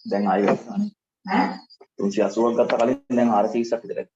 දැන් ආයෙ ගත්තානේ. ඈ 380ක් ගත්ත කලින් දැන් 430ක් විතර.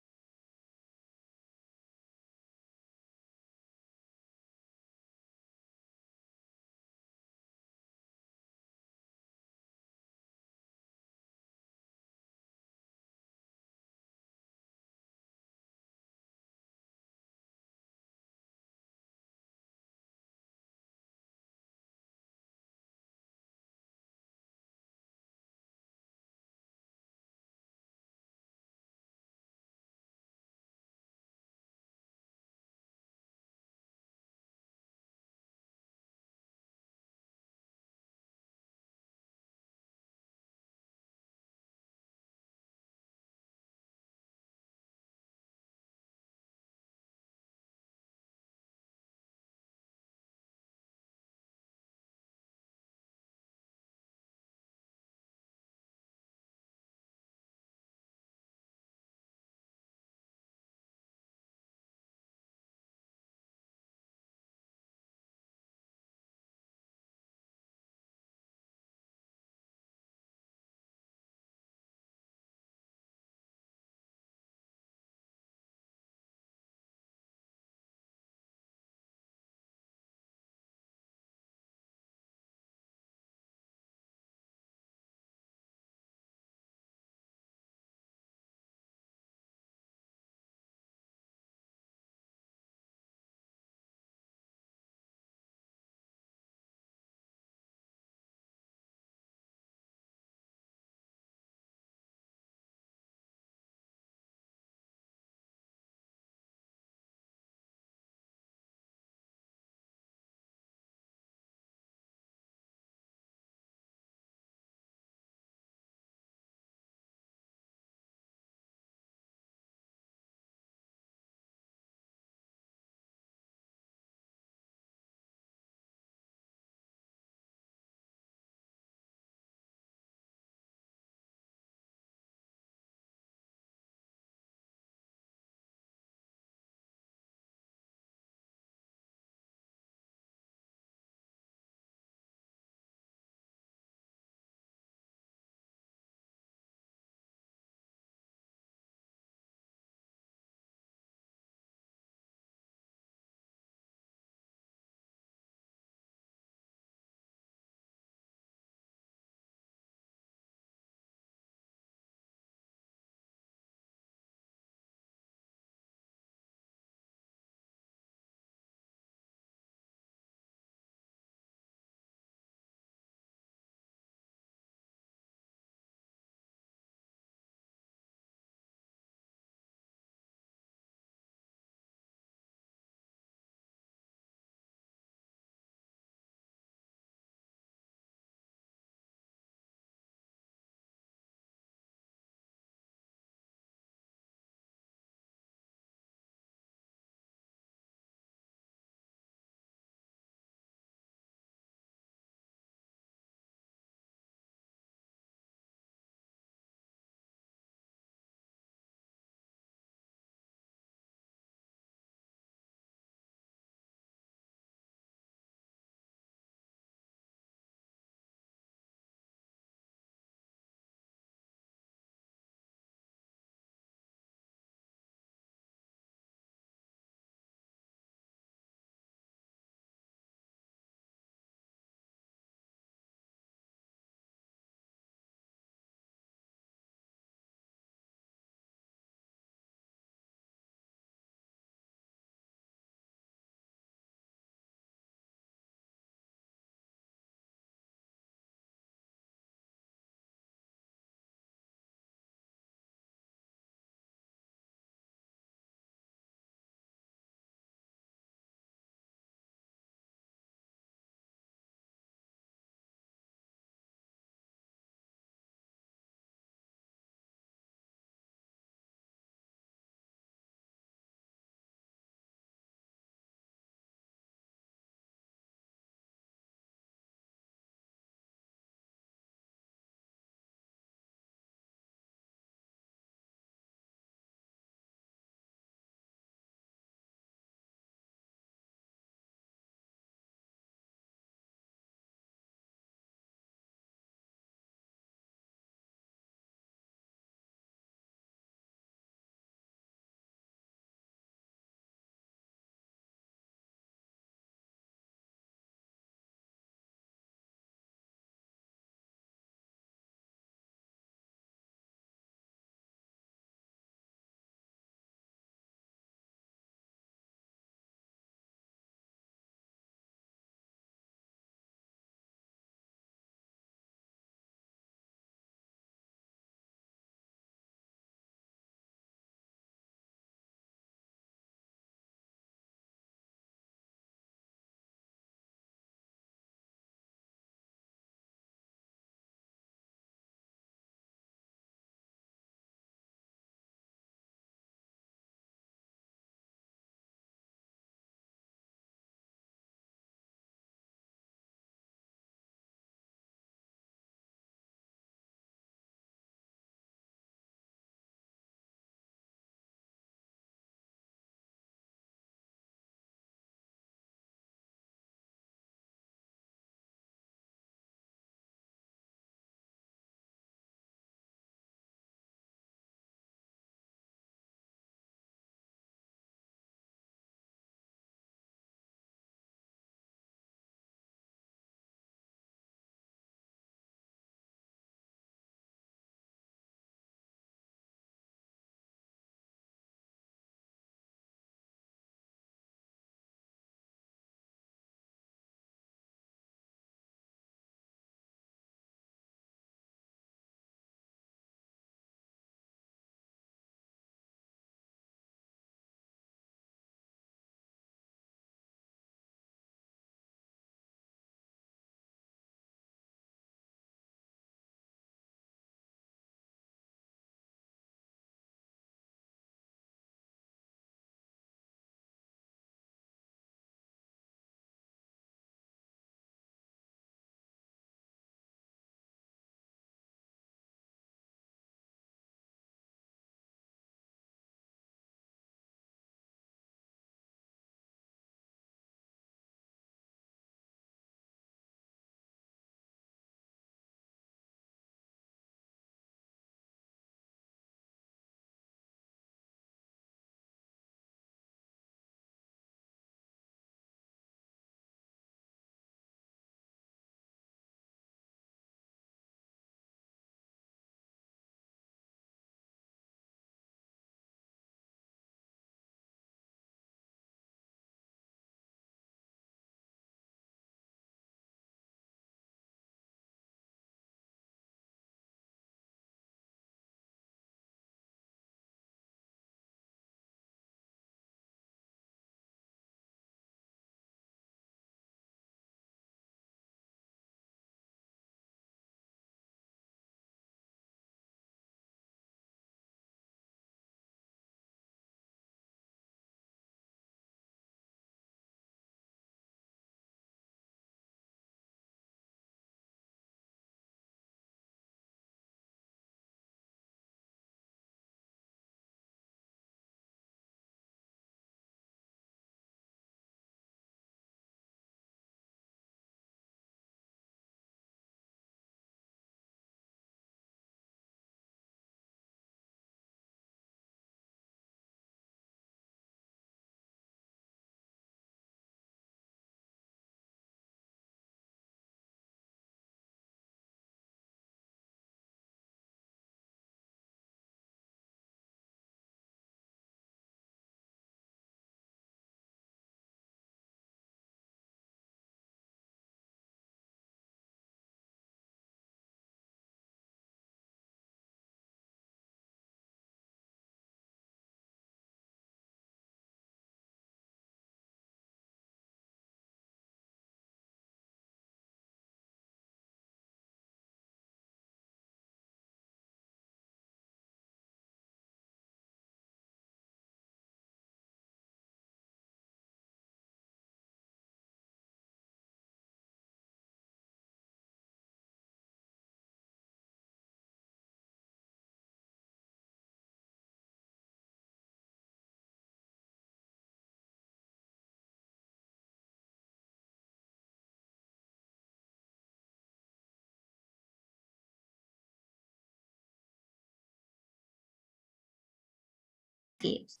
landscapes.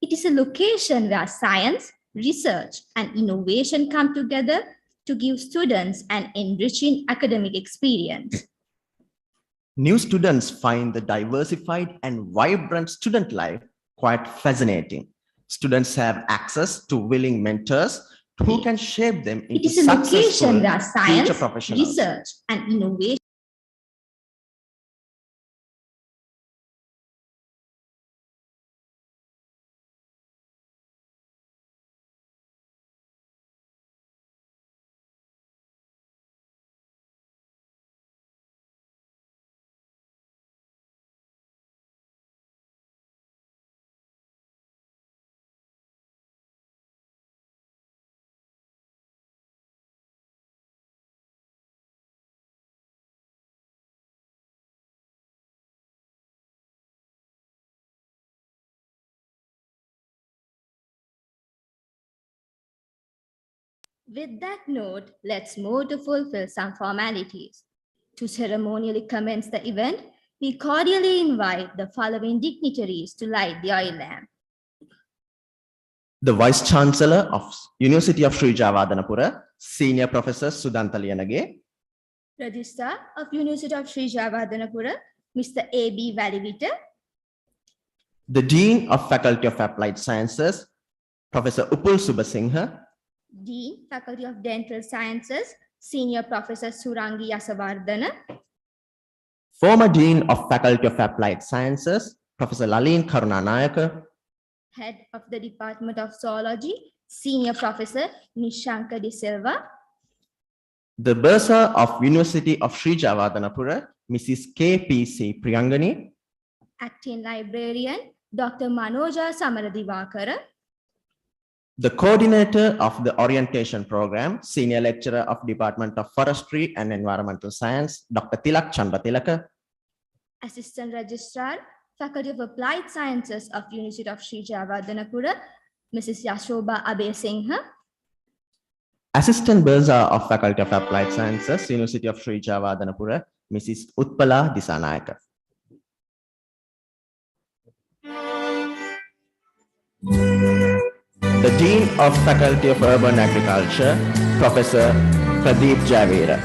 It is a location where science, research, and innovation come together to give students an enriching academic experience. New students find the diversified and vibrant student life quite fascinating. Students have access to willing mentors who can shape them into it is a location where future science, professionals. research, and innovation. With that note, let's move to fulfill some formalities. To ceremonially commence the event, we cordially invite the following dignitaries to light the oil lamp. The Vice Chancellor of University of Sri Javadanapura, Senior Professor Sudanta Liyanage. Registrar of University of Sri Javadanapura, Mr. A.B. Valivita. The Dean of Faculty of Applied Sciences, Professor Upul Subasinghe. Dean, Faculty of Dental Sciences, Senior Professor Surangi Yasavardhana. Former Dean of Faculty of Applied Sciences, Professor Lalin Karunanayaka. Head of the Department of Zoology, Senior Professor Nishanka De Silva. The Bursar of University of Sri Javadanapura, Mrs. K.P.C. Priyangani. Acting Librarian, Dr. Manoja Samaradivakara. The Coordinator of the Orientation Program, Senior Lecturer of Department of Forestry and Environmental Science, Dr. Tilak Chandra Tilaka. Assistant Registrar, Faculty of Applied Sciences of University of Sri Javadanapura, Mrs. Yashoba Abesinghe. Assistant Bursar of Faculty of Applied Sciences, University of Sri Javadanapura, Mrs. Utpala Disanayaka. The Dean of Faculty of Urban Agriculture, Professor Pradeep Javera.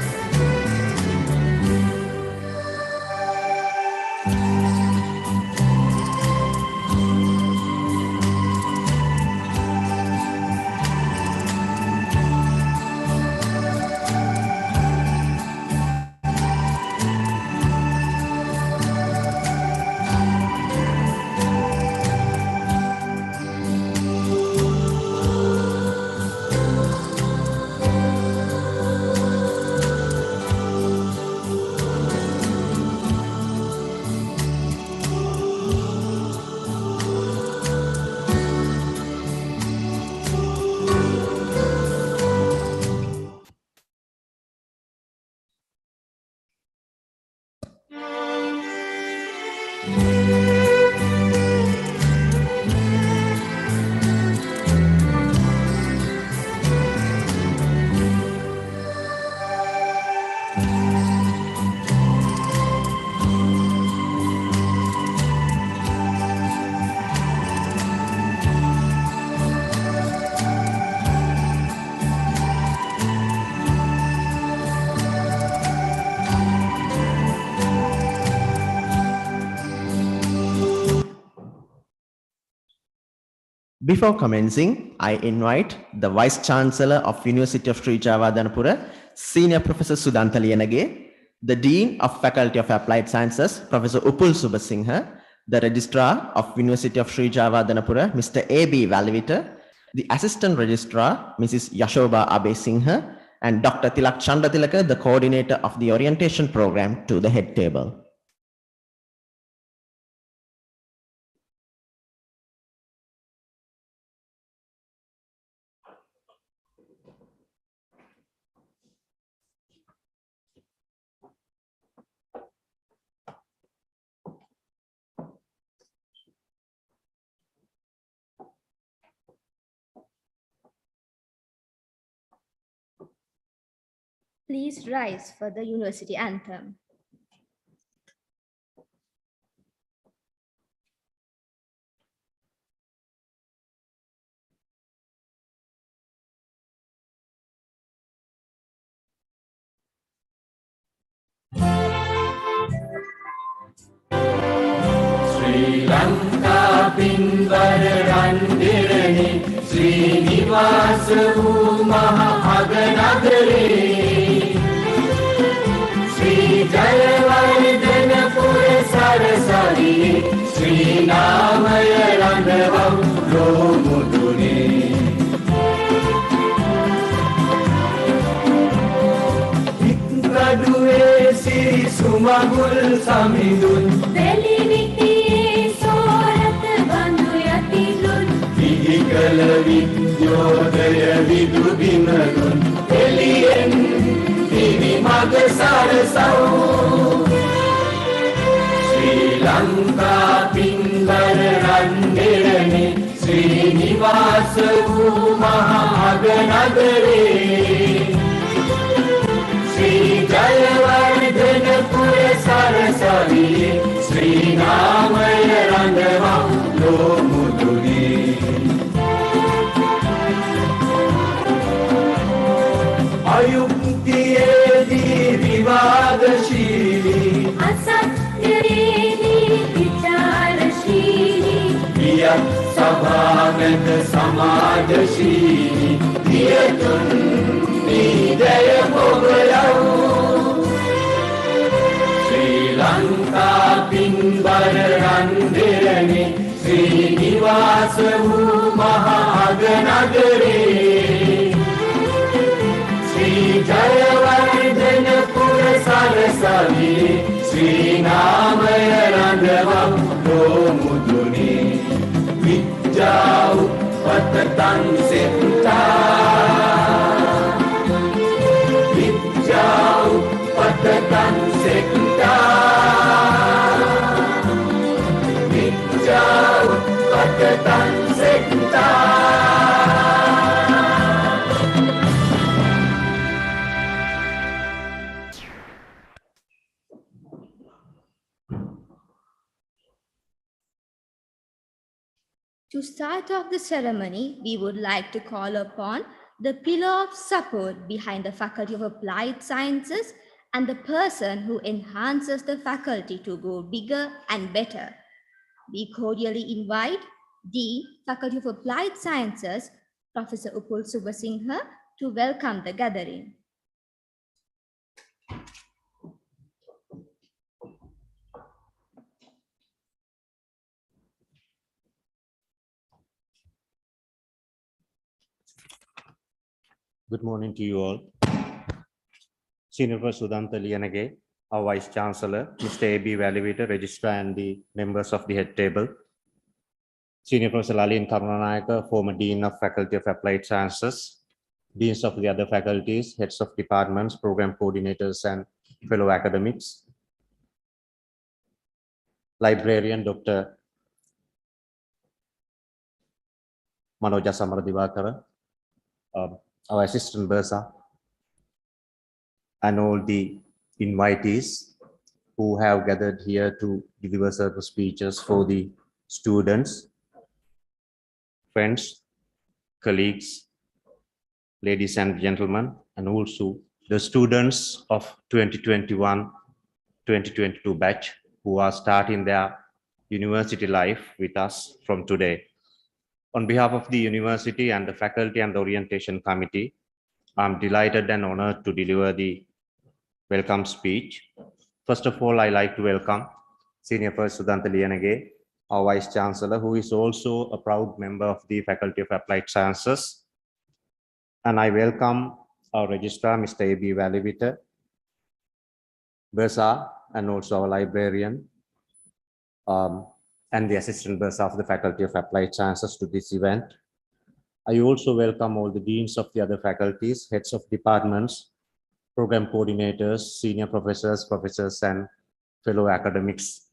Before commencing, I invite the Vice Chancellor of University of Sri Javadanapura, Senior Professor Sudanta Liyanage, the Dean of Faculty of Applied Sciences, Professor Upul Subasinghe, the Registrar of University of Sri Javadanapura, Mr. A.B. Valivita, the Assistant Registrar, Mrs. Yashoba Abesinghe, and Dr. Tilak Chandra Tilaka, the Coordinator of the Orientation Program, to the head table. Please rise for the university anthem. Lanka Pinbar Randirani Srinivas Maha Aganagare Sri Jayavardhana Pura Sarasari Sri Namaya Randavam Romudune Ikkaduwe Siri Sumagul Samidun Kala Vidyodaya Vidubimalun Eliyen Divi Magasarasau Sri Lanka Pinbar Randirani Srinivasa Maha Aganagare Sri Jayavardhana Pura Sarasari Sri Namaya Randavam Lomudune Ayuktiye Vivadashili Asatyareni Vicharashili Viya Sabhagat Samajashili Viyatun Nidaya Bhogalau Sri Lanka Pinbar Randirani Srinivasa Maha Aganagare Jayavardhana Pura Sarasari Sri Namaya Randavam Romudune Vidya Uppatatan Setta Vidya Uppatatan Setta Vidya Uppatatan Setta To start off the ceremony, we would like to call upon the pillar of support behind the Faculty of Applied Sciences and the person who enhances the faculty to go bigger and better. We cordially invite Dean, Faculty of Applied Sciences, Professor Upul Subasinghe, to welcome the gathering. Good morning to you all. Senior Professor Sudhantha Liyanage, our Vice Chancellor, Mr. A.B. Valivator, Registrar and the members of the head table. Senior Professor Lalin Karunanayaka, former Dean of Faculty of Applied Sciences, Deans of the other faculties, heads of departments, program coordinators and fellow academics. Librarian Dr. Manoja Samaradivakara, our assistant Bursa, and all the invitees who have gathered here to deliver certain speeches for the students, friends, colleagues, ladies and gentlemen, and also the students of 2021-2022 batch who are starting their university life with us from today. On behalf of the university and the faculty and the orientation committee, I'm delighted and honored to deliver the welcome speech. First of all, I like to welcome Senior Professor Sudhantha Liyanage, our Vice Chancellor, who is also a proud member of the Faculty of Applied Sciences. And I welcome our Registrar, Mr. A.B. Valivator, Bursa, and also our librarian, and the Assistant Bursa of the Faculty of Applied Sciences to this event. I also welcome all the deans of the other faculties, heads of departments, program coordinators, senior professors, and fellow academics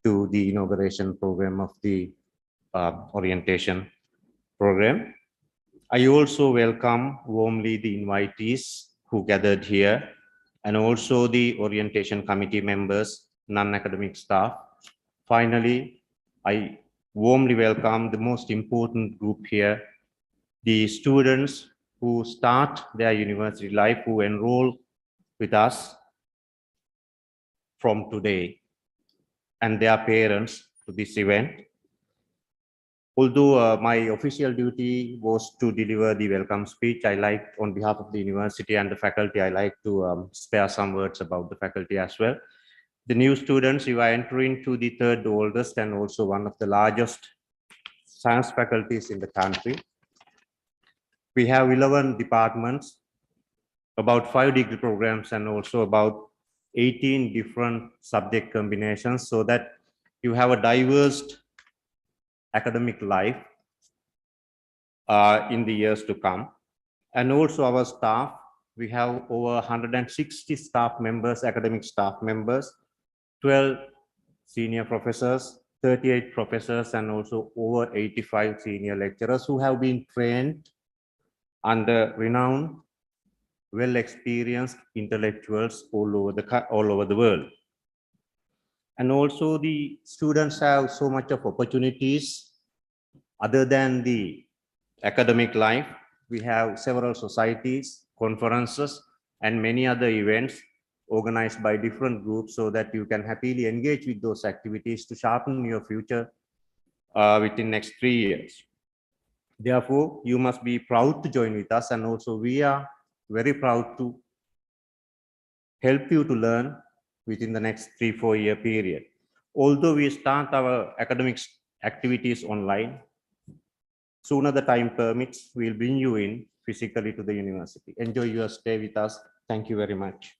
to the inauguration program of the orientation program. I also welcome warmly the invitees who gathered here, and also the orientation committee members, non-academic staff. Finally, I warmly welcome the most important group here, the students who start their university life, who enroll with us from today, and their parents to this event. Although my official duty was to deliver the welcome speech, I like, on behalf of the university and the faculty, I like to spare some words about the faculty as well. The new students, you are entering to the third oldest and also one of the largest science faculties in the country. We have 11 departments, about 5 degree programs, and also about 18 different subject combinations, so that you have a diverse academic life in the years to come. And also our staff, we have over 160 staff members, academic staff members, 12 senior professors, 38 professors, and also over 85 senior lecturers who have been trained under renowned, well-experienced intellectuals all over the world. And also the students have so much of opportunities other than the academic life. We have several societies, conferences, and many other events organized by different groups, so that you can happily engage with those activities to sharpen your future within next 3 years. Therefore, you must be proud to join with us, and also we are very proud to help you to learn within the next 3-4 year period. Although we start our academic activities online, sooner the time permits, we'll bring you in physically to the university. Enjoy your stay with us. Thank you very much.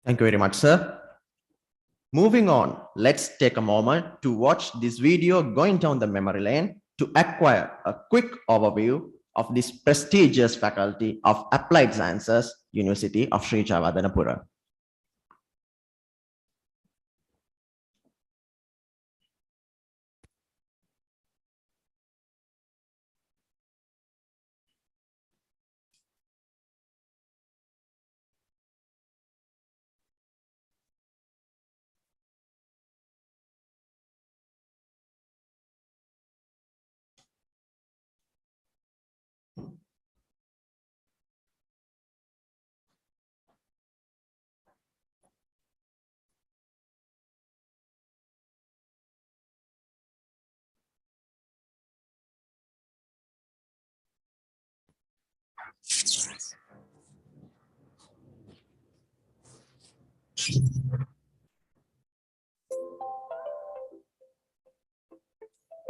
Thank you very much, sir. Moving on, let's take a moment to watch this video going down the memory lane to acquire a quick overview of this prestigious faculty of Applied Sciences, University of Sri Javadanapura.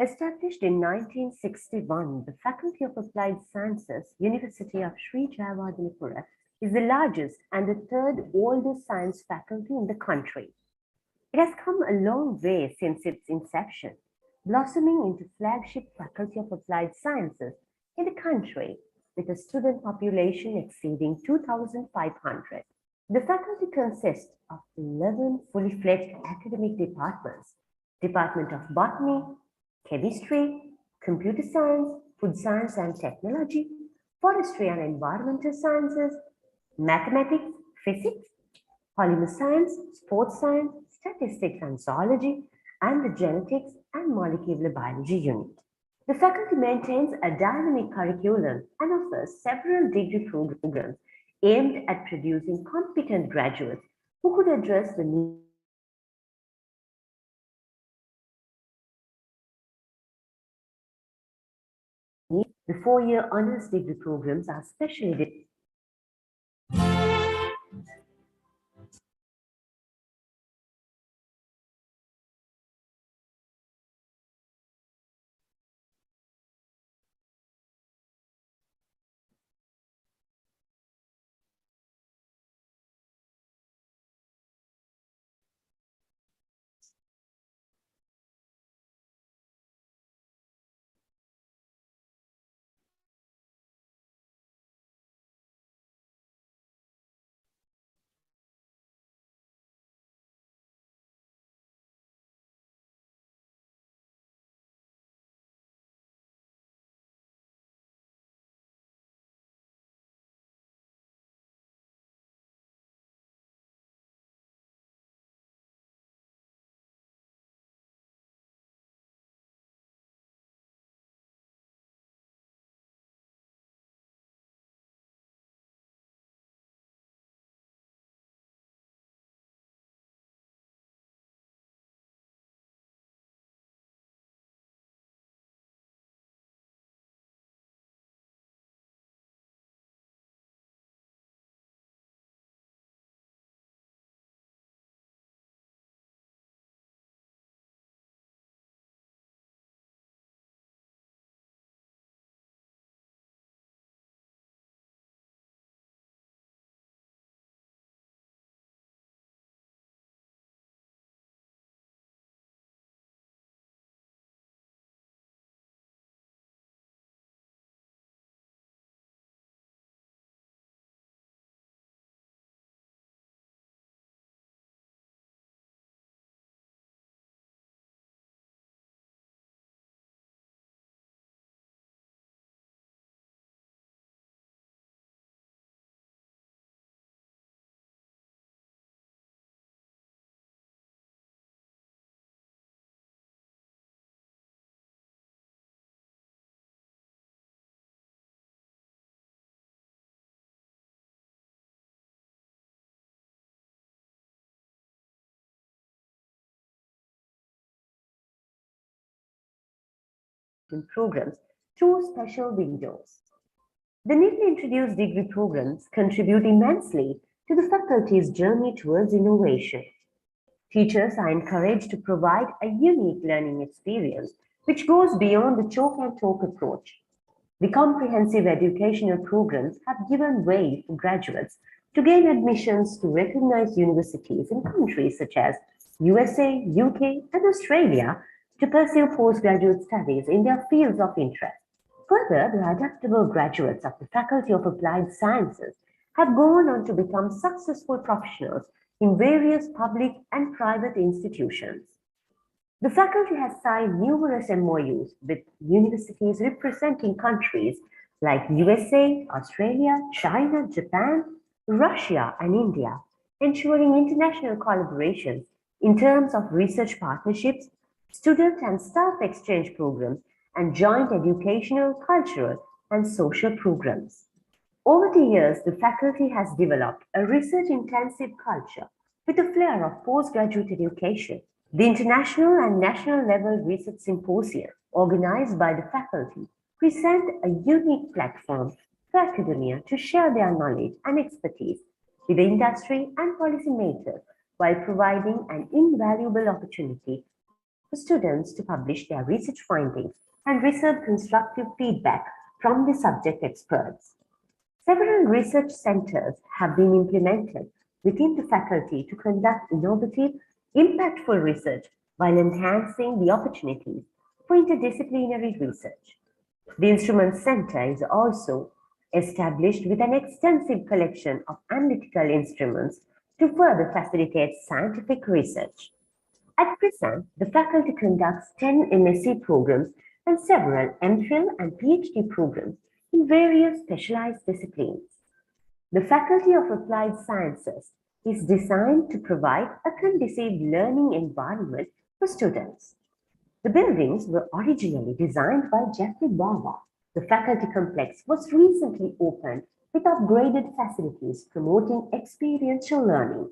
Established in 1961, the Faculty of Applied Sciences, University of Sri Javadanapura, is the largest and the third oldest science faculty in the country. It has come a long way since its inception, blossoming into flagship Faculty of Applied Sciences in the country with a student population exceeding 2,500. The faculty consists of 11 fully fledged academic departments: Department of Botany, Chemistry, Computer Science, Food Science and Technology, Forestry and Environmental Sciences, Mathematics, Physics, Polymer Science, Sports Science, Statistics and Zoology, and the Genetics and Molecular Biology unit. The faculty maintains a dynamic curriculum and offers several degree programs aimed at producing competent graduates who could address the needs. The 4-year honors degree programs are specially programs through special windows. The newly introduced degree programs contribute immensely to the faculty's journey towards innovation. Teachers are encouraged to provide a unique learning experience which goes beyond the chalk and talk approach. The comprehensive educational programs have given way for graduates to gain admissions to recognized universities in countries such as USA, UK, and Australia to pursue postgraduate studies in their fields of interest. Further, the adaptable graduates of the Faculty of Applied Sciences have gone on to become successful professionals in various public and private institutions. The faculty has signed numerous MOUs with universities representing countries like USA, Australia, China, Japan, Russia, and India, ensuring international collaborations in terms of research partnerships, student and staff exchange programs, and joint educational, cultural, and social programs. Over the years, the faculty has developed a research-intensive culture with a flair of postgraduate education. The international and national level research symposia organized by the faculty present a unique platform for academia to share their knowledge and expertise with the industry and policymakers while providing an invaluable opportunity for students to publish their research findings and receive constructive feedback from the subject experts. Several research centers have been implemented within the faculty to conduct innovative, impactful research while enhancing the opportunities for interdisciplinary research. The Instrument Center is also established with an extensive collection of analytical instruments to further facilitate scientific research. At present, the faculty conducts 10 MSc programs and several MPhil and PhD programs in various specialized disciplines. The Faculty of Applied Sciences is designed to provide a conducive learning environment for students. The buildings were originally designed by Jeffrey Barber. The faculty complex was recently opened with upgraded facilities promoting experiential learning.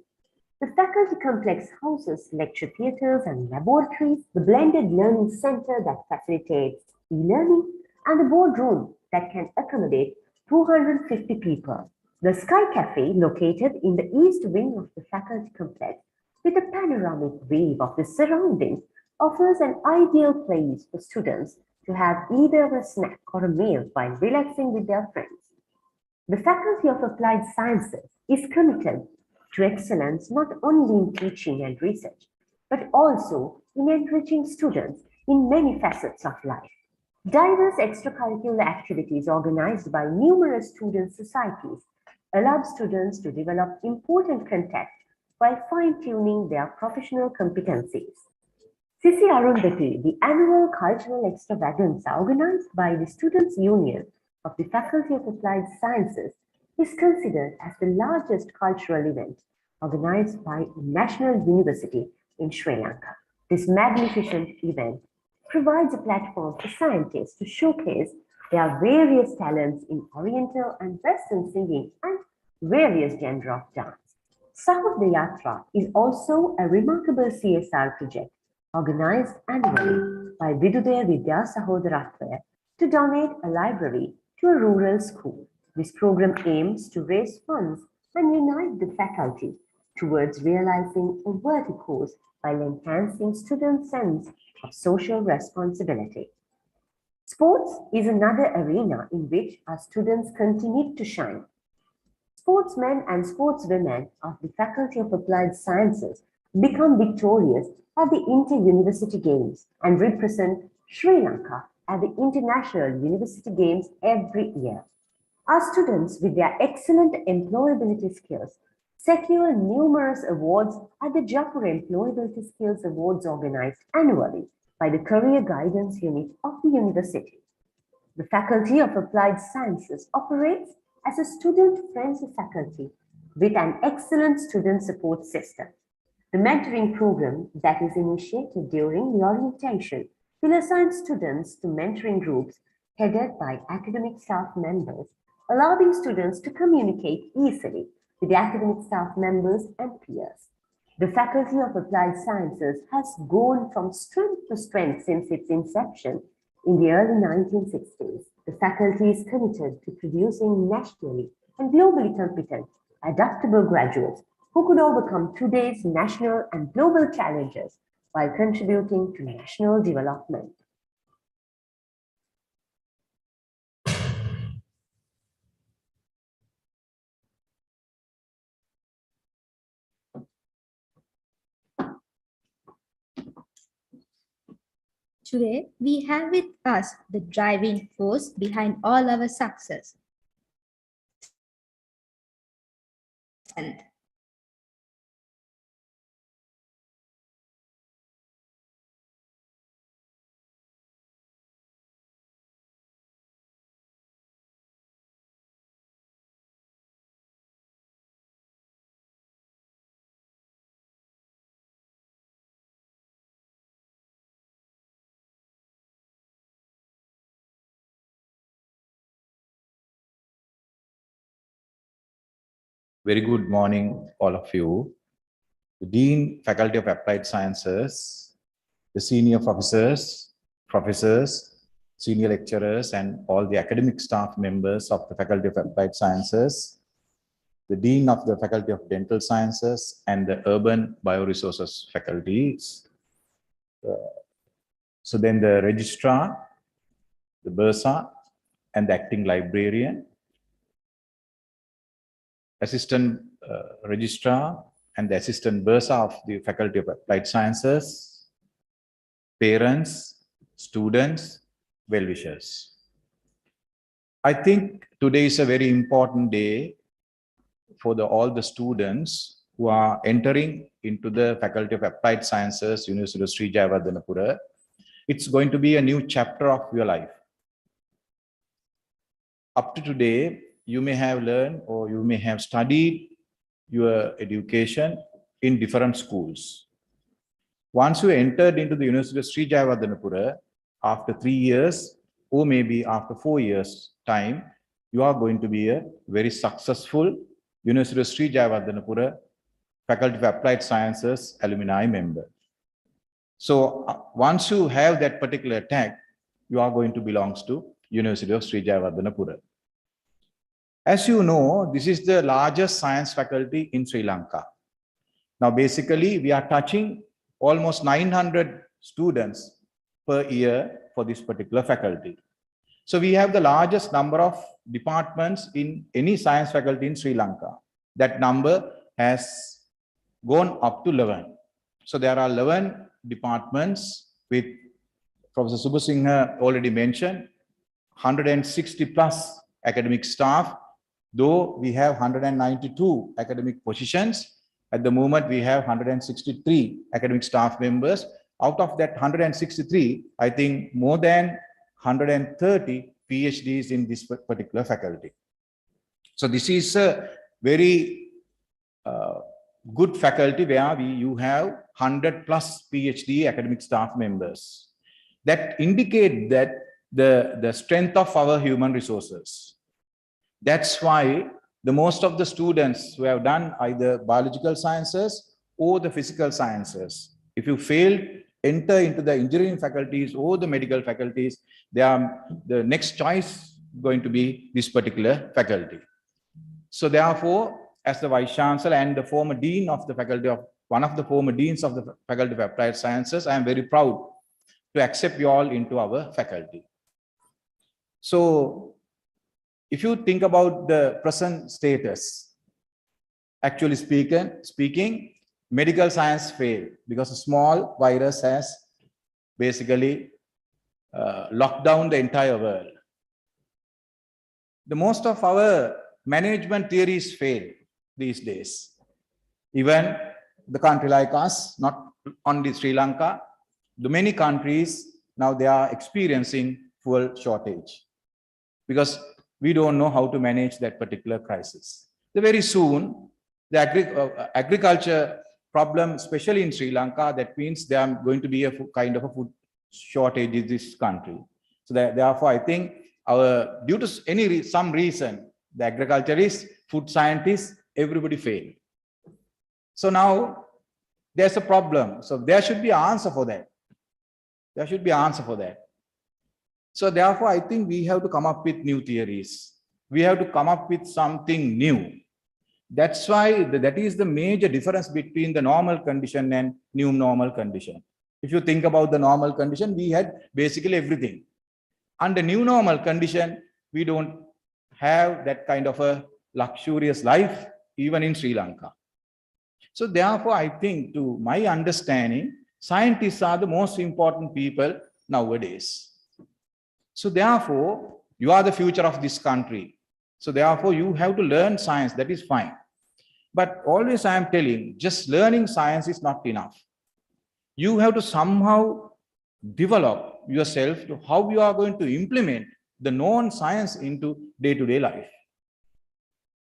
The faculty complex houses lecture theaters and laboratories, the blended learning center that facilitates e-learning, and the boardroom that can accommodate 250 people. The Sky Cafe, located in the east wing of the faculty complex with a panoramic view of the surroundings, offers an ideal place for students to have either a snack or a meal while relaxing with their friends. The Faculty of Applied Sciences is committed to excellence not only in teaching and research, but also in enriching students in many facets of life. Diverse extracurricular activities organized by numerous student societies allow students to develop important contacts while fine-tuning their professional competencies. Sisi Arundhati, the annual cultural extravaganza organized by the Students' Union of the Faculty of Applied Sciences, is considered as the largest cultural event organized by a national university in Sri Lanka. This magnificent event provides a platform for scientists to showcase their various talents in Oriental and Western singing and various genres of dance. Sahudra Yatra is also a remarkable CSR project organized annually by Vidudaya Vidya Sahodaratva to donate a library to a rural school. This program aims to raise funds and unite the faculty towards realizing a worthy cause while enhancing students' sense of social responsibility. Sports is another arena in which our students continue to shine. Sportsmen and sportswomen of the Faculty of Applied Sciences become victorious at the Inter-University Games and represent Sri Lanka at the International University Games every year. Our students, with their excellent employability skills, secure numerous awards at the Jaipur Employability Skills Awards organized annually by the Career Guidance Unit of the university. The Faculty of Applied Sciences operates as a student-friendly faculty with an excellent student support system. The mentoring program that is initiated during the orientation will assign students to mentoring groups headed by academic staff members, allowing students to communicate easily with the academic staff members and peers. The Faculty of Applied Sciences has gone from strength to strength since its inception In the early 1960s, the faculty is committed to producing nationally and globally competent, adaptable graduates who could overcome today's national and global challenges while contributing to national development. Today, we have with us the driving force behind all our success. And Very good morning, all of you. The Dean, Faculty of Applied Sciences, the senior professors, senior lecturers, and all the academic staff members of the Faculty of Applied Sciences, the Dean of the Faculty of Dental Sciences, and the Urban Bioresources faculties. So then the registrar, the bursar, and the acting librarian, assistant registrar, and the assistant bursar of the Faculty of Applied Sciences, parents, students, well-wishers. I think today is a very important day for all the students who are entering into the Faculty of Applied Sciences, University of Sri Jayewardenepura. It's going to be a new chapter of your life. Up to today, you may have learned or you may have studied your education in different schools. Once you entered into the University of Sri Jayewardenepura, after 3 years or maybe after 4 years time, you are going to be a very successful University of Sri Jayewardenepura Faculty of Applied Sciences alumni member. So once you have that particular tag, you are going to belong to University of Sri Jayewardenepura. As you know, this is the largest science faculty in Sri Lanka. Now, basically, we are touching almost 900 students per year for this particular faculty. So we have the largest number of departments in any science faculty in Sri Lanka. That number has gone up to 11. So there are 11 departments with Professor Subasinghe already mentioned, 160 plus academic staff. Though we have 192 academic positions, at the moment we have 163 academic staff members. Out of that 163, I think more than 130 PhDs in this particular faculty. So this is a very good faculty where you have 100 plus PhD academic staff members. That indicate that the strength of our human resources. That's why the most of the students who have done either biological sciences or the physical sciences, if you fail, enter into the engineering faculties or the medical faculties, the next choice going to be this particular faculty. So therefore, as the Vice Chancellor and the former Dean of the Faculty of, one of the former Deans of the Faculty of Applied Sciences, I am very proud to accept you all into our faculty. So, if you think about the present status, actually speaking, medical science failed because a small virus has basically locked down the entire world. The most of our management theories fail these days. Even the country like us, not only Sri Lanka, the many countries now they are experiencing fuel shortage because we don't know how to manage that particular crisis. So very soon, the agriculture problem, especially in Sri Lanka, that means there are going to be a kind of a food shortage in this country. So therefore, I think due to some reason, the agriculturists, food scientists, everybody failed. So now there's a problem. So there should be an answer for that. There should be an answer for that. So therefore, I think we have to come up with new theories. We have to come up with something new. That's why that is the major difference between the normal condition and new normal condition. If you think about the normal condition, we had basically everything. Under new normal condition, we don't have that kind of a luxurious life, even in Sri Lanka. So therefore, I think, to my understanding, scientists are the most important people nowadays. So therefore, you are the future of this country. So therefore, you have to learn science. That is fine. But always I am telling, just learning science is not enough. You have to somehow develop yourself to how you are going to implement the known science into day-to-day life.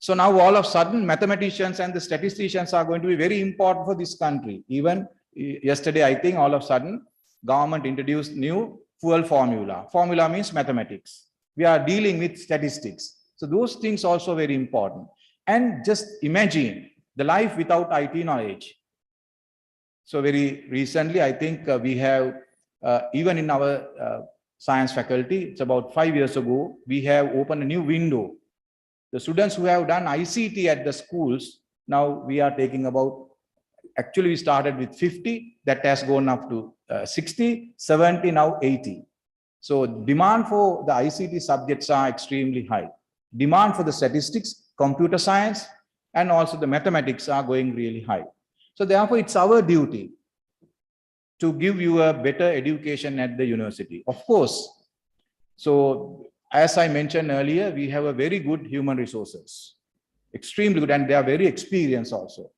So now all of a sudden, mathematicians and the statisticians are going to be very important for this country. Even yesterday, I think all of a sudden, government introduced new fuel formula. Formula means mathematics. We are dealing with statistics. So those things also very important. And just imagine the life without IT knowledge. So very recently, I think we have, even in our science faculty, it's about 5 years ago, we have opened a new window. The students who have done ICT at the schools, now we are taking about, actually we started with 50, that has gone up to 60, 70, now 80. So demand for the ICT subjects are extremely high. Demand for the statistics, computer science, and also the mathematics are going really high. So therefore, it's our duty to give you a better education at the university. Of course, so as I mentioned earlier, we have a very good human resources, extremely good, and they are very experienced also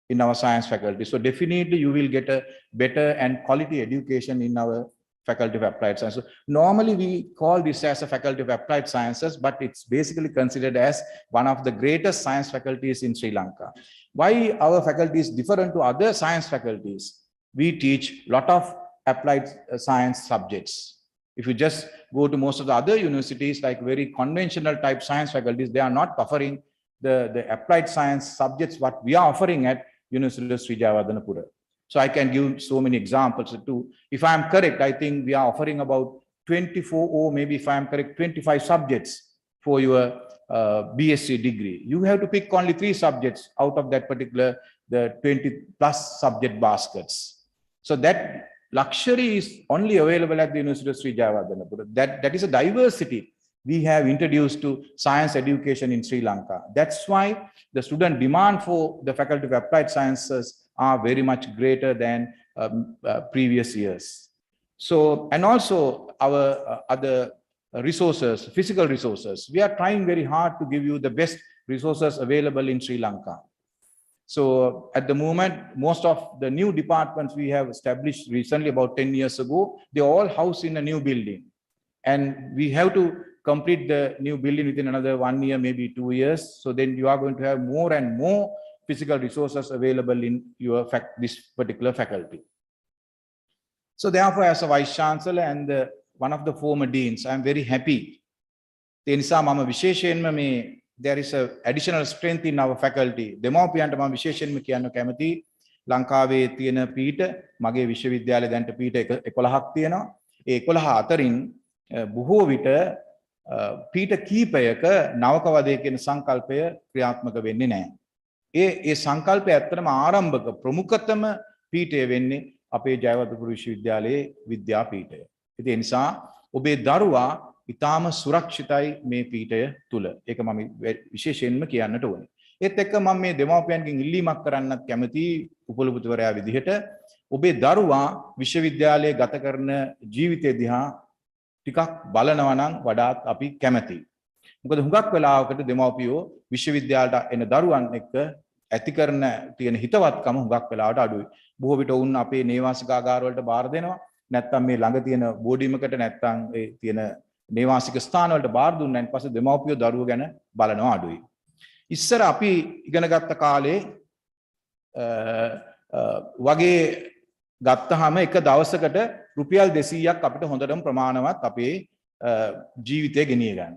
in our science faculty. So definitely you will get a better and quality education in our Faculty of Applied Sciences. So normally we call this as a Faculty of Applied Sciences, but it's basically considered as one of the greatest science faculties in Sri Lanka. Why our faculty is different to other science faculties? We teach a lot of applied science subjects. If you just go to most of the other universities, like very conventional type science faculties, they are not offering the applied science subjects what we are offering at University of Sri Jayawardhanapura. So I can give so many examples too. If I am correct, I think we are offering about 24 or maybe if I am correct, 25 subjects for your BSc degree. You have to pick only 3 subjects out of that particular, the 20 plus subject baskets. So that luxury is only available at the University of Sri Jayawardhanapura. That is a diversity we have introduced to science education in Sri Lanka. That's why the student demand for the Faculty of Applied Sciences are very much greater than previous years. So, and also our other resources, physical resources, we are trying very hard to give you the best resources available in Sri Lanka. So at the moment, most of the new departments we have established recently, about 10 years ago, they all house in a new building. And we have to complete the new building within another 1 year, maybe 2 years. So then you are going to have more and more physical resources available in your this particular faculty. So therefore, as a Vice Chancellor and one of the former deans, I am very happy. There is an additional strength in our faculty. දෙමව්පියන්ට මම විශේෂයෙන්ම කියන්න කැමති ලංකාවේ තියෙන පීඨ මගේ විශ්වවිද්‍යාලය දැන්ට පීඨ 11ක් තියෙනවා. ඒ 11 අතරින් බොහෝ විට පීඨ කීපයක නවකවදේ කියන සංකල්පය ක්‍රියාත්මක වෙන්නේ නැහැ. ඒ සංකල්පය ඇත්තටම ආරම්භක ප්‍රමුඛතම පීඨය වෙන්නේ අපේ ජයවර්ධනපුර විශ්වවිද්‍යාලයේ විද්‍යාපීඨය. ඉතින් ඒ නිසා ඔබේ දරුවා ඉතාම සුරක්ෂිතයි මේ පීඨය තුල. ඒක මම විශේෂයෙන්ම කියන්නට ඕනේ. ඒත් එක්ක මම මේ දෙමාපියන්ගෙන් ඉල්ලීමක් කරන්නත් කැමතියි උපකුලපතිවරයා විදිහට ඔබේ දරුවා විශ්වවිද්‍යාලයේ ගත කරන ජීවිතය දිහා ටිකක් බලනවා නම් වඩාත් අපි කැමතියි. මොකද හුඟක් වෙලාවකට දෙමාපියෝ විශ්වවිද්‍යාලයට එන දරුවන් එක්ක ඇති කරන තියෙන හිතවත්කම හුඟක් වෙලාවට අඩුයි. බොහෝ විට වුන් අපේ නේවාසිකාගාර වලට බාර දෙනවා. නැත්තම් මේ ළඟ තියෙන බෝඩිමකට නැත්තම් ඒ තියෙන නේවාසික ස්ථාන වලට බාර දුන්නාන් පස්සේ දෙමාපියෝ දරුවෝ ගැන බලනවා අඩුයි. ඉස්සර අපි ඉගෙන ගත්ත කාලේ වගේ ගත්තාම එක දවසකට රුපියල් 200ක් අපිට හොඳටම ප්‍රමාණවත් අපේ ජීවිතය ගෙනිය ගන්න.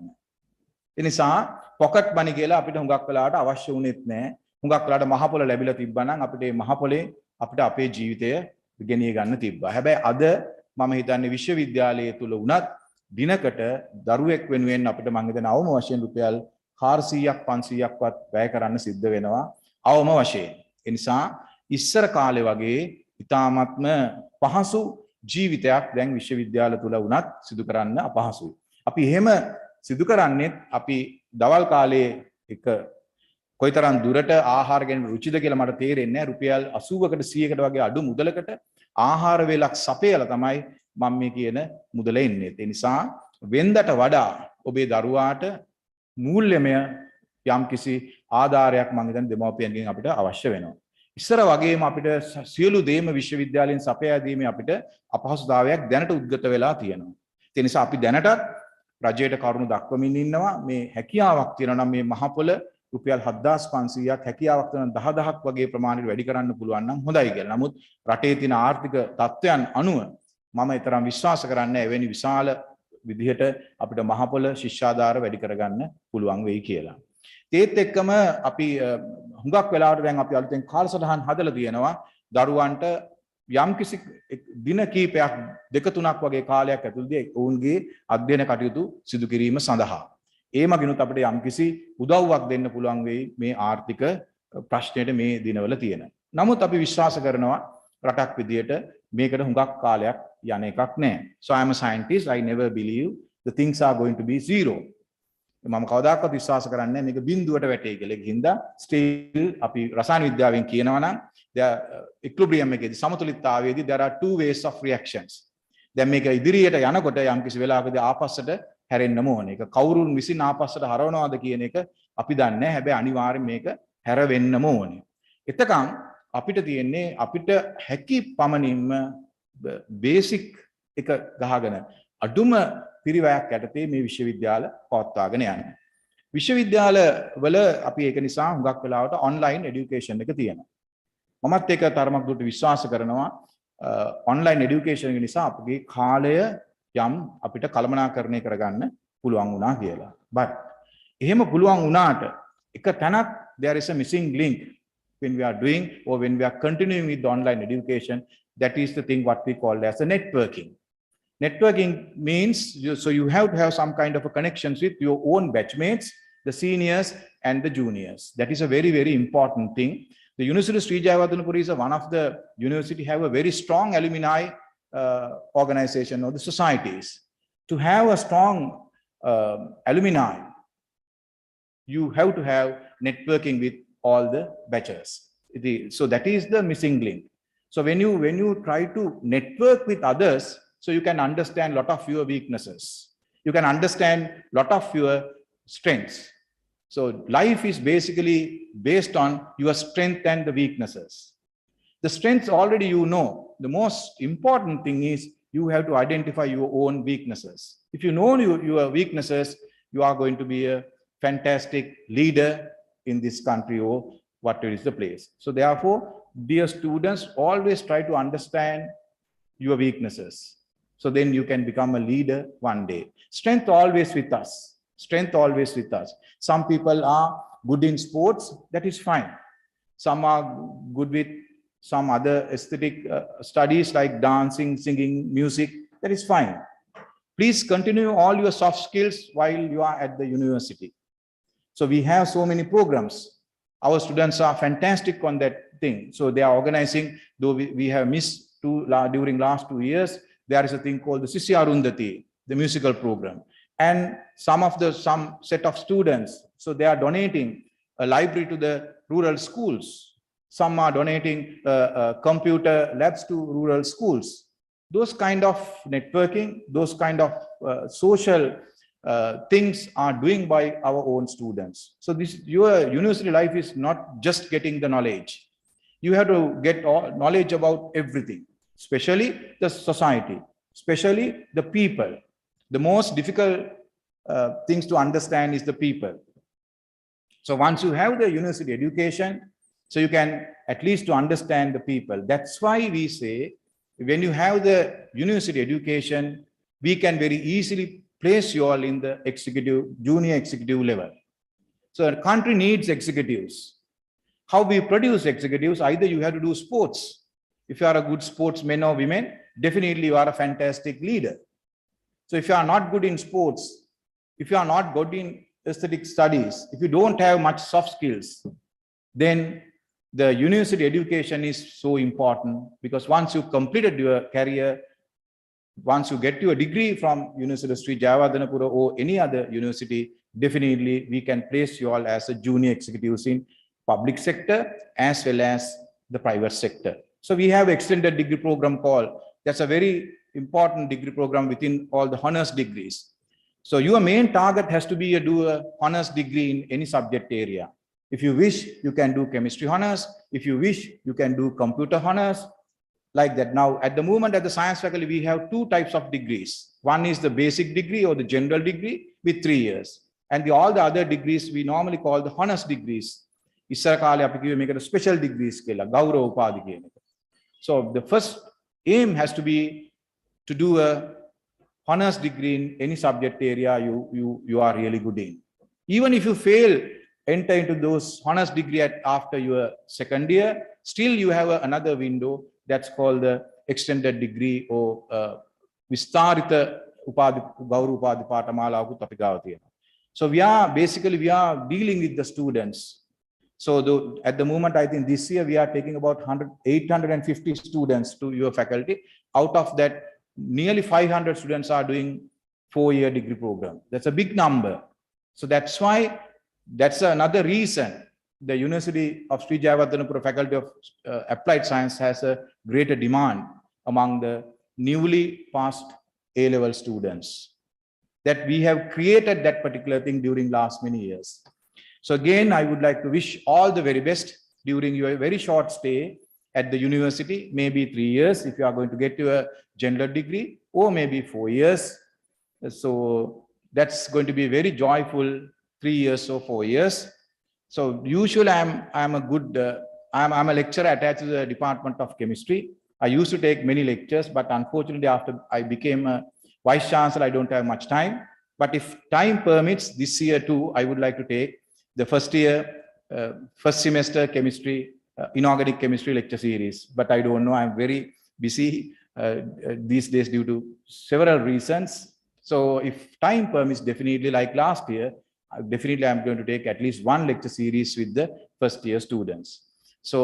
ඒ නිසා පොකට් මනි කියලා අපිට හුඟක් වෙලාවට අවශ්‍ය වුණෙත් නැහැ. හුඟක් වෙලාවට මහ පොළ ලැබිලා තිබ්බනම් අපිට මේ මහ පොළේ අපිට අපේ ජීවිතය ගෙනිය ගන්න තිබ්බා. හැබැයි අද මම හිතන්නේ විශ්වවිද්‍යාලයේ තුල වුණත් දිනකට දරුවෙක් වෙනුවෙන් අපිට මං හිතන අවම වශයෙන් රුපියල් 400ක් 500ක්වත් වැය කරන්න සිද්ධ වෙනවා අවම වශයෙන්. ඒ නිසා ඉස්සර කාලේ වගේ ඉතාමත්ම පහසු ජීවිතයක් දැන් විශ්වවිද්‍යාල තුල වුණත් සිදු කරන්න අපහසුයි. අපි එහෙම සිදු කරන්නේ අපි දවල් කාලේ එක කොයිතරම් දුරට ආහාර ගැන රුචිද කියලා මට තේරෙන්නේ නැහැ. රුපියල් 80කට 100කට වගේ අඩු මුදලකට ආහාර වේලක් සපයලා තමයි මම මේ කියන මුදල එන්නේ. ඒ නිසා වෙන්දට වඩා ඔබේ දරුවාට මූල්‍යමය යම්කිසි ආධාරයක් මම හිතන්නේ දෙමව්පියන්ගෙන් අපිට අවශ්‍ය වෙනවා. ඉස්සර වගේම අපිට සියලු දේම විශ්වවිද්‍යාලයෙන් සපයා දීමේ අපිට අපහසුතාවයක් දැනට උද්ගත වෙලා තියෙනවා. ඒ නිසා අපි දැනටත් රජයට කරුණු දක්වමින් ඉන්නවා මේ හැකියාවක් තියෙනවා නම් මේ මහපොළ රුපියල් 7500ක් හැකියාවක් තියෙන 10000ක් වගේ ප්‍රමාණයට වැඩි කරන්න පුළුවන් නම් හොඳයි කියලා. නමුත් රටේ තියෙන ආර්ථික තත්ත්වයන් අනුව මම ඊතරම් විශ්වාස කරන්නේ එවැනි විශාල විදිහට අපිට මහපොළ ශිෂ්‍යාධාර වැඩි කරගන්න පුළුවන් වෙයි කියලා. ඒත් එක්කම අපි හුඟක් වෙලාවට දැන් අපි අලුතෙන් කාලසටහන් හදලා තියෙනවා දරුවන්ට යම්කිසි දින කීපයක් දෙක තුනක් වගේ කාලයක් ඇතුළතදී ඔවුන්ගේ අධ්‍යයන කටයුතු සිදු කිරීම සඳහා. ඒ මගිනුත් අපිට යම්කිසි උදව්වක් දෙන්න පුළුවන් වෙයි මේ ආර්ථික ප්‍රශ්නයට මේ දිනවල තියෙන. නමුත් අපි විශ්වාස කරනවා රටක් විදියට මේකට හුඟක් කාලයක් යන එකක් නෑ. So I am a scientist. I never believe the things are going to be zero. මම කවදාකවත් විශ්වාස කරන්නේ මේක බිඳුවට වැටේ කියලා. ඒක හින්දා ස්ටිල් අපි රසායන විද්‍යාවෙන් කියනවා නම් equilibrium එකේදී සමතුලිතතාවයේදී there are two ways of reactions. දැන් මේක ඉදිරියට යනකොට යම්කිසි වෙලාවකදී ආපස්සට හැරෙන්නම ඕනේ. ඒක කවුරුන් විසින් ආපස්සට හරවනවාද කියන එක අපි දන්නේ නැහැ. හැබැයි අනිවාර්යෙන් මේක හැරෙන්නම ඕනේ. එතකන් අපිට තියෙන්නේ අපිට හැකි පමණින්ම බේසික් එක ගහගෙන අඩුම පිරිවැයක් යටතේ මේ විශ්වවිද්‍යාල පවත්වාගෙන යන්න. විශ්වවිද්‍යාල වල අපි ඒක නිසා හුඟක් වෙලාවට ඔන්ලයින් এডুকেෂන් එක තියෙනවා. මමත් ඒක තරමක් දුරට විශ්වාස කරනවා ඔන්ලයින් এডুকেෂන් එක නිසා අපගේ කාලය යම් අපිට කළමනාකරණය කරගන්න පුළුවන් වුණා කියලා. but එහෙම පුළුවන් වුණාට එක තැනක් there is a missing link when we are doing or when we are continuing with the online education. That is the thing what we call as a networking. Networking means you have to have some kind of a connections with your own batchmates, the seniors and the juniors. That is a very, very important thing. The University of Sri Jayawardenepura is one of the university have a very strong alumni organization or the societies. To have a strong alumni, you have to have networking with all the batches. So that is the missing link. So when you try to network with others, so you can understand a lot of your weaknesses. You can understand a lot of your strengths. So life is basically based on your strength and the weaknesses. The strengths already you know. The most important thing is you have to identify your own weaknesses. If you know your weaknesses, you are going to be a fantastic leader in this country or whatever is the place. So therefore, dear students, always try to understand your weaknesses. So then you can become a leader one day. Strength always with us. Strength always with us. Some people are good in sports, that is fine. Some are good with some other aesthetic studies like dancing, singing, music, that is fine. Please continue all your soft skills while you are at the university. So we have so many programs. Our students are fantastic on that thing. So they are organizing, though we have missed during last 2 years, there is a thing called the Sisya Arundhati, the musical program. And some set of students, so they are donating a library to the rural schools. Some are donating computer labs to rural schools. Those kind of networking, those kind of social things are doing by our own students. So your university life is not just getting the knowledge. You have to get all knowledge about everything, especially the society, especially the people. The most difficult things to understand is the people. So once you have the university education, so you can at least to understand the people. That's why we say when you have the university education, we can very easily place you all in the executive, junior executive level. So a country needs executives. How we produce executives, either you have to do sports. If you are a good sportsman or women, definitely you are a fantastic leader. So if you are not good in sports, if you are not good in aesthetic studies, if you don't have much soft skills, then the university education is so important, because once you completed your career, once you get your degree from University of Sri Jayawardhanapura or any other university, definitely we can place you all as a junior executives in public sector as well as the private sector. So we have extended degree program called, that's a very important degree program within all the honors degrees. So your main target has to be to do a honors degree in any subject area. If you wish, you can do chemistry honors. If you wish, you can do computer honors, like that. Now, at the moment, at the science faculty, we have two types of degrees. One is the basic degree or the general degree with 3 years. And all the other degrees, we normally call the honors degrees. Issara kale api kiwe mekata special degrees kiyala, gaurawa upadhi කියන එක. So the first aim has to be to do a honors degree in any subject area you are really good in. Even if you fail, enter into those honors degree after your second year, still you have another window that's called the extended degree or Vistarita Upadhi Gaurawa Upadhi Patamalaku api gawa තියෙනවා. So we are dealing with the students. So at the moment, I think this year we are taking about 850 students to your faculty. Out of that, nearly 500 students are doing 4-year degree program. That's a big number. So that's another reason the University of Sri Jayawardhanapura Faculty of Applied Science has a greater demand among the newly passed A-level students. That we have created that particular thing during last many years. So again, I would like to wish all the very best during your very short stay at the university, maybe 3 years if you are going to get to a general degree, or maybe 4 years. So that's going to be very joyful 3 years or 4 years. So usually I'm a lecturer attached to the Department of Chemistry. I used to take many lectures, but unfortunately after I became a Vice Chancellor, I don't have much time. But if time permits, this year too, I would like to take the first semester chemistry, inorganic chemistry lecture series. But I don't know, I'm very busy these days due to several reasons. So if time permits, definitely like last year, definitely I'm going to take at least one lecture series with the first year students. So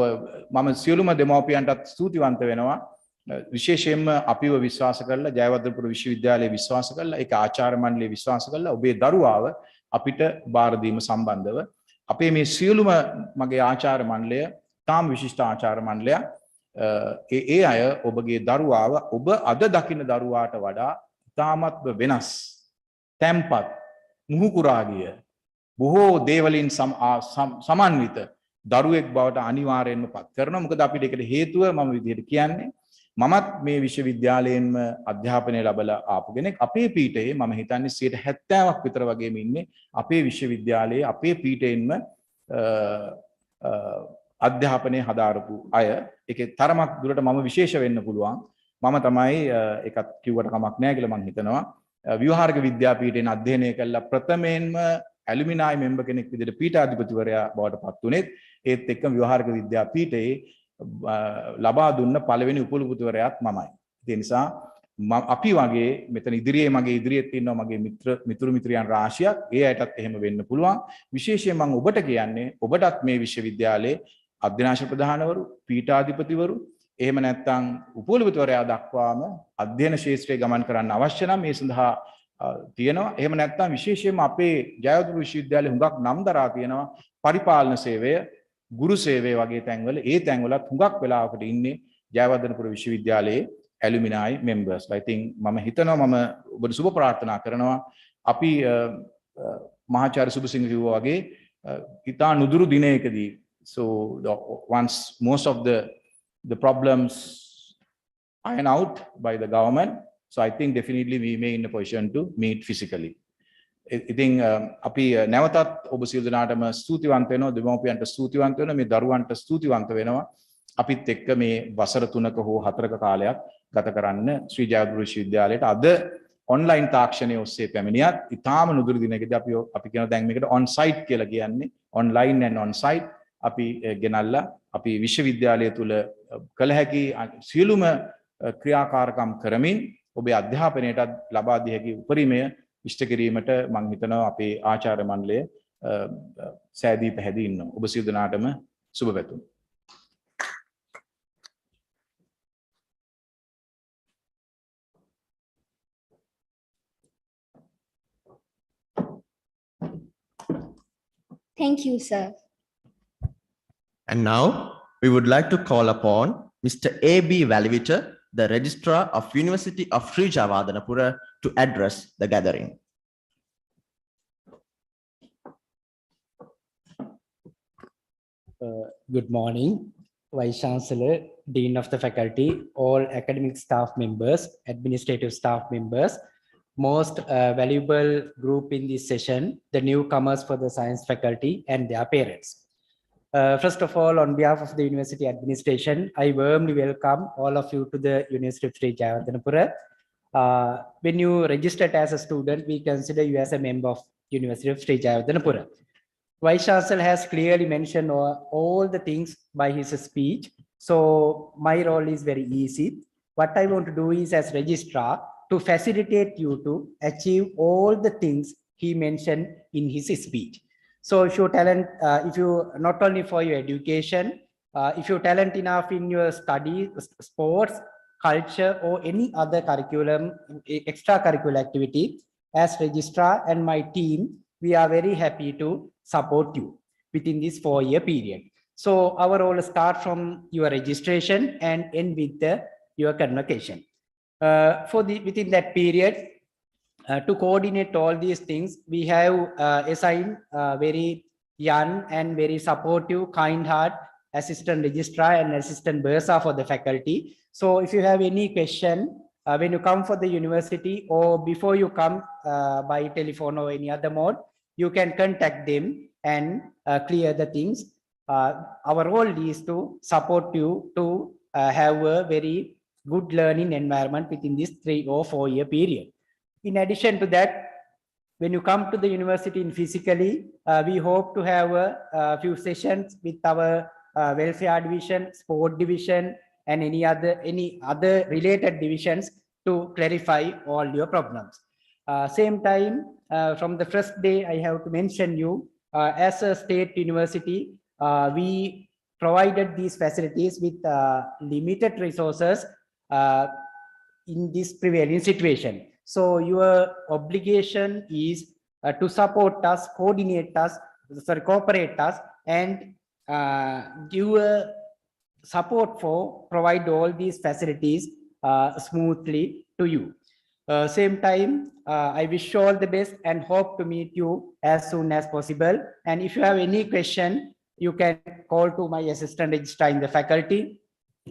මම සියලුම දෙමව්පියන්ටත් ස්තුතිවන්ත වෙනවා. විශේෂයෙන්ම අපිව විශ්වාස කරලා ජයවර්ධනපුර විශ්වවිද්‍යාලයේ විශ්වාස කරලා ඒක ආචාර්ය මණ්ඩලයේ විශ්වාස කරලා ඔබේ දරුවාව අපිට බාර දීම සම්බන්ධව අපේ මේ සියලුම මගේ ආචාර්ය මණ්ඩලය තාම විශිෂ්ට ආචාර්ය මණ්ඩලයක්. ඒ අය ඔබගේ දරුවාව ඔබ අද දකින්න දරුවාට වඩා තාමත් වෙනස්, තැම්පත්, මුහුකුරා ගිය, බොහෝ දේවලින් සමන්විත දරුවෙක් බවට අනිවාර්යෙන්ම පත් කරනවා. මොකද අපිට ඒකට හේතුව මම විදිහට කියන්නේ මමත් මේ විශ්වවිද්‍යාලයෙන්ම අධ්‍යාපනය ලැබලා ආපු කෙනෙක්. අපේ පීඨයේ මම හිතන්නේ 70%ක් විතර වගේම ඉන්නේ අපේ විශ්වවිද්‍යාලයේ අපේ පීඨයෙන්ම අධ්‍යාපනය හදාරපු අය. ඒකේ තරමක් දුරට මම විශේෂ වෙන්න පුළුවන්. මම තමයි ඒකත් කිව්වට කමක් නැහැ කියලා මම හිතනවා. ව්‍යවහාරික විද්‍යාපීඨයෙන් අධ්‍යයනය කළා ප්‍රථමයෙන්ම ඇලුමිනයි මෙම්බර් කෙනෙක් විදිහට පීඨාධිපතිවරයා බවට පත් වුණෙත් ඒත් එක්කම ව්‍යවහාරික විද්‍යාපීඨයේ ලබා දුන්න පළවෙනි උපකුලපතිවරයාත් මමයි. ඒ නිසා අපි වගේ මෙතන ඉදිරියේ මගේ ඉදිරියේ තියෙනවා මගේ මිතුරු මිත්‍රයන් රාශියක්. ඒ අයටත් එහෙම වෙන්න පුළුවන්. විශේෂයෙන් මම ඔබට කියන්නේ ඔබටත් මේ විශ්වවිද්‍යාලයේ අධ්‍යනාංශ ප්‍රධානවරු, පීඨාධිපතිවරු, එහෙම නැත්නම් උපකුලපතිවරයා දක්වාම අධ්‍යයන ශාස්ත්‍රයේ ගමන් කරන්න අවශ්‍ය නම් මේ සඳහා තියෙනවා. එහෙම නැත්නම් විශේෂයෙන්ම අපේ ජයවර්ධන විශ්වවිද්‍යාලයේ හුඟක් නම් දරා තියෙනවා පරිපාලන සේවය, ගුරු සේවය වගේ තැන්වල. ඒ තැන්වලත් හුඟක් වෙලාවකට ඉන්නේ ජයවර්ධනපුර විශ්වවිද්‍යාලයේ ඇලුමිනයි මෙම්බර්ස්. I think මම හිතනවා මම ඔබට සුබ ප්‍රාර්ථනා කරනවා. අපි මහාචාර්ය සුබසිංහ කිව්වා වගේ ඉතා නුදුරු දිනයකදී, so once most of the problems iron out by the government, so I think definitely we may in a position to meet physically. ඉතින් අපි නැවතත් ඔබ සියලු දෙනාටම ස්තුතිවන්ත වෙනවා. දෙමව්පියන්ට ස්තුතිවන්ත වෙනවා. මේ දරුවන්ට ස්තුතිවන්ත වෙනවා. අපිත් එක්ක මේ වසර 3ක හෝ 4ක කාලයක් ගත කරන්න ශ්‍රී ජයවර්ධන විශ්වවිද්‍යාලයට අද ඔන්ලයින් තාක්ෂණයේ ඔස්සේ පැමිණියත් ඉතාම නුදුරු දිනකදී අපි කියන දැන් මේකට ඔන් සයිට් කියලා කියන්නේ. ඔන්ලයින් and on site අපි ගෙනල්ලා අපි විශ්වවිද්‍යාලය තුල කළ හැකි සියලුම ක්‍රියාකාරකම් කරමින් ඔබේ අධ්‍යාපනයට ලබා දිය හැකි උපරිමය ඉෂ්ට කිරීමට මම හිතනවා අපේ ආචාර්ය මණ්ඩලය සෑදී පැහැදී ඉන්නවා. ඔබ සියලු දෙනාටම සුබ පැතුම්. Thank you, sir. And now we would like to call upon Mr. A.B. Valivita, the Registrar of University of Sri Javadanapura, to address the gathering. Good morning, Vice Chancellor, Dean of the Faculty, all academic staff members, administrative staff members, most valuable group in this session, the newcomers for the science faculty and their parents. First of all, on behalf of the University Administration, I warmly welcome all of you to the University of Sri Javadanapura. When you registered as a student, we consider you as a member of University of Sri Javadanapura. Vice Chancellor has clearly mentioned all the things by his speech. So my role is very easy. What I want to do is as registrar to facilitate you to achieve all the things he mentioned in his speech. So if you talent, if you not only for your education, if you talent enough in your studies, sports, culture, or any other curriculum, extracurricular activity, as registrar and my team, we are very happy to support you within this 4-year period. So our role starts from your registration and end with your convocation. Within that period, to coordinate all these things, we have assigned very young and very supportive, kind-hearted assistant registrar and assistant bursar for the faculty. So if you have any question, when you come for the university or before you come by telephone or any other mode, you can contact them and clear the things. Our role is to support you to have a very good learning environment within this 3 or 4-year period. In addition to that, when you come to the university in physically, we hope to have a few sessions with our welfare division, sport division, and any other related divisions to clarify all your problems. Same time, from the first day, I have to mention you, as a state university, we provided these facilities with limited resources in this prevailing situation. So your obligation is to support us, cooperate us, and give support for provide all these facilities smoothly to you. Same time, I wish you all the best and hope to meet you as soon as possible. And if you have any question, you can call to my assistant registrar in the faculty,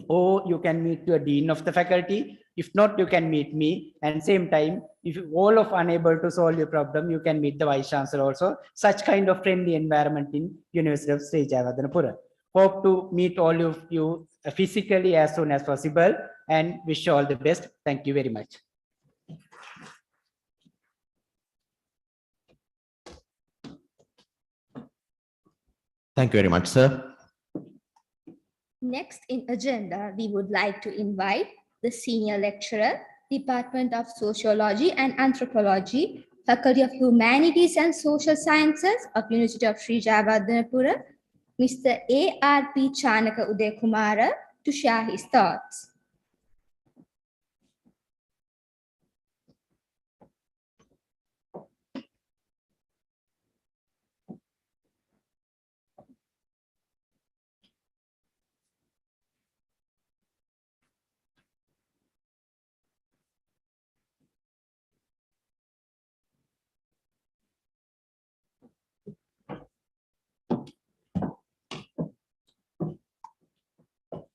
or you can meet your dean of the faculty. If not, you can meet me. And same time, if you all of unable to solve your problem, you can meet the vice chancellor also. Such kind of friendly environment in University of Sri Javadanapura. Hope to meet all of you physically as soon as possible and wish you all the best. Thank you very much. Thank you very much, sir. Next in agenda, we would like to invite the senior lecturer, Department of Sociology and Anthropology, Faculty of Humanities and Social Sciences of University of Sri Javadanapura, Mr. A.R.P. Chanaka Udekumara, to share his thoughts.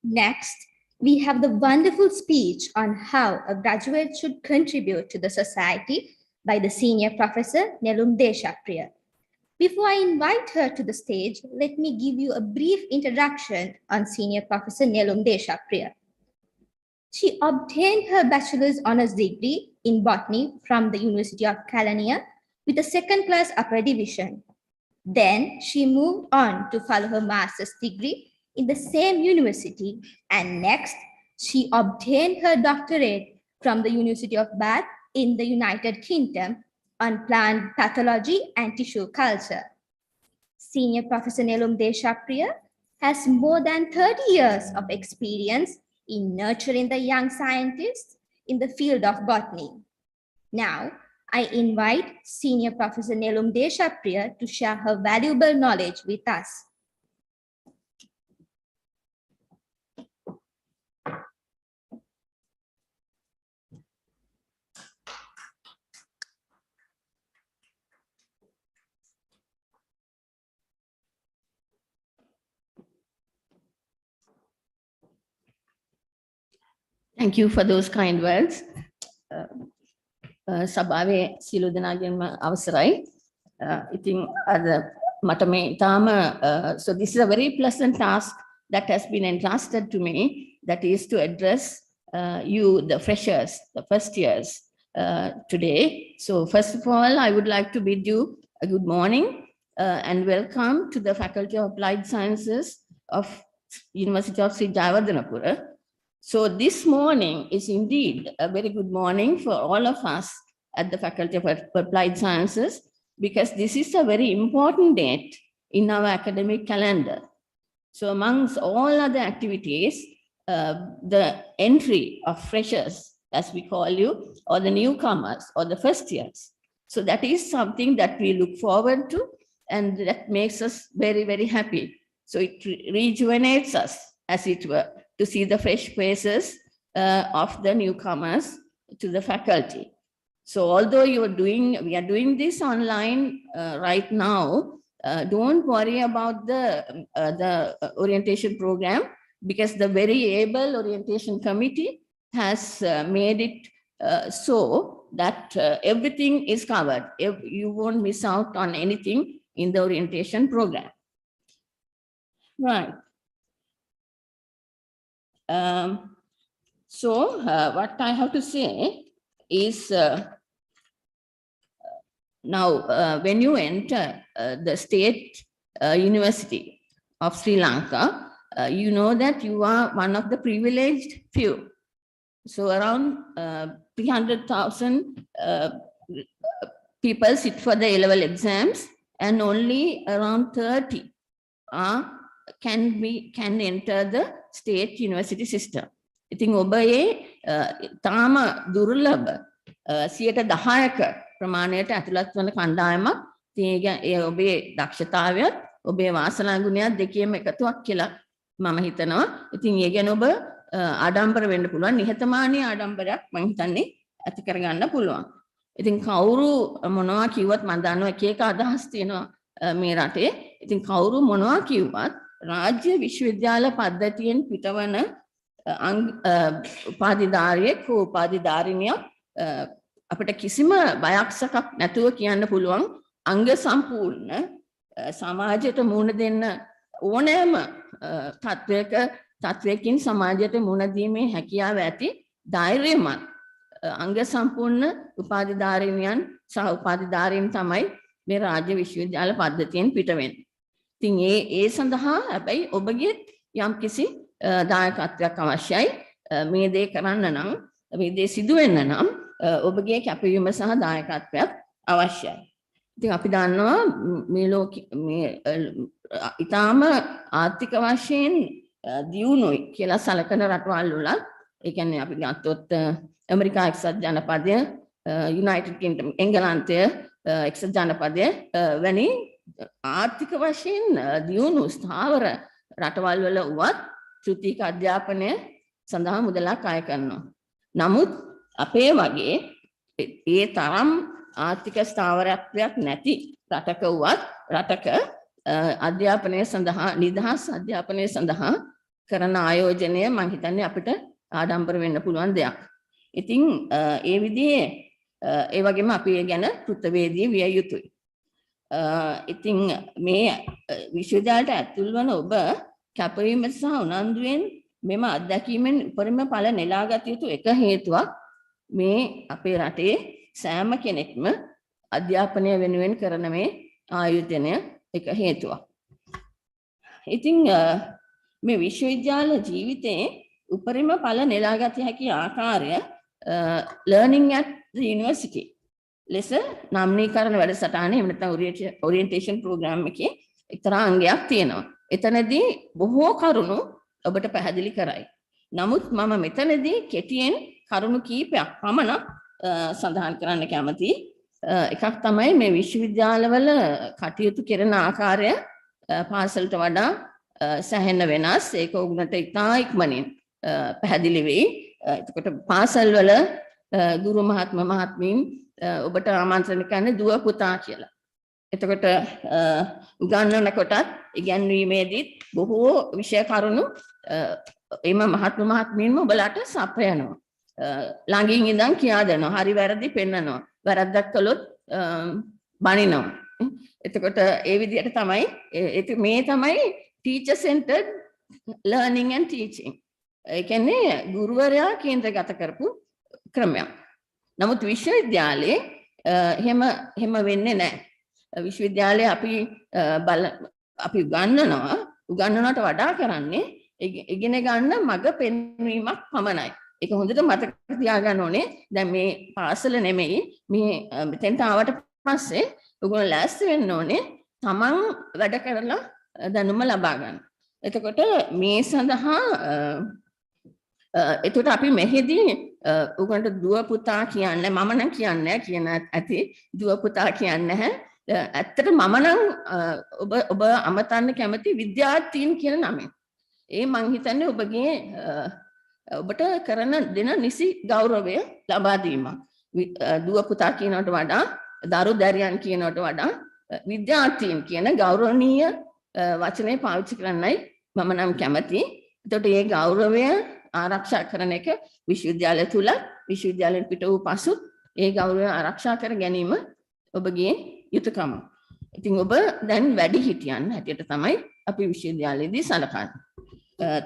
Next, we have the wonderful speech on how a graduate should contribute to the society by the senior professor, Nelum Deshapriya. Before I invite her to the stage, let me give you a brief introduction on senior professor Nelum Deshapriya. She obtained her bachelor's honors degree in botany from the University of Kelaniya with a second-class upper division. Then she moved on to follow her master's degree in the same university, and next she obtained her doctorate from the University of Bath in the United Kingdom on plant pathology and tissue culture. Senior Professor Nelum Deshapriya has more than 30 years of experience in nurturing the young scientists in the field of botany. Now, I invite Senior Professor Nelum Deshapriya to share her valuable knowledge with us. Thank you for those kind words. Sabawe silu denagenma avasarai. Itin ada mata me tama. So this is a very pleasant task that has been entrusted to me. That is to address you, the freshers, the first years today. So first of all, I would like to bid you a good morning and welcome to the Faculty of Applied Sciences of University of Sri Jayawardenepura. So this morning is indeed a very good morning for all of us at the Faculty of Applied Sciences, because this is a very important date in our academic calendar. So amongst all other activities, the entry of freshers, as we call you, or the newcomers, or the first years. So that is something that we look forward to, and that makes us very, very happy. So it rejuvenates us, as it were, to see the fresh faces of the newcomers to the faculty. So although we are doing this online right now, don't worry about the orientation program, because the very able orientation committee has made it so that everything is covered. You won't miss out on anything in the orientation program. Right. So what I have to say is now when you enter the State University of Sri Lanka, you know that you are one of the privileged few. So around 300,000 people sit for the A-level exams, and only around 30 can enter the state university system. ඉතින් ඔබ තාම දුර්ලභ 10%ක ප්‍රමාණයට ඇතුළත් වන කණ්ඩායමක්. ඉතින් ඒ ඔබේ දක්ෂතාවයත් ඔබේ වාසනා ගුණයත් දෙකේම එකතුවක් කියලා මම හිතනවා. ඉතින් ඒ ගැන ඔබ ආඩම්බර වෙන්න පුළුවන්. නිහතමානී ආඩම්බරයක් මම හිතන්නේ ඇති කරගන්න පුළුවන්. ඉතින් කවුරු මොනවා කිව්වත් මම දන්නවා එක එක අදහස් තියෙනවා මේ රටේ. ඉතින් කවුරු මොනවා කිව්වත් රාජ්‍ය විශ්වවිද්‍යාල පද්ධතියෙන් පිටවන උපාධිධාරියෙක් හෝ උපාධිධාරිනියක් අපිට කිසිම බයක් සැකක් නැතුව කියන්න පුළුවන් අංග සම්පූර්ණ සමාජයට මුහුණ දෙන්න ඕනෑම තත්වයකින් සමාජයට මුහුණ දීමේ හැකියාව ඇති ධෛර්යමත් අංග සම්පූර්ණ උපාධිධාරිනියන් සහ උපාධිධාරීන් තමයි මේ රාජ්‍ය විශ්වවිද්‍යාල පද්ධතියෙන් පිට වෙන්නේ. ඉතින් ඒ සඳහා හැබැයි ඔබගේ යම්කිසි දායකත්වයක් අවශ්‍යයි. මේ දේ කරන්න නම්, මේ දේ සිදු වෙන්න නම් ඔබගේ කැපවීම සහ දායකත්වයක් අවශ්‍යයි. ඉතින් අපි දන්නවා මේ ඊටාම ආර්ථික වශයෙන් දියුණුයි කියලා සැලකන රටවල් වල, ඒ කියන්නේ අපි ගත්තොත් ඇමරිකා එක්සත් ජනපදය, යුනයිටඩ් කින්ග්ඩම් එංගලන්තය එක්සත් ජනපදය වැනි ආර්ථික වශයෙන් දියුණු ස්ථාවර රටවල් වල වුවත් ත්‍ෘතික අධ්‍යාපනය සඳහා මුදලක් අය කරනවා. නමුත් අපේ වගේ ඒ තරම් ආර්ථික ස්ථාවරත්වයක් නැති රටක වුවත් රටක අධ්‍යාපනය සඳහා, නිදහස් අධ්‍යාපනය සඳහා කරන ආයෝජනය මම හිතන්නේ අපිට ආඩම්බර වෙන්න පුළුවන් දෙයක්. ඉතින් ඒ විදිහේ ඒ වගේම අපි ඒ ගැන කෘතවේදී විය යුතුයි. ඉතින් මේ විශ්වවිද්‍යාලයට ඇතුල් වන ඔබ කැපවීම සහ උනන්දුවෙන් මෙම අත්දැකීමෙන් උපරිම ඵල නෙලා ගත යුතු එක හේතුවක් මේ අපේ රටේ සෑම කෙනෙක්ම අධ්‍යාපනය වෙනුවෙන් කරන මේ ආයෝජනය එක හේතුවක්. ඉතින් මේ විශ්වවිද්‍යාල ජීවිතයේ උපරිම ඵල නෙලා ගත හැකි ආකාරය learning at the university. ලෙස නාමනීකරණ වැඩසටහනේ එහෙම නැත්නම් orientation program එකේ එක්තරා අංගයක් තියෙනවා. එතනදී බොහෝ කරුණු ඔබට පැහැදිලි කරයි. නමුත් මම මෙතනදී කෙටියෙන් කරුණු කීපයක් පමණක් සඳහන් කරන්න කැමතියි. එකක් තමයි මේ විශ්වවිද්‍යාලවල කටයුතු කරන ආකාරය පාසලට වඩා සැහැණ වෙනස්. ඒක උගුණට ඉතා ඉක්මනින් පැහැදිලි වෙයි. එතකොට පාසල්වල ගුරු මහත්මීන් ඔබට ආමන්ත්‍රණ කරන්නේ දුව පුතා කියලා. එතකොට උගන්වනකොටත් ඉගැන්වීමේදීත් බොහෝ විෂය කරුණු එම මහත්මීන්ම ඔබලාට සපයනවා. ළඟින් ඉඳන් කියා දෙනවා. හරි වැරදි පෙන්නනවා. වැරද්දක් කළොත් බනිනවා. එතකොට ඒ විදිහට තමයි මේ තමයි teacher centered learning and teaching. ඒ කියන්නේ ගුරුවරයා කේන්ද්‍රගත කරපු ක්‍රමයක්. නමුත් විශ්වවිද්‍යාලයේ එහෙම වෙන්නේ නැහැ. විශ්වවිද්‍යාලයේ අපි උගන්වනවට වඩා කරන්නේ ඉගෙන ගන්න මඟ පෙන්වීමක් පමණයි. ඒක හොඳට මතක තියාගන්න ඕනේ. දැන් මේ පාසල නෙමෙයි මේ මෙතෙන්ට ආවට පස්සේ ඔයගොල්ලෝ ලෑස්ති වෙන්න ඕනේ තමන් වැඩ කරලා දැනුම ලබා ගන්න. එතකොට මේ සඳහා එතකොට අපි මෙහිදී උගන්ට දුව පුතා කියන්නේ මම නම් කියන්නේ කියන ඇති දුව පුතා කියන්නේ නැහැ. ඇත්තට මම නම් ඔබ අමතන්න කැමති විද්‍යාර්ථීන් කියන නමෙන්. ඒ මං හිතන්නේ ඔබගේ ඔබට කරන දෙන නිසි ගෞරවය ලබා දීමක්. දුව පුතා කියනකට වඩා දරු දැරියන් කියනකට වඩා විද්‍යාර්ථීන් කියන ගෞරවනීය වචනේ පාවිච්චි කරන්නයි මම නම් කැමති. එතකොට මේ ගෞරවය ආරක්ෂා කරන එක විශ්වවිද්‍යාලය තුල විශ්වවිද්‍යාලයෙන් පිට වූ පසු ඒ ගෞරවය ආරක්ෂා කර ගැනීම ඔබගේ යුතුයකම. ඉතින් ඔබ දැන් වැඩි හිටියන් හැටියට තමයි අපි විශ්වවිද්‍යාලයේදී සලකන්නේ.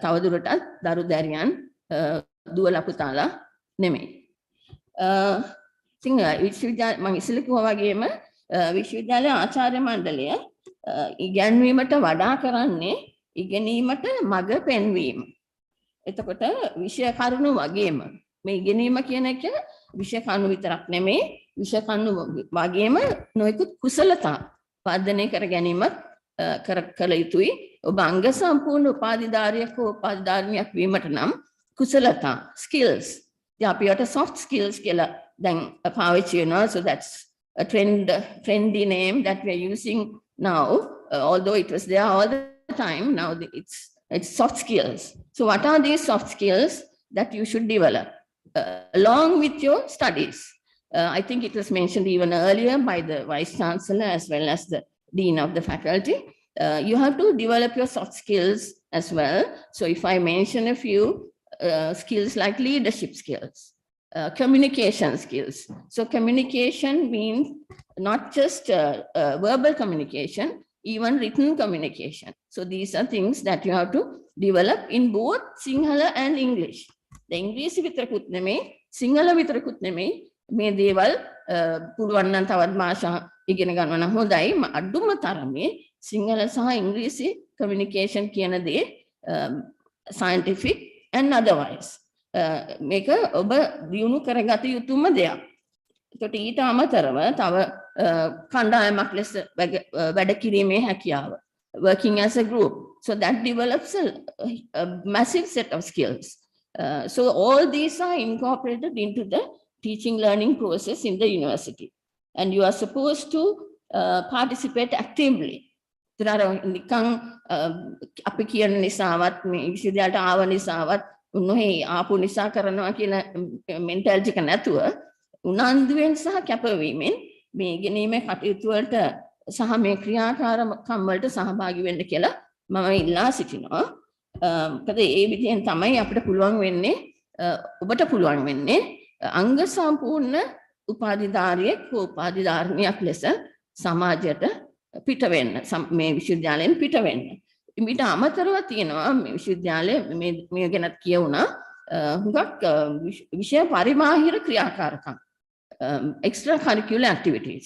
තවදුරටත් දරු දැරියන් දුවලා පුතාලා නෙමෙයි. ඉතින් විශ්වවිද්‍යාල මම ඉස්සෙල්ලා කිව්වා වගේම විශ්වවිද්‍යාලයේ ආචාර්ය මණ්ඩලය ඉගැන්වීමට වඩා කරන්නේ ඉගෙනීමට මඟ පෙන්වීම. එතකොට විෂය කරුණු වගේම මේ ඉගෙනීම කියන එක විෂය කරුණු විතරක් නෙමෙයි විෂය කරුණු වගේම නොයෙකුත් කුසලතා වර්ධනය කර ගැනීමත් කළ යුතුයි. ඔබ අංග සම්පූර්ණ උපාධිධාරියෙක් හෝ උපාධිධාරිනියක් වීමට නම් කුසලතා skills අපිට soft skills කියලා දැන් පාවිච්චි වෙනවා. So that's a trendy name that we are using now, although it was there all the time. Now it's soft skills. So what are these soft skills that you should develop along with your studies? I think it was mentioned even earlier by the Vice Chancellor as well as the Dean of the Faculty. You have to develop your soft skills as well. So if I mention a few skills like leadership skills, communication skills. So communication means not just verbal communication, even written communication. So these are things that you have to develop in both Sinhala and English. The English විතරකුත් නෙමෙයි සිංහල විතරකුත් නෙමෙයි මේ දේවල් පුළුවන් නම් තවත් භාෂා ඉගෙන ගන්නවා නම් හොඳයි. අඩුම තරමේ සිංහල සහ ඉංග්‍රීසි communication කියන දේ scientific and otherwise මේක ඔබ දියුණු කරගත යුතුම දෙයක්. ඒකට ඊට අමතරව තව කණ්ඩායමක් ලෙස වැඩ කිරීමේ හැකියාව, working as a group, so that develops a massive set of skills. So all these are incorporated into the teaching learning process in the university, and you are supposed to participate actively. There are නිකන් අපි කියන නිසාවත් මේ විශ්වවිද්‍යාලයට ආව නිසාවත් උන්වහේ ආපු නිසා කරනවා කියන mentality එක නැතුව උනන්දුවෙන් සහ කැපවීමෙන් මේ ඉගෙනීමේ කටයුතු වලට සහ මේ ක්‍රියාකාරකම් වලට සහභාගී වෙන්න කියලා මම ඉල්ලා සිටිනවා. මොකද ඒ විදිහෙන් තමයි අපිට පුළුවන් වෙන්නේ ඔබට පුළුවන් වෙන්නේ අංග සම්පූර්ණ උපාධිධාරියෙක් හෝ උපාධිධාරිනියක් ලෙස සමාජයට පිට වෙන්න, මේ විශ්වවිද්‍යාලයෙන් පිට වෙන්න. ඊට අමතරව තියෙනවා මේ විශ්වවිද්‍යාලයේ මේ ගැනත් කියවුණා හුඟක් විෂය පරිමාහිර ක්‍රියාකාරකම්, extra curricular activities.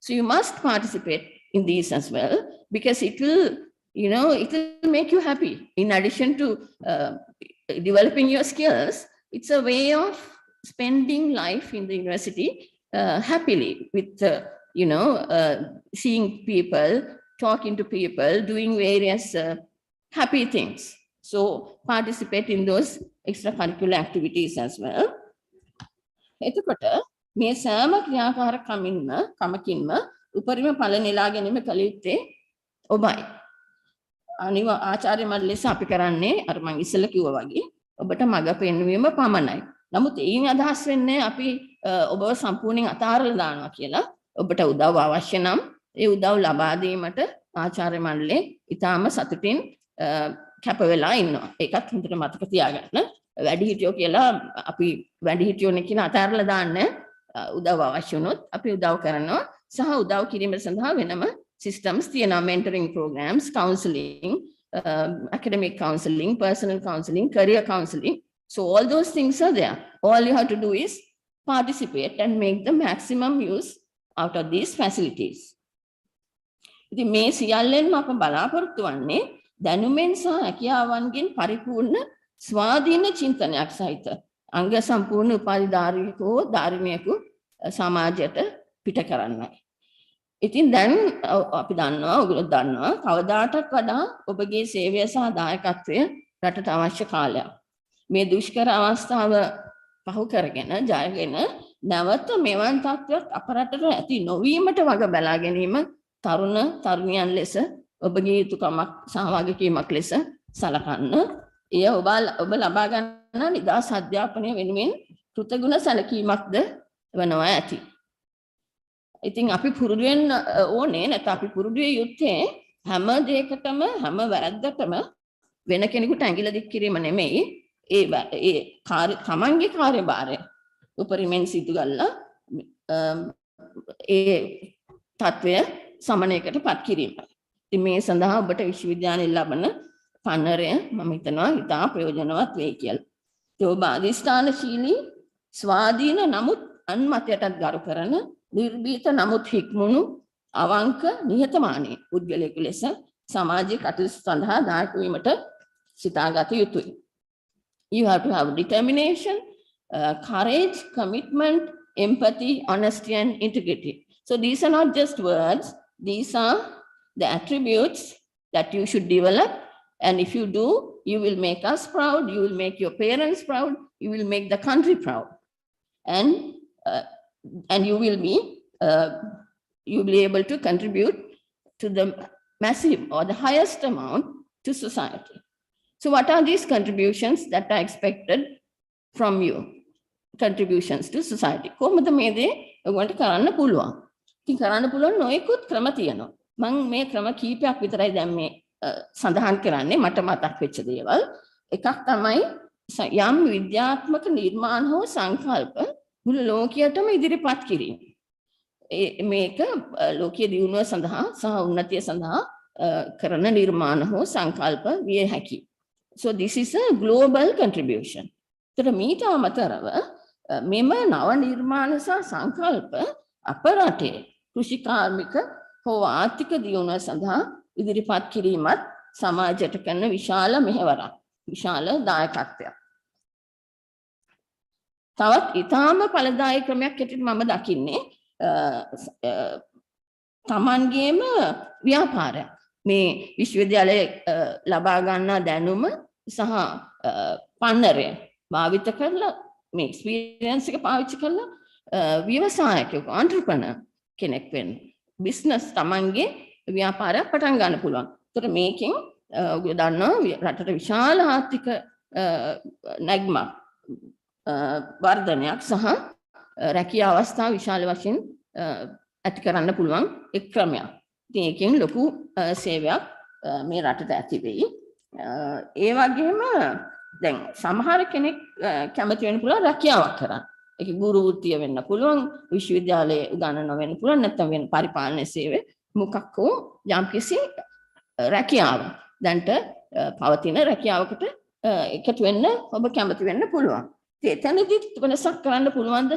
So you must participate in these as well, because it will make you happy. In addition to developing your skills, it's a way of spending life in the university happily with, seeing people, talking to people, doing various happy things. So participate in those extracurricular activities as well. එතකොට මේ සෑම කමකින්ම උපරිම ඵල නෙලා ගැනීම කළ යුත්තේ ඔබයි. අනිවා ආචාර්ය මණ්ඩලෙස අපි කරන්නේ අර මම ඉස්සෙල්ලා කිව්වා වගේ ඔබට මඟ පෙන්වීම පමණයි. නමුත් ඒන් අදහස් වෙන්නේ අපි ඔබව සම්පූර්ණයෙන් අතාරලා දානවා කියලා. ඔබට උදව් අවශ්‍ය නම් ඒ උදව් ලබා දීමට ආචාර්ය මණ්ඩලේ ඊටාම සතුටින් කැප වෙලා ඉන්නවා. ඒකත් හොඳට මතක තියාගන්න. වැඩිහිටියෝ කියලා අපි වැඩිහිටියෝනේ කියන අතාරලා දාන්න උදව් අවශ්‍ය වුණොත් අපි උදව් කරනවා. සහ උදව් කිරීම සඳහා වෙනම systems තියෙනවා. mentoring programs, counseling, academic counseling, personal counseling, career counseling. So all those things are there. All you have to do is participate and make the maximum use out of these facilities. ඉතින් මේ සියල්ලෙන්ම අප බලාපොරොත්තු වන්නේ දැනුමෙන් සහ හැකියාවන්ගෙන් පරිපූර්ණ ස්වාධීන චින්තනයක් සහිත අංග සම්පූර්ණ උපාධිධාරියෙකු ධාරිණියෙකු සමාජයට පිට කරන්නයි. ඉතින් දැන් අපි දන්නවා, ඔයගොල්ලෝ දන්නවා කවදාටත් වඩා ඔබගේ සේවය සහ දායකත්වය රටට අවශ්‍ය කාලයක්. මේ දුෂ්කර අවස්ථාව පහු කරගෙන ජයගෙන නැවත මෙවන් තත්ත්වයක් අප රටට ඇති නොවීමට වග බලා ගැනීම තරුණ තරුණියන් ලෙස ඔබගේ යුතුකමක් සහ වගකීමක් ලෙස සලකන්න. එය ඔබ ලබා ගන්න නිදහස් අධ්‍යාපනය වෙනුවෙන් කෘතගුණ සැලකීමක්ද වනවා ඇති. ඉතින් අපි පුරුදු වෙන්න ඕනේ, නැත්නම් අපි පුරුදු විය යුත්තේ හැම දෙයකටම හැම වැරද්දටම වෙන කෙනෙකුට ඇඟිල්ල දික් කිරීම නෙමෙයි. ඒ තමන්ගේ කාර්යභාරය උපරිමෙන් සිදු කළා ඒ තත්වය සමනයකටපත් කිරීම. ඉතින් මේ සඳහා ඔබට විශ්වවිද්‍යාලයේ ලබන පන්නරය මම හිතනවා ඉතා ප්‍රයෝජනවත් වෙයි කියලා. ඒ ඔබ අධිෂ්ඨානශීලී, ස්වාධීන නමුත් අන්මතයටත් ගරු කරන, නිර්භීත නමුත් හික්මුණු, අවංක, නිහතමානී පුද්ගලයෙකු ලෙස සමාජයේ කටයුතු සඳහා දායක වීමට සිතාගත යුතුයි. You have to have determination, courage, commitment, empathy, honesty, and integrity. So these are not just words. These are the attributes that you should develop. And if you do, you will make us proud. You will make your parents proud. You will make the country proud. And you will be able to contribute to the massive or the highest amount to society. So what are these contributions that are expected from you? Contributions to society. කොහොමද මේ දේ ඔයගොල්ලන්ට කරන්න පුළුවන්? ඉතින් කරන්න පුළුවන් නොයෙකුත් ක්‍රම තියෙනවා. මම මේ ක්‍රම කීපයක් විතරයි දැන් මේ සඳහන් කරන්නේ මට මතක් වෙච්ච දේවල්. එකක් තමයි යම් විද්‍යාත්මක නිර්මාණ හෝ සංකල්ප මුළු ලෝකයටම ඉදිරිපත් කිරීම. මේක ලෝකීය දියුණුව සඳහා සහ උන්නතිය සඳහා කරන නිර්මාණ හෝ සංකල්ප විය හැකියි. So this is a global contribution. So මීට අමතරව මෙම නව නිර්මාණ සහ සංකල්ප අප රටේ කෘෂිකාර්මික හෝ ආර්ථික දියුණුව සඳහා ඉදිරිපත් කිරීමත් සමාජයට කරන විශාල මෙහෙවරක්, විශාල දායකත්වයක්. තවත් ඊටාම ඵලදායී ක්‍රමයක් හැටියට මම දකින්නේ තමන්ගේම ව්‍යාපාරයක්. මේ විශ්වවිද්‍යාලයේ ලබා ගන්නා දැනුම සහ පන්නරය භාවිත කරලා මේ එක්ස්පීරියන්ස් එක පාවිච්චි කරලා ව්‍යවසායකයෙකු, entrepreneur කෙනෙක් වෙන්න. බිස්නස් තමන්ගේ ව්‍යාපාරයක් පටන් ගන්න පුළුවන්. ඒතර මේකෙන් ඔයගොල්ලෝ දන්නවා රටට විශාල ආර්ථික නැග්මක්, වර්ධනයක් සහ රැකියා අවස්ථා විශාල වශයෙන් ඇති කරන්න පුළුවන් එක් ක්‍රමයක්. ඉතින් ඒකෙන් ලොකු සේවයක් මේ රටට ඇති වෙයි. ඒ වගේම දැන් සමහර කෙනෙක් කැමති වෙන්න පුළුවන් රැකියාවක් කරන්න. ඒක ගුරු වෘත්තිය වෙන්න පුළුවන්, විශ්වවිද්‍යාලයේ උගන්වන්න වෙන්න පුළුවන්, නැත්නම් වෙන පරිපාලන සේවය මොකක් හෝ යම්කිසි රැකියාව. දැන්ට පවතින රැකියාවකට එකතු වෙන්න ඔබ කැමති වෙන්න පුළුවන්. එතනදී වෙනසක් කරන්න පුළුවන්ද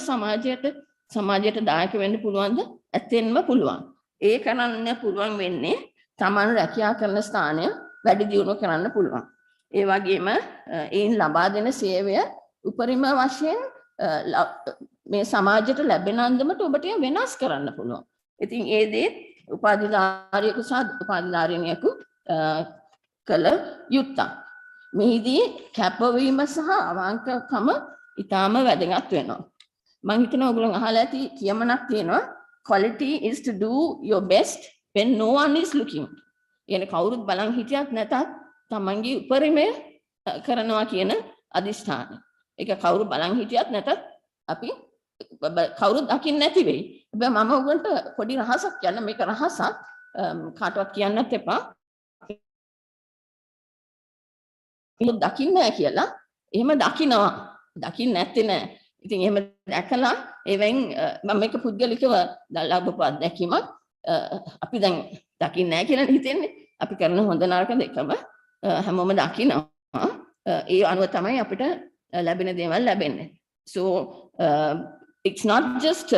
සමාජයට දායක වෙන්න පුළුවන්ද? ඇත්තෙන්ම පුළුවන්. ඒ කරන්න පුළුවන් වෙන්නේ තමන් රැකියා කරන ස්ථානය වැඩි දියුණු කරන්න පුළුවන්. ඒ වගේම ඒන් ලබා දෙන සේවය උපරිම වශයෙන් මේ සමාජයට ලැබෙන අන්දමට ඔබට වෙනස් කරන්න පුළුවන්. ඉතින් ඒ දේ උපාධිධාරියෙකු සහ උපාධිධාරිනියෙකු කළ යුත්තක්. මෙහිදී කැපවීම සහ අවංකකම ඉතාම වැදගත් වෙනවා. මම හිතනවා ඔයගොල්ලෝ අහලා ඇති කියමනක් තියෙනවා quality is to do your best when no one is looking. يعني කවුරුත් බලන් හිටියත් නැතත් තමන්ගේ උපරිමය කරනවා කියන අදිෂ්ඨානය. ඒක කවුරු බලන් හිටියත් නැතත් අපි කවුරුත් දකින්න නැති වෙයි. හැබැයි මම ඔයගොල්ලන්ට පොඩි රහසක් කියන්න මේක රහසක් කාටවත් කියන්නත් එපා. ඒක දකින්න නැහැ කියලා එහෙම දකින්නවා. දකින්න නැත්තේ නෑ. ඉතින් එහෙම දැකලා එවෙන් මම මේක පුද්ගලිකව ලැබපු අත්දැකීමක්. අපි දැන් දකින්න නැහැ කියලා හිතෙන්නේ. අපි කරන හොඳ නරක දෙකම හැමෝම දකිනවා. ඒ අනුව තමයි අපිට ලැබෙන දේවල් ලැබෙන්නේ. So it's not just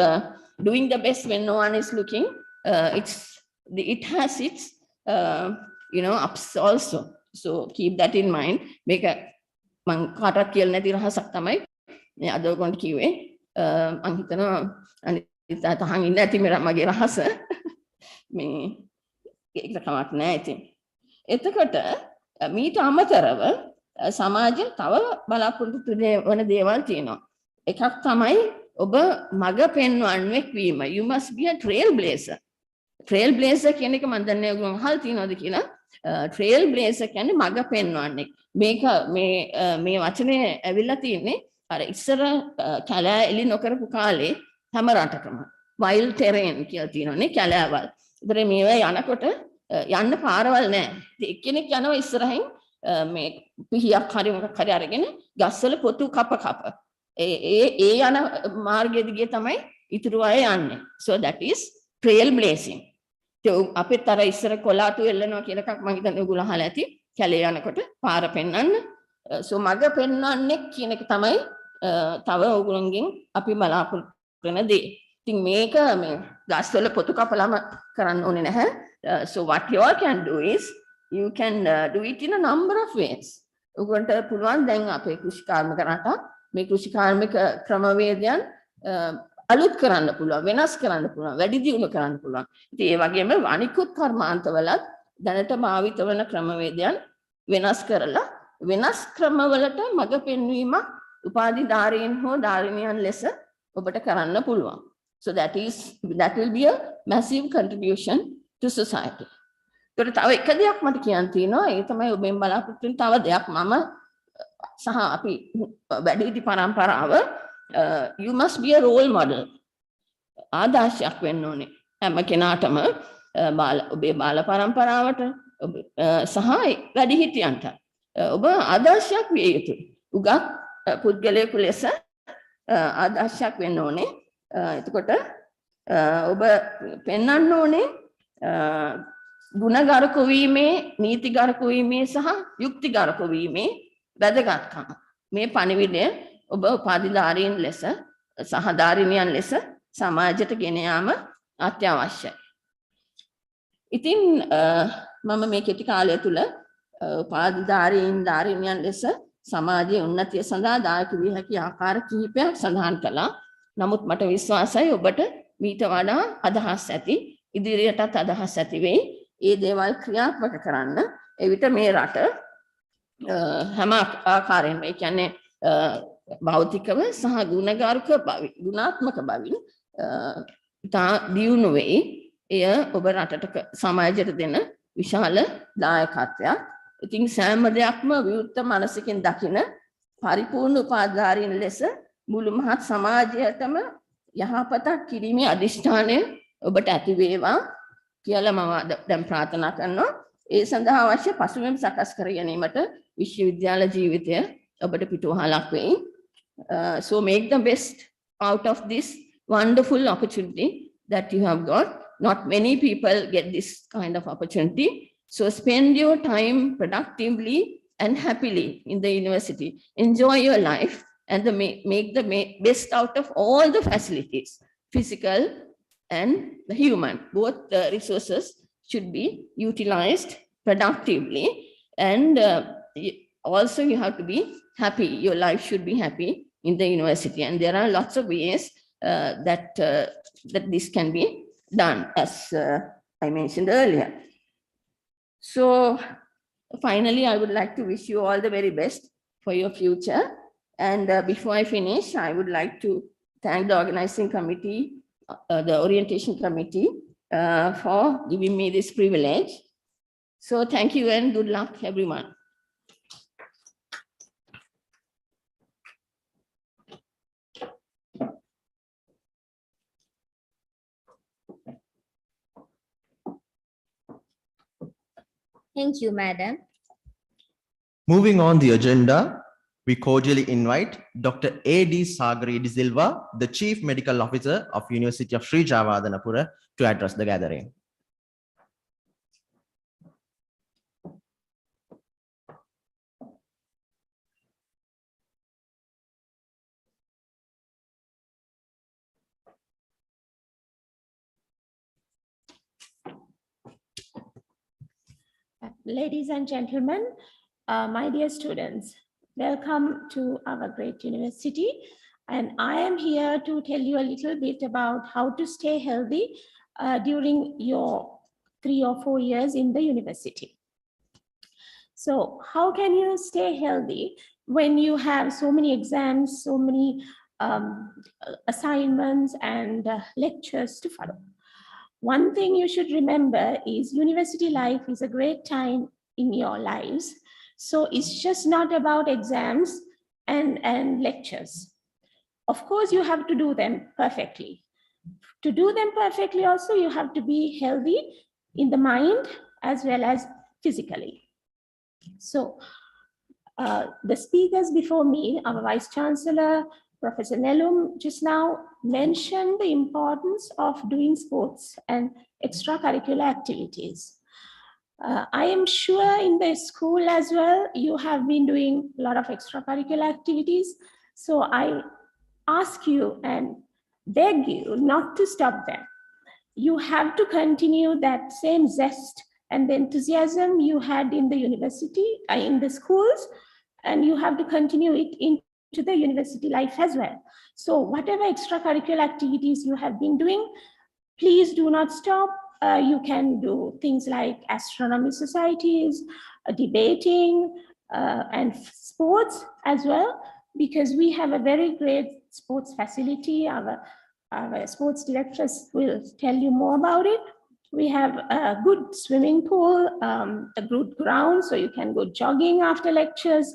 doing the best when no one is looking. It has its ups also. So keep that in mind. මේක මම කාටවත් කියලා නැති රහසක් තමයි මේ අද ඔයගොල්ලන්ට කිව්වේ. මම හිතනවා අනිත් තහන් ඉන්න ඇති මගේ රහස. මේ ඒක කමක් නැහැ ඉතින්. එතකොට මීට අමතරව සමාජයේ තව බලාපොරොත්තු වෙන දේවල් තියෙනවා. එකක් තමයි ඔබ මඟ පෙන්වන්නෙක් වීම. You must be a trailblazer. Trailblazer කියන එක මම දන්නේ ඔයගොල්ලෝ අහලා තියෙනවද කියලා. Trailblazer කියන්නේ මඟ පෙන්වන්නෙක්. මේක මේ වචනේ ඇවිල්ලා තියෙන්නේ අර ඉස්සර කැලෑ එලි නොකරපු කාලේ හැම රටකම wild terrain කියලා තියෙනවානේ කැලෑවල්. ඒතර මේවා යනකොට යන්න පාරවල් නැහැ. ඉතින් එක්කෙනෙක් යනවා ඉස්සරහින් මේ පිහියක් හරි මොකක් හරි අරගෙන ගස්වල පොතු කප. ඒ යන මාර්ගය දිගේ තමයි ඉතුරු අය යන්නේ. So that is trailblazing. අපිත් අර ඉස්සර කොලාතු එල්ලනවා කියලා එකක් මම හිතන්නේ ඔයගොල්ලෝ අහලා ඇති. කැලේ යනකොට පාර පෙන්වන්න. So මඟ පෙන්වන්නේ කියන එක තමයි තව ඔයගොල්ලන්ගෙන් අපි බලාපොරොත්තු වෙන දේ. ඉතින් මේක මේ ගස්වල පොතු කපලම කරන්න ඕනේ නැහැ. So what you all can do is you can do it in a number of ways. ඔයගොල්ලන්ට පුළුවන් දැන් අපේ කෘෂිකාර්මික රට මේ කෘෂිකාර්මික ක්‍රමවේදයන් අලුත් කරන්න පුළුවන්, වෙනස් කරන්න පුළුවන්, වැඩි දියුණු කරන්න පුළුවන්. ඉතින් ඒ වගේම අනිකුත් කර්මාන්තවලත් දැනට භාවිත වන ක්‍රමවේදයන් වෙනස් කරලා වෙනස් ක්‍රමවලට මඟ පෙන්වීමක් උපාධිධාරීන් හෝ ධාරිනියන් ලෙස ඔබට කරන්න පුළුවන්. So that will be a massive contribution to society. ඒකට තව එක දෙයක් මට කියන්න තියෙනවා. ඒ තමයි ඔබෙන් බලාපොරොත්තු වෙන තව දෙයක් මම සහ අපි වැඩිහිටි පරම්පරාව you must be a role model. ආදර්ශයක් වෙන්න ඕනේ. හැම කෙනාටම ඔබේ බාල පරම්පරාවට සහ වැඩිහිටියන්ට ඔබ ආදර්ශයක් විය යුතුයි. උගත් පුද්ගලයෙකු ලෙස ආදර්ශයක් වෙන්න ඕනේ. එතකොට ඔබ පෙන්වන්න ඕනේ ගුණගරුක වීමේ, නීතිගරුක වීමේ සහ යුක්තිගරුක වීමේ වැදගත්කම. මේ පණිවිඩය ඔබ උපාධිධාරීන් ලෙස සහ ධාරිනියන් ලෙස සමාජයට ගෙන යාම අත්‍යවශ්‍යයි. ඉතින් මම මේ කෙටි කාලය තුල උපාධිධාරීන් ධාරිනියන් ලෙස සමාජයේ උන්නතිය සඳහා දායක විය හැකි ආකාර කිහිපයක් සඳහන් කළා. නමුත් මට විශ්වාසයි ඔබට මීට වඩා අදහස් ඇති, ඉදිරියටත් අදහස් ඇති වෙයි. ඒ දේවල් ක්‍රියාත්මක කරන්න. එවිට මේ රට හැම ආකාරයෙන්ම ඒ කියන්නේ භෞතිකව සහ ගුණාත්මක බවින් දියුණු වෙයි. එය ඔබ රටට සමාජයට දෙන විශාල දායකත්වයක්. ඉතින් සෑම දෙයක්ම විවෘත මනසකින් දකින පරිපූර්ණ උපාධාරීන් ලෙස මුළු මහත් සමාජයටම යහපතක් කිරීමේ අදිෂ්ඨානය ඔබට ඇති වේවා කියලා මම දැන් ප්‍රාර්ථනා කරනවා. ඒ සඳහා අවශ්‍ය පසුබිම් සකස් කර ගැනීමට විශ්වවිද්‍යාල ජීවිතය ඔබට පිටුවහලක් වෙයි. So make the best out of this wonderful opportunity that you have got. Not many people get this kind of opportunity. So spend your time productively and happily in the university. Enjoy your life and make the best out of all the facilities, physical and the human. Both the resources should be utilized productively, and also you have to be happy. Your life should be happy in the university. And there are lots of ways that this can be done, as I mentioned earlier. So finally, I would like to wish you all the very best for your future. And before I finish, I would like to thank the organizing committee, the orientation committee, for giving me this privilege. So thank you and good luck, everyone. Thank you, madam. Moving on the agenda, we cordially invite Dr. A.D. Sagari De Silva, the Chief Medical Officer of University of Sri Javadanapura, to address the gathering. Ladies and gentlemen, my dear students, welcome to our great university. And I am here to tell you a little bit about how to stay healthy during your 3 or 4 years in the university. So how can you stay healthy when you have so many exams, so many assignments and lectures to follow? One thing you should remember is university life is a great time in your lives. So it's just not about exams and lectures. Of course, you have to do them perfectly. To do them perfectly also, you have to be healthy in the mind as well as physically. So the speakers before me, our Vice Chancellor, Professor Nelum, just now mentioned the importance of doing sports and extracurricular activities. I am sure in the school as well, you have been doing a lot of extracurricular activities. So I ask you and beg you not to stop them. You have to continue that same zest and the enthusiasm you had in the university, in the schools, and you have to continue it into the university life as well. So whatever extracurricular activities you have been doing, please do not stop. You can do things like astronomy societies, debating, and sports as well, because we have a very great sports facility. Our sports directors will tell you more about it. We have a good swimming pool, a good ground, so you can go jogging after lectures.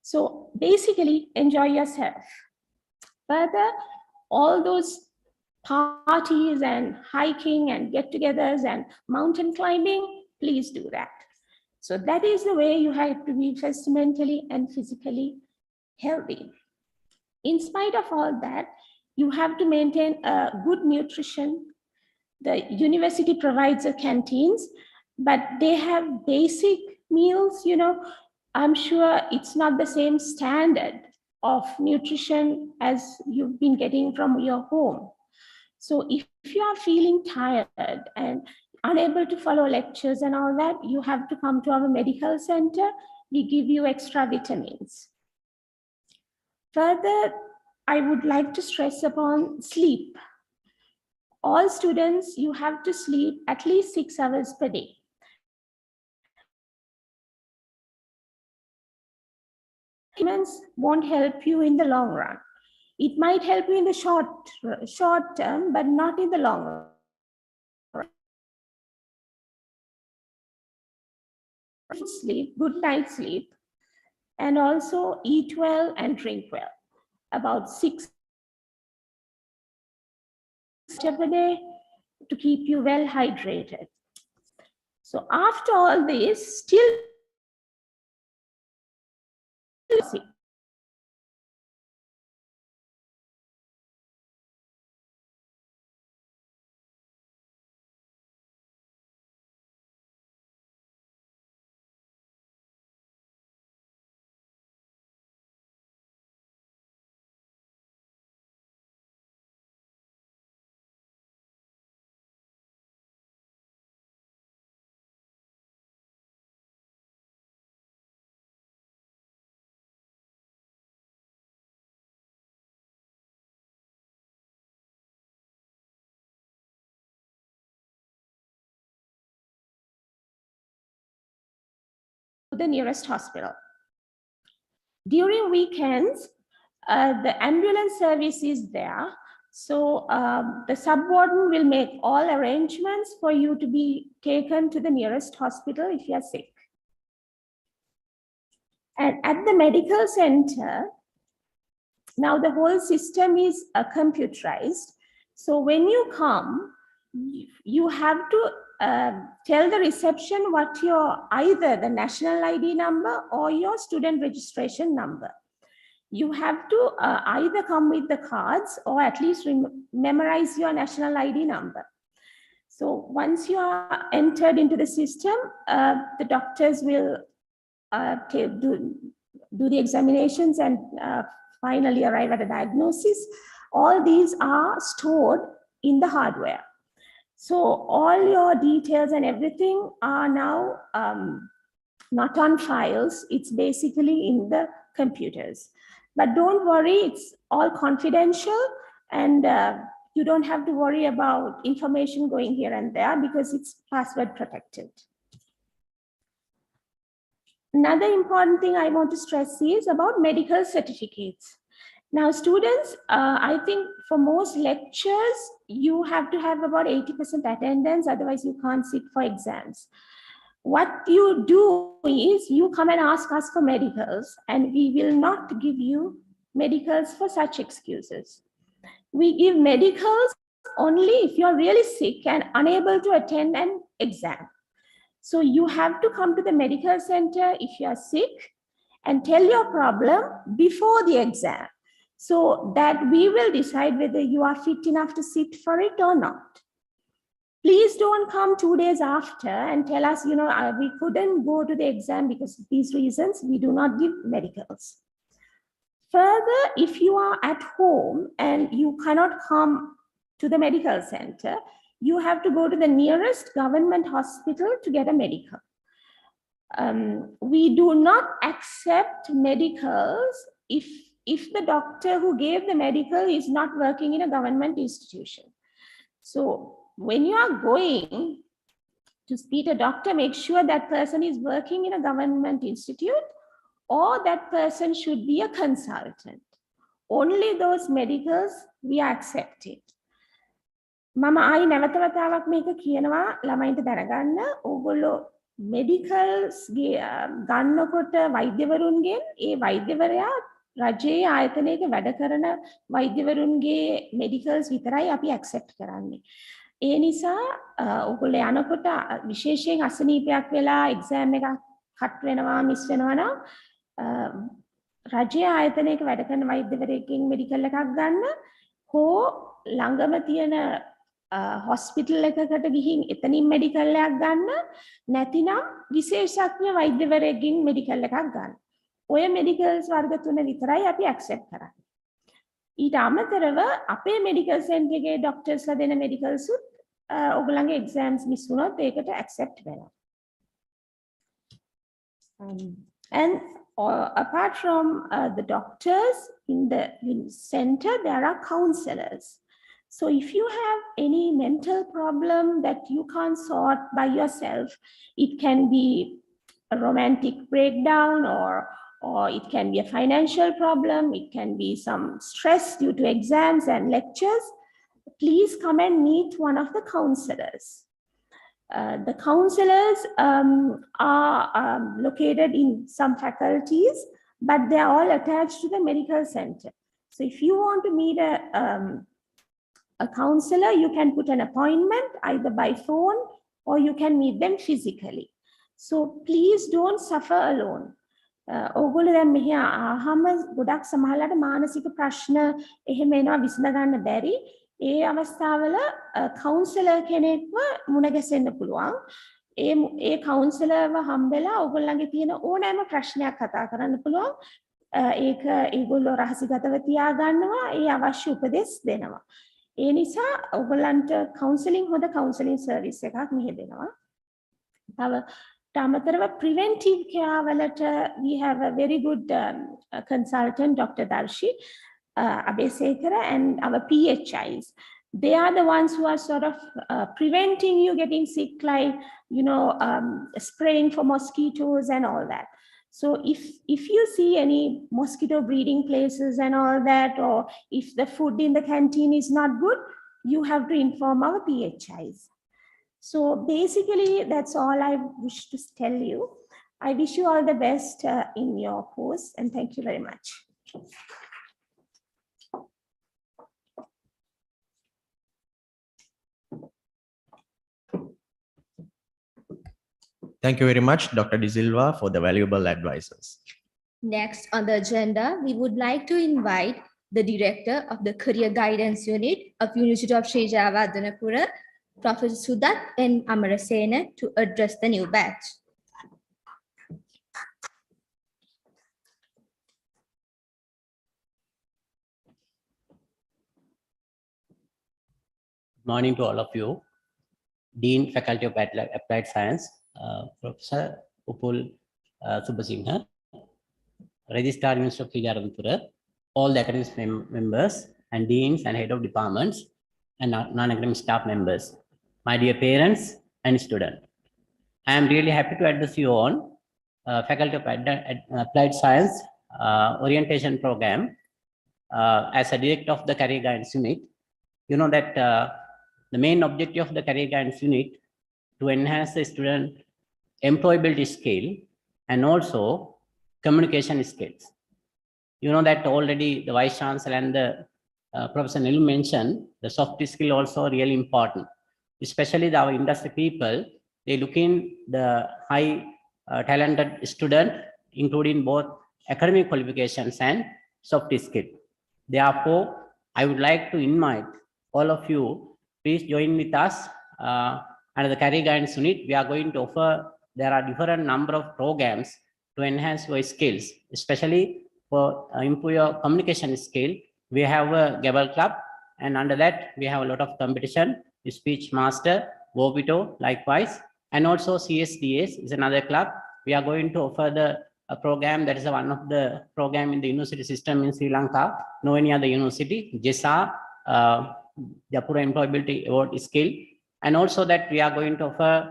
So basically, enjoy yourself. Further, all those parties and hiking and get-togethers and mountain climbing, please do that. So that is the way you have to be first mentally and physically healthy. In spite of all that, you have to maintain a good nutrition. The university provides a canteens, but they have basic meals, you know. I'm sure it's not the same standard of nutrition as you've been getting from your home. So if you are feeling tired and unable to follow lectures and all that, you have to come to our medical center. We give you extra vitamins. Further, I would like to stress upon sleep. All students, you have to sleep at least 6 hours per day. Won't help you in the long run. It might help you in the short term, but not in the long run. Sleep, good night's sleep, and also eat well and drink well. About 6 a day to keep you well hydrated. So after all this, still the nearest hospital. During weekends, the ambulance service is there. So the subwarden will make all arrangements for you to be taken to the nearest hospital if you are sick. And at the medical center, now the whole system is computerized. So when you come, you have to tell the reception what your either the national ID number or your student registration number. You have to either come with the cards or at least memorize your national ID number. So once you are entered into the system, the doctors will do the examinations and finally arrive at a diagnosis. All these are stored in the hardware. So all your details and everything are now not on files. It's basically in the computers. But don't worry, it's all confidential, and you don't have to worry about information going here and there because it's password protected. Another important thing I want to stress is about medical certificates. Now, students, I think for most lectures, you have to have about 80% attendance, otherwise you can't sit for exams. What you do is you come and ask us for medicals, and we will not give you medicals for such excuses. We give medicals only if you're really sick and unable to attend an exam. So you have to come to the medical center if you are sick and tell your problem before the exam, so that we will decide whether you are fit enough to sit for it or not. Please don't come 2 days after and tell us, you know, we couldn't go to the exam because of these reasons. We do not give medicals. Further, if you are at home and you cannot come to the medical center, you have to go to the nearest government hospital to get a medical. We do not accept medicals if the doctor who gave the medical is not working in a government institution. So when you are going to meet a doctor, make sure that person is working in a government institute or that person should be a consultant. Only those medicals we are accepted. Mama, I නැවත වතාවක් මේක කියනවා ළමයින්ට දැනගන්න ඕගොල්ලෝ medicals ගන්නකොට වෛද්‍යවරුන්ගෙන් ඒ වෛද්‍යවරයා රජයේ ආයතනයක වැඩ කරන වෛද්‍යවරුන්ගේ medicals විතරයි අපි accept කරන්නේ. ඒ නිසා ඕගොල්ලෝ යනකොට විශේෂයෙන් අසනීපයක් වෙලා exam එක cut වෙනවා miss වෙනවා නම් රජයේ ආයතනයක වැඩ කරන වෛද්‍යවරයෙක්ගෙන් medical එකක් ගන්න හෝ ළඟම තියෙන hospital එකකට ගිහින් එතනින් medical එකක් ගන්න නැතිනම් විශේෂඥ වෛද්‍යවරයෙක්ගෙන් medical එකක් ගන්න. ඔය medicals වර්ග තුන විතරයි අපි accept කරන්නේ. ඊට අමතරව අපේ medical center එකේ doctors ලා දෙන medicals උත් ඔයගොල්ලන්ගේ exams miss වුණොත් ඒකට accept වෙනවා. And apart from the doctors in the center, there are counselors. So if you have any mental problem that you can't sort by yourself, it can be a romantic breakdown or it can be a financial problem, it can be some stress due to exams and lectures, please come and meet one of the counselors. The counselors are located in some faculties, but they are all attached to the medical center. So if you want to meet a counselor, you can put an appointment either by phone or you can meet them physically. So please don't suffer alone. ඕගොල්ලෝ දැන් මෙහි ආහම ගොඩක් සමහරලාට මානසික ප්‍රශ්න එහෙම එනවා විසඳ ගන්න බැරි. ඒ අවස්ථාවල කවුන්සලර් කෙනෙක්ව මුණ ගැසෙන්න පුළුවන්. ඒ කවුන්සලර්ව හම්බෙලා ඕගොල්ලන්ගේ තියෙන ඕනෑම ප්‍රශ්නයක් කතා කරන්න පුළුවන්. ඒක ඒගොල්ලෝ රහසිගතව තියාගන්නවා. ඒ අවශ්‍ය උපදෙස් දෙනවා. ඒ නිසා ඕගොල්ලන්ට කවුන්සලින් හොඳ කවුන්සලින් සර්විස් එකක් මෙහෙ දෙනවා. තව අමතරව preventive care වලට we have a very good consultant, Dr. Darshi Abesekara, and our PHIs. they are the ones who are sort of preventing you getting sick, like, spraying for mosquitoes and all that. So if you see any mosquito breeding places and all that, or if the food in the canteen is not good, you have to inform our PHIs. So basically, that's all I wish to tell you. I wish you all the best in your course, and thank you very much. Thank you very much, Dr. De Silva, for the valuable advices. Next on the agenda, we would like to invite the Director of the Career Guidance Unit of University of Sri Jayawardhanapura, Professor Sudat N. Amarasena, to address the new batch. Good morning to all of you. Dean, Faculty of Applied Science, Professor Upul Subasinghe, Registrar University of Sri Jayawardhanapura, all the academic members and deans and head of departments and non-academic staff members, my dear parents and students. I am really happy to address you on Faculty of Applied Science orientation program as a director of the Career Guidance Unit. You know that the main objective of the Career Guidance Unit to enhance the student employability skill and also communication skills. You know that already the Vice Chancellor and the Professor Nelu mentioned the soft skill also really important, especially our industry people. They look in the high talented student, including both academic qualifications and soft skill. Therefore, I would like to invite all of you, please join with us under the Career Guidance Unit. We are going to offer, there are different number of programs to enhance your skills, especially for improve your communication skill. We have a Gabble Club, and under that, we have a lot of competition, Speech Master, Vobito, likewise, and also CSDS is another club. We are going to offer the program that is one of the program in the university system in Sri Lanka, no any other university, JESA, Japura Employability Award Skill, and also that we are going to offer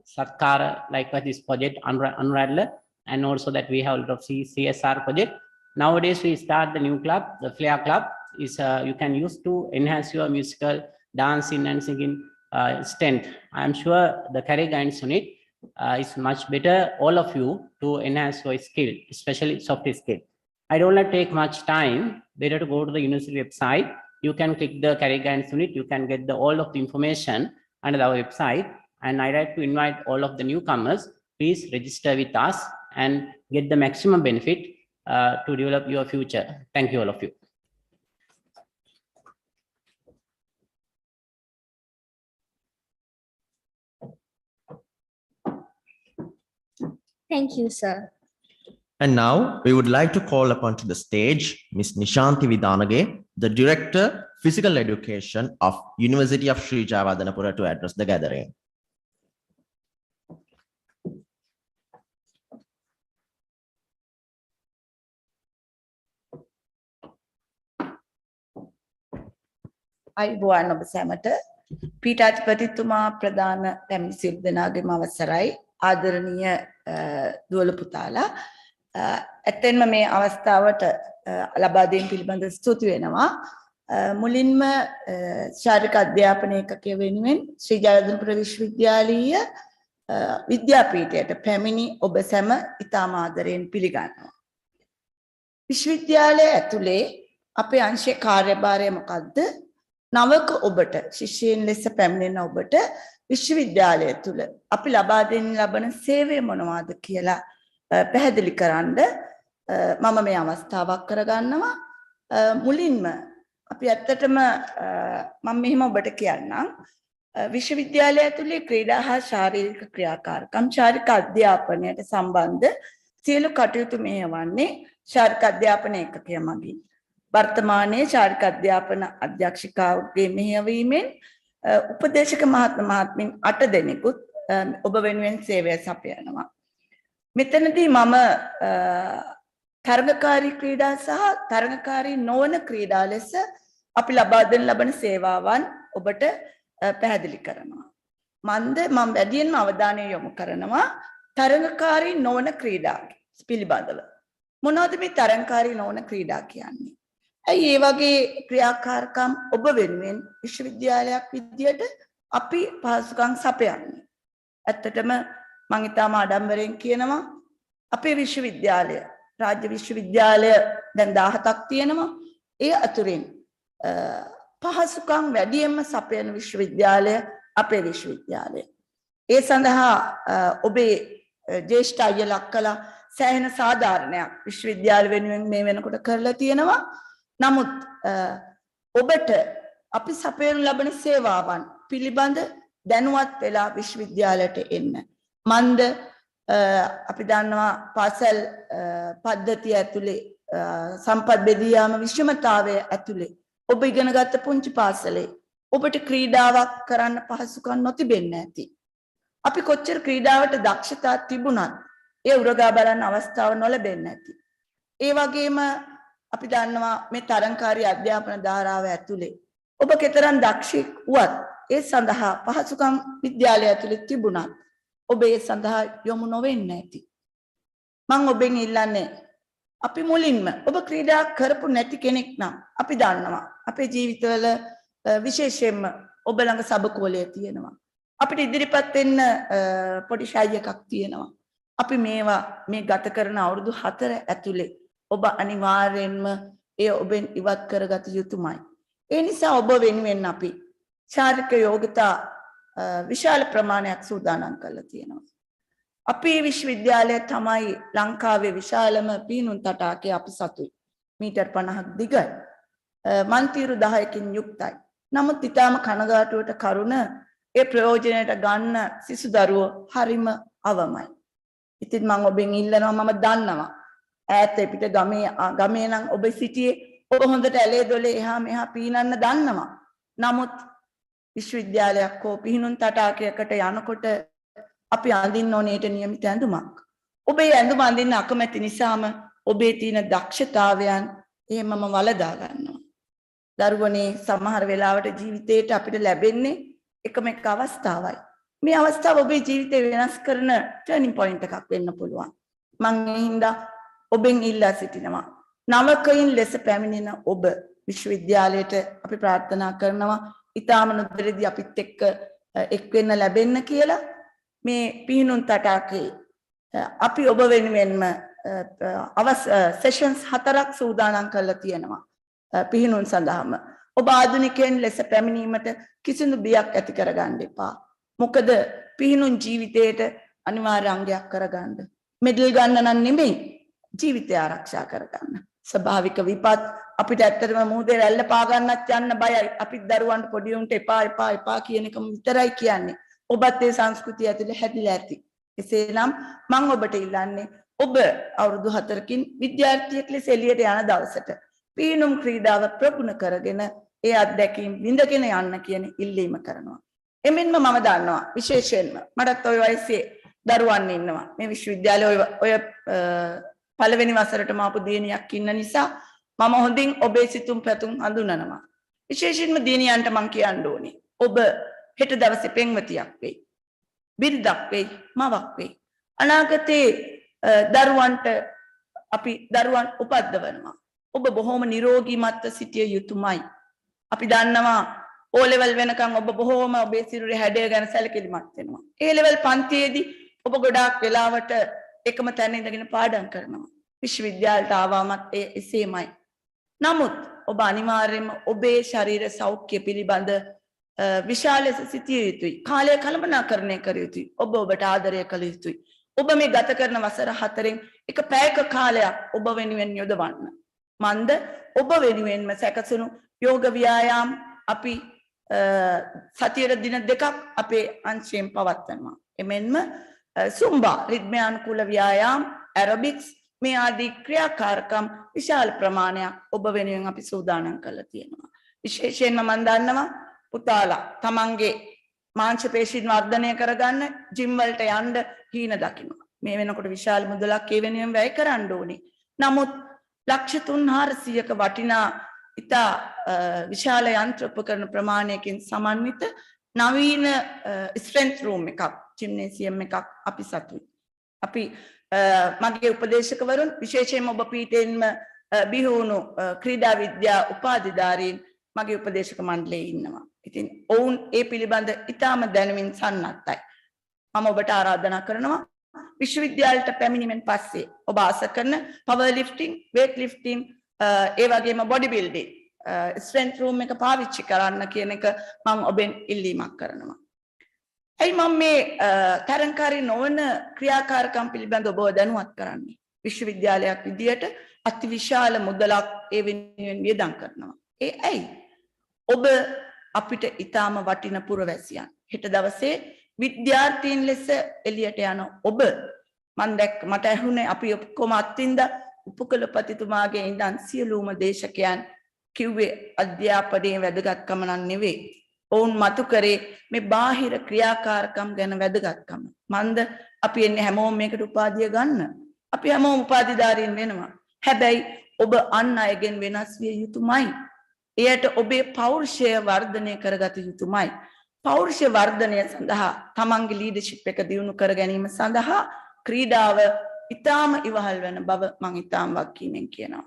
Satkara, likewise this project, Unraveler, and also that we have a lot of CSR project. Nowadays, we start the new club, the Flair Club, is you can use to enhance your musical, dancing and singing strength. I am sure the Career Guidance Unit is much better, all of you, to enhance your skill, especially soft skill. I don't want to take much time, better to go to the university website. You can click the Career Guidance Unit, you can get all of the information under our website. And I'd like to invite all of the newcomers, please register with us and get the maximum benefit to develop your future. Thank you, all of you. Thank you, sir. And now we would like to call upon to the stage Ms. Nishanti Vidanage, the Director, Physical Education of University of Sri Jayawardhanapura, to address the gathering. අයිබෝවන් ඔබ සැමට පීඨාධිපතිතුමා ප්‍රධාන පැමිණි සියලු දෙනාගේම අවසරයි ආදරණීය දුවල පුතාලා ඇත්තෙන්ම මේ අවස්ථාවට ලබා දීම පිළිබඳ ස්තුති වෙනවා මුලින්ම ශාරීරික අධ්‍යාපන ඒකකය වෙනුවෙන් ශ්‍රී ජයවර්ධනපුර විශ්වවිද්‍යාලීය විද්‍යාපීඨයට පැමිණි ඔබ සැම ඉතාම ආදරයෙන් පිළිගන්නවා විශ්වවිද්‍යාලය ඇතුලේ අපේ අංශයේ කාර්යභාරය මොකක්ද නවක ඔබට ශිෂ්‍යයන් ලෙස පැමිණෙන ඔබට විශ්වවිද්‍යාලය තුල අපි ලබා දෙන්න ලබන සේවය මොනවාද කියලා පැහැදිලි කරන්න මම මේ අවස්ථාවක් කරගන්නවා මුලින්ම අපි ඇත්තටම මම මෙහෙම ඔබට කියන්නම් විශ්වවිද්‍යාලය ඇතුලේ ක්‍රීඩා හා ශාරීරික ක්‍රියාකාරකම් ශාරීරික අධ්‍යාපනයට සම්බන්ධ සියලු කටයුතු මෙහෙවන්නේ ශාරීරික අධ්‍යාපන ඒකකය මගින් වර්තමානයේ ශාරීරික අධ්‍යාපන අධ්‍යක්ෂිකාවගේ මෙහෙයවීමෙන් උපදේශක මහත්මින් 8 දෙනෙකුත් ඔබ වෙනුවෙන් සේවය සපයනවා. මෙතනදී මම තරගකාරී ක්‍රීඩා සහ තරගකාරී නොවන ක්‍රීඩා ලෙස අපි ලබා දෙන ලබන සේවාවන් ඔබට පැහැදිලි කරනවා. මම වැඩියෙන්ම අවධානය යොමු කරනවා තරඟකාරී නොවන ක්‍රීඩා පිළිබඳව. මොනවද මේ තරඟකාරී නොවන ක්‍රීඩා කියන්නේ? ඇයි ඒ වගේ ක්‍රියාකාරකම් ඔබ වෙනුවෙන් විශ්වවිද්‍යාලයක් විදියට අපි පහසුකම් සපයන්නේ? ඇත්තටම මම ඊටම ආඩම්බරයෙන් කියනවා අපේ විශ්වවිද්‍යාලය රාජ්‍ය විශ්වවිද්‍යාලය දැන් 17ක් තියෙනවා. ඒ අතුරින් පහසුකම් වැඩියෙන්ම සපයන විශ්වවිද්‍යාලය අපේ විශ්වවිද්‍යාලය. ඒ සඳහා ඔබේ ජ්‍යෙෂ්ඨ අයියලා කළා සෑහෙන සාධාරණයක් විශ්වවිද්‍යාල වෙනුවෙන් මේ වෙනකොට කරලා තියෙනවා. නමුත් ඔබට අපි සපයන ලබන සේවාවන් පිළිබඳ දැනුවත් වෙලා විශ්වවිද්‍යාලයට එන්න. මන්ද අපි දන්නවා පාසල් පද්ධතිය ඇතුලේ සම්පත් බෙදී යාම විෂමතාවය ඇතුලේ ඔබ ඉගෙනගත්ත පුංචි පාසලේ ඔබට ක්‍රීඩාවක් කරන්න පහසුකම් නොතිබෙන්න ඇති. අපි කොච්චර ක්‍රීඩාවට දක්ෂතා තිබුණත් ඒ උරගා බලන්න අවස්ථාව නොලැබෙන්න ඇති. ඒ වගේම අපි දන්නවා මේ තරංකාරී අධ්‍යාපන ධාරාව ඇතුලේ ඔබ කෙතරම් දක්ෂෙක් වුවත් ඒ සඳහා පහසුකම් විද්‍යාලය ඇතුලේ තිබුණත් ඔබ ඒ සඳහා යොමු නොවෙන්න ඇති. මම ඔබෙන් ඉල්ලන්නේ අපි මුලින්ම ඔබ ක්‍රීඩා කරපු නැති කෙනෙක් නම් අපි දන්නවා අපේ ජීවිතවල විශේෂයෙන්ම ඔබ ළඟ සබකෝලය තියෙනවා. අපිට ඉදිරිපත් වෙන්න පොඩි ෂයි එකක් තියෙනවා. අපි මේ ගත කරන අවුරුදු 4 ඇතුලේ ඔබ අනිවාර්යෙන්ම එය ඔබෙන් ඉවත් කරගත යුතුමයි. ඒ නිසා ඔබ වෙනුවෙන් අපි ශාරීරික යෝග්‍යතා විශාල ප්‍රමාණයක් සූදානම් කරලා තියෙනවා. අපේ විශ්වවිද්‍යාලය තමයි ලංකාවේ විශාලම පීනුම් තටාකයේ අපි සතුයි. මීටර් 50ක් දිගයි. මන්තිරු 10කින් යුක්තයි. නමුත් ඊටාම කනගාටුවට කරුණ ඒ ප්‍රයෝජනයට ගන්න සිසු දරුවෝ හරිම අවමයි. ඉතින් මම ඔබෙන් ඉල්ලනවා මම දන්නවා ඈත පිට ගමේ නම් ඔබ සිටියේ ඔබ හොඳට ඇලේ දොලේ එහා මෙහා පීනන්න දන්නවා. නමුත් විශ්වවිද්‍යාලයක් හෝ පිහිනුම් තටාකයකට යනකොට අපි අඳින්න ඕනේට නියමිත ඇඳුමක්. ඔබ ඒ ඇඳුම අඳින්න අකමැති නිසාම ඔබේ තියෙන දක්ෂතාවයන් එහෙමම වලදා ගන්නවා. දරුවනේ සමහර වෙලාවට ජීවිතේට අපිට ලැබෙන්නේ එකම එක අවස්ථාවයි. මේ අවස්ථාව ඔබේ ජීවිතේ වෙනස් කරන ටර්නින් පොයින්ට් එකක් වෙන්න පුළුවන්. මම ඒ හින්දා ඔබෙන් ඉල්ලා සිටිනවා. නවකයින් ලෙස පැමිණෙන ඔබ විශ්වවිද්‍යාලයට අපි ප්‍රාර්ථනා කරනවා ඊටාම නොදෙරදී අපිත් එක්ක එක් වෙන්න ලැබෙන්න කියලා. මේ පිහිනුම් තටාකේ අපි ඔබ වෙනුවෙන්ම සෙෂන්ස් 4ක් සූදානම් කරලා තියෙනවා පිහිනුම් සඳහාම. ඔබ ආධුනිකයන් ලෙස පැමිණීමට කිසිදු බියක් ඇති කරගන්න එපා. මොකද පිහිනුම් ජීවිතයට අනිවාර්ය අංගයක් කරගන්න. මෙඩල් ගන්න නම් නෙමෙයි ජීවිතය ආරක්ෂා කරගන්න. ස්වභාවික විපත් අපිට ඇත්තටම මුහුදේ රැල්ල පා ගන්නත් යන්න බයයි. අපිත් දරුවන්ට පොඩි උන්ට එපා කියන එකම විතරයි කියන්නේ. ඔබත් ඒ සංස්කෘතිය ඇතුලේ හැදිලා ඇති. එසේනම් මම ඔබට ඉල්ලන්නේ ඔබ අවුරුදු 4කින් විද්‍යාර්ථියෙක් ලෙස එළියට යන දවසට පීනුම් ක්‍රීඩාව ප්‍රගුණ කරගෙන ඒ අත්දැකීම් විඳගෙන යන්න කියන ඉල්ලීම කරනවා. එමෙන්ම මම දන්නවා විශේෂයෙන්ම මටත් ওই වයසේ දරුවන් ඉන්නවා. මේ විශ්වවිද්‍යාලයේ ඔය පළවෙනි වසරටම ආපු දියණියක් ඉන්න නිසා මම හොඳින් ඔබේ සිතුම් පැතුම් හඳුනනවා. විශේෂයෙන්ම දියණියන්ට මම කියන්න ඕනේ ඔබ හෙට දවසේ පෙම්වතියක් වෙයි. බිරිඳක් වෙයි, මවක් වෙයි. අනාගතේ දරුවන්ට අපි දරුවන් උපද්දවනවා. ඔබ බොහොම නිරෝගීමත්ව සිටිය යුතුමයි. අපි දන්නවා O level වෙනකන් ඔබ බොහොම ඔබේ සිරුරේ හැඩය ගැන සැලකිලිමත් වෙනවා. A level පන්තියේදී ඔබ ගොඩාක් වෙලාවට එකම තැන ඉඳගෙන පාඩම් කරනවා. විශ්වවිද්‍යාලයට ආවමත් එසේමයි. නමුත් ඔබ අනිවාර්යයෙන්ම ඔබේ ශරීර සෞඛ්‍ය පිළිබඳ විශාල ලෙස සිටිය යුතුයි. කාලය කළමනාකරණය කර යුතුයි. ඔබ ඔබට ආදරය කළ යුතුයි. ඔබ මේ ගත කරන වසර 4න් එක පැයක කාලයක් ඔබ වෙනුවෙන් යොදවන්න. මන්ද ඔබ වෙනුවෙන්ම සැකසුණු යෝග ව්‍යායාම් අපි සතියේ දින දෙකක් අපේ අංශයෙන් පවත්වනවා. එමෙන්ම සුම්බා රිද්මයානුකූල ව්‍යායාම් ඇරොබික්ස් මේ ආදී ක්‍රියාකාරකම් විශාල ප්‍රමාණයක් ඔබ වෙනුවෙන් අපි සූදානම් කරලා තියෙනවා. විශේෂයෙන්ම මම දන්නවා පුතාලා තමන්ගේ මාංශ පේශීන් වර්ධනය කරගන්න ජිම් වලට යන්න හීන දකිනවා. මේ වෙනකොට විශාල මුදලක් ඒ වෙනුවෙන් වැය කරන්න ඕනේ. නමුත් ලක්ෂ 300ක වටිනා ඉතා විශාල යන්ත්‍ර උපකරණ ප්‍රමාණයකින් සමන්විත නවීන ස්ට්‍රෙන්ත් රූම් එකක් ජිම්නේසියම් එකක් අපි සතුයි. අපි මගේ උපදේශකවරුන් විශේෂයෙන්ම ඔබ පීඨයෙන්ම බිහිවුණු ක්‍රීඩා විද්‍යා උපාධිධාරීන් මගේ උපදේශක මණ්ඩලයේ ඉන්නවා. ඉතින් ඔවුන් ඒ පිළිබඳ ඉතාම දැනුමින් සන්නද්ධයි. මම ඔබට ආරාධනා කරනවා විශ්වවිද්‍යාලයට පැමිණීමෙන් පස්සේ ඔබ ආස කරන පවර් ලිෆ්ටිං, වේට් ලිෆ්ටිං, ඒ වගේම බොඩි බිල්ඩින් ස්ට්‍රෙන්ත් රූම් එක පාවිච්චි කරන්න කියන එක මම ඔබෙන් ඉල්ලීමක් කරනවා. ඇයි මම මේ තරංකාරී නොවන ක්‍රියාකාරකම් පිළිබඳ ඔබව දැනුවත් කරන්නේ? විශ්වවිද්‍යාලයක් විදියට අතිවිශාල මුදලක් ඒ වෙනුවෙන් වියදම් කරනවා. ඒ ඇයි? ඔබ අපිට ඊටාම වටින පුරවැසියන්. හෙට දවසේ විද්‍යාර්ථීන් ලෙස එළියට යන ඔබ මට ඇහුනේ අපි ඔක්කොම අත්විඳ උපකුලපතිතුමාගේ ඉඳන් සියලුම දේශකයන් කිව්වේ අධ්‍යාපනයේ වැදගත්කම නෙවෙයි. ඔවුන් මතු කරේ මේ බාහිර ක්‍රියාකාරකම් ගැන වැදගත්කම. මන්ද අපි එන්නේ හැමෝම මේකට උපාධිය ගන්න. අපි හැමෝම උපාධිධාරීන් වෙනවා. හැබැයි ඔබ අන් අයගෙන් වෙනස් විය යුතුමයි. එයට ඔබේ පෞරුෂය වර්ධනය කරගත යුතුමයි. පෞරුෂය වර්ධනය සඳහා තමන්ගේ ලීඩර්ෂිප් එක දියුණු කර ගැනීම සඳහා ක්‍රීඩාව ඉතාම ඉවහල් වෙන බව මම ඉතාම වගකීමෙන් කියනවා.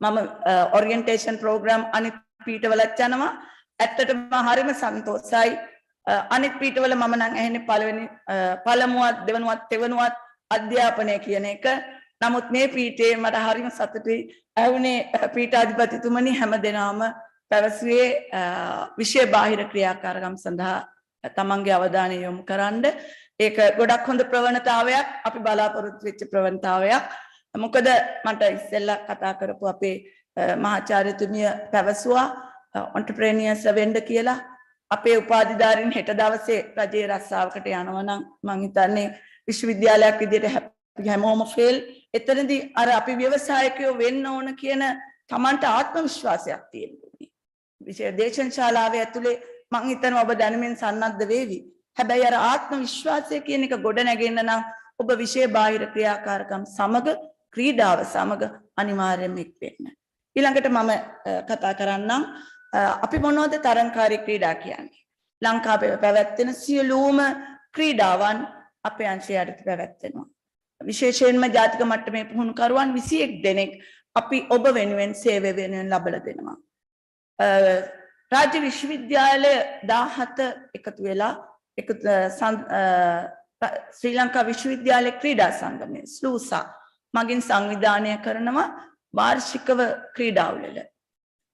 මම ඔරියන්ටේෂන් ප්‍රෝග්‍රෑම් අනිත් පීඨවලත් යනවා. ඇත්තටම හරිම සන්තෝෂයි. අනිත් පීඨවල මම නම් ඇහෙන්නේ පළමුවත් දෙවනුවත් තෙවනුවත් අධ්‍යාපනය කියන එක. නමුත් මේ පීඨයේ මට හරිම සතුටුයි. ඇහුනේ පීඨාධිපතිතුමනි හැමදෙනාම පැවසුවේ විෂය බාහිර ක්‍රියාකාරකම් සඳහා තමන්ගේ අවධානය යොමු කරන්න. ඒක ගොඩක් හොඳ ප්‍රවණතාවයක්. අපි බලාපොරොත්තු වෙච්ච ප්‍රවණතාවයක්. මොකද මට ඉස්සෙල්ලා කතා කරපු අපේ මහාචාර්යතුමිය පැවසුවා ඔන්ටර්ප්‍රෙනියර්ස් වෙන්න කියලා. අපේ උපාධිධාරීන් හෙට දවසේ රජයේ රස්සාවකට යනවා නම් මං හිතන්නේ විශ්වවිද්‍යාලයක් විදිහට හැමෝම ෆේල්. එතනදී අර අපි ව්‍යවසායකයෝ වෙන්න ඕන කියන තමන්ට ආත්ම විශ්වාසයක් තියෙනවා. විශේෂ දේශන ශාලාවේ ඇතුලේ මං හිතනවා ඔබ දැනුමින් සන්නද්ධ වේවි. හැබැයි අර ආත්ම විශ්වාසය කියන එක ගොඩ නැගෙන්න නම් ඔබ විශේෂ බාහිර ක්‍රියාකාරකම් සමග ක්‍රීඩාව සමග අනිවාර්යයෙන්ම එක් වෙන්න. ඊළඟට මම කතා කරන්නම් අපි මොනවද තරංකාරී ක්‍රීඩා කියන්නේ? ලංකාවේ පැවැත්වෙන සියලුම ක්‍රීඩාවන් අපේ අංශය යටතේ පැවැත්වෙනවා. විශේෂයෙන්ම ජාතික මට්ටමේ පුහුණුකරුවන් 21 දෙනෙක් අපි ඔබ වෙනුවෙන් සේවය වෙනුවෙන් ලබා දෙනවා. රාජ්‍ය විශ්වවිද්‍යාල 17 එකතු වෙලා ශ්‍රී ලංකා විශ්වවිද්‍යාල ක්‍රීඩා සංගමය ස්ලූසා මගින් සංවිධානය කරනවා වාර්ෂිකව ක්‍රීඩාවල.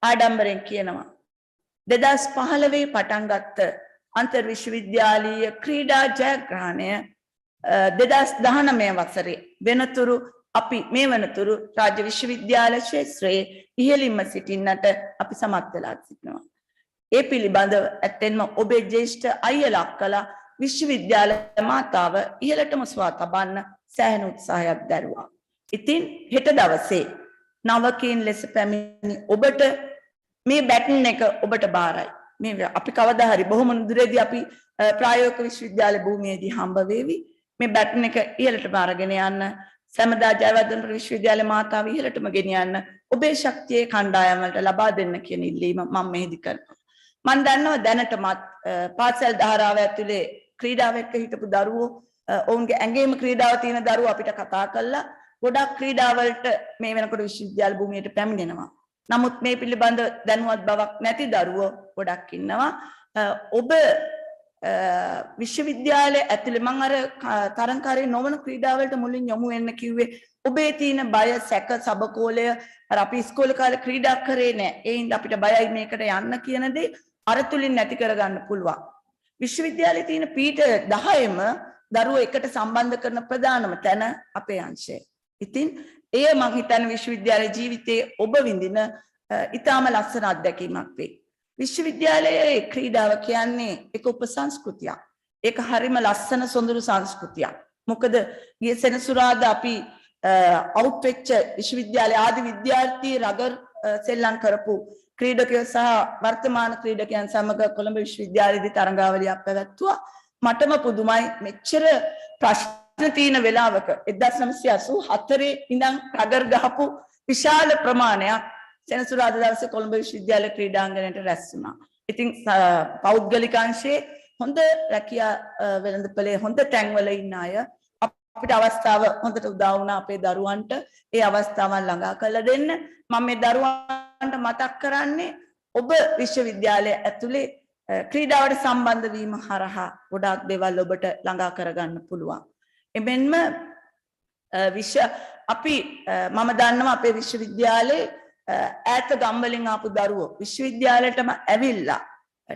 ආඩම්බරෙන් කියනවා 2015 පටන් ගත්ත අන්තර් විශ්වවිද්‍යාලීය ක්‍රීඩා ජයග්‍රහණය 2019 වසරේ වෙනතුරු අපි මේ වනතුරු රාජ්‍ය විශ්වවිද්‍යාල ක්ෂේත්‍රයේ ඉහළින්ම සිටින්නට අපි සමත් වෙලා සිටිනවා. ඒ පිළිබඳව ඇත්තෙන්ම ඔබේ ජ්‍යෙෂ්ඨ අයියලා අක්කලා විශ්වවිද්‍යාල මාතාව ඉහළටම සුවා තබන්න සෑහෙන උත්සාහයක් දැරුවා. ඉතින් හෙට දවසේ නවකීන් ලෙස පැමිණි ඔබට මේ බැටන් එක ඔබට බාරයි. මේ අපි කවදා හරි බොහොම නුදුරේදී අපි ප්‍රායෝගික විශ්වවිද්‍යාල භූමියේදී හම්බ වෙවි. මේ බැටන් එක ඉහළටම අරගෙන යන්න සමදා ජයවර්ධන විශ්වවිද්‍යාල මාතාව ඉහළටම ගෙනියන්න ඔබේ ශක්තියේ කණ්ඩායම් වලට ලබා දෙන්න කියන ඉල්ලීම මම මෙහිදී කරනවා. මම දන්නවා දැනටමත් පාසල් ධාරාව ඇතුලේ ක්‍රීඩාව එක්ක හිටපු දරුවෝ ඔවුන්ගේ ඇඟේම ක්‍රීඩාව තියෙන දරුවෝ අපිට කතා කළා ගොඩක් ක්‍රීඩා වලට මේ වෙනකොට විශ්වවිද්‍යාල භූමියට පැමිණෙනවා. නමුත් මේ පිළිබඳ දැනුවත් බවක් නැති දරුවෝ ගොඩක් ඉන්නවා. ඔබ විශ්වවිද්‍යාලයේ ඇතුලේ මම අර තරංකාරී නොවන ක්‍රීඩා වලට මුලින් යොමු වෙන්න කිව්වේ ඔබේ තියෙන බය සැක සබකෝලය අර අපි ඉස්කෝලේ කාලේ ක්‍රීඩා කරේ නැහැ. ඒ හින්දා අපිට බයයි මේකට යන්න කියන දේ අර තුලින් නැති කරගන්න පුළුවන්. විශ්වවිද්‍යාලයේ තියෙන පීඨ 10ෙම දරුවෝ එකට සම්බන්ධ කරන ප්‍රධානම තැන අපේ අංශය. ඉතින් එය මම හිතන්නේ විශ්වවිද්‍යාල ජීවිතයේ ඔබ විඳින ඊටාම ලස්සන අත්දැකීමක් වේ. විශ්වවිද්‍යාලයේ ක්‍රීඩාව කියන්නේ එක උපසංස්කෘතියක්. ඒක හරිම ලස්සන සොඳුරු සංස්කෘතියක්. මොකද ගිය සෙනසුරාදා අපි අවුට් වෙච්ච විශ්වවිද්‍යාලයේ ආදි විද්‍යාර්ථී රගර් සෙල්ලම් කරපු ක්‍රීඩකයෝ සහ වර්තමාන ක්‍රීඩකයන් සමග කොළඹ විශ්වවිද්‍යාලයේදී තරඟාවලියක් පැවැත්වුවා. මටම පුදුමයි මෙච්චර ප්‍රශ්න තියෙන වෙලාවක 1984 ඉඳන් රගර් ගහපු විශාල ප්‍රමාණයක් සෙනසුරාදා දවසේ කොළඹ විශ්වවිද්‍යාල ක්‍රීඩාංගණයට රැස් වුණා. ඉතින් පෞද්ගලික අංශයේ හොඳ රැකියා වෙළඳපොලේ හොඳ තැන්වල ඉන්න අය අපිට අවස්ථාව හොඳට උදා වුණා අපේ දරුවන්ට ඒ අවස්ථාවන් ළඟා කරලා දෙන්න. මම මේ දරුවන්ට මතක් කරන්නේ ඔබ විශ්වවිද්‍යාලය ඇතුලේ ක්‍රීඩාවට සම්බන්ධ වීම හරහා ගොඩාක් දේවල් ඔබට ළඟා කරගන්න පුළුවන්. එමෙන්ම අපි මම දන්නවා අපේ විශ්වවිද්‍යාලේ ඈත ගම්වලින් ආපු දරුවෝ විශ්වවිද්‍යාලයටම ඇවිල්ලා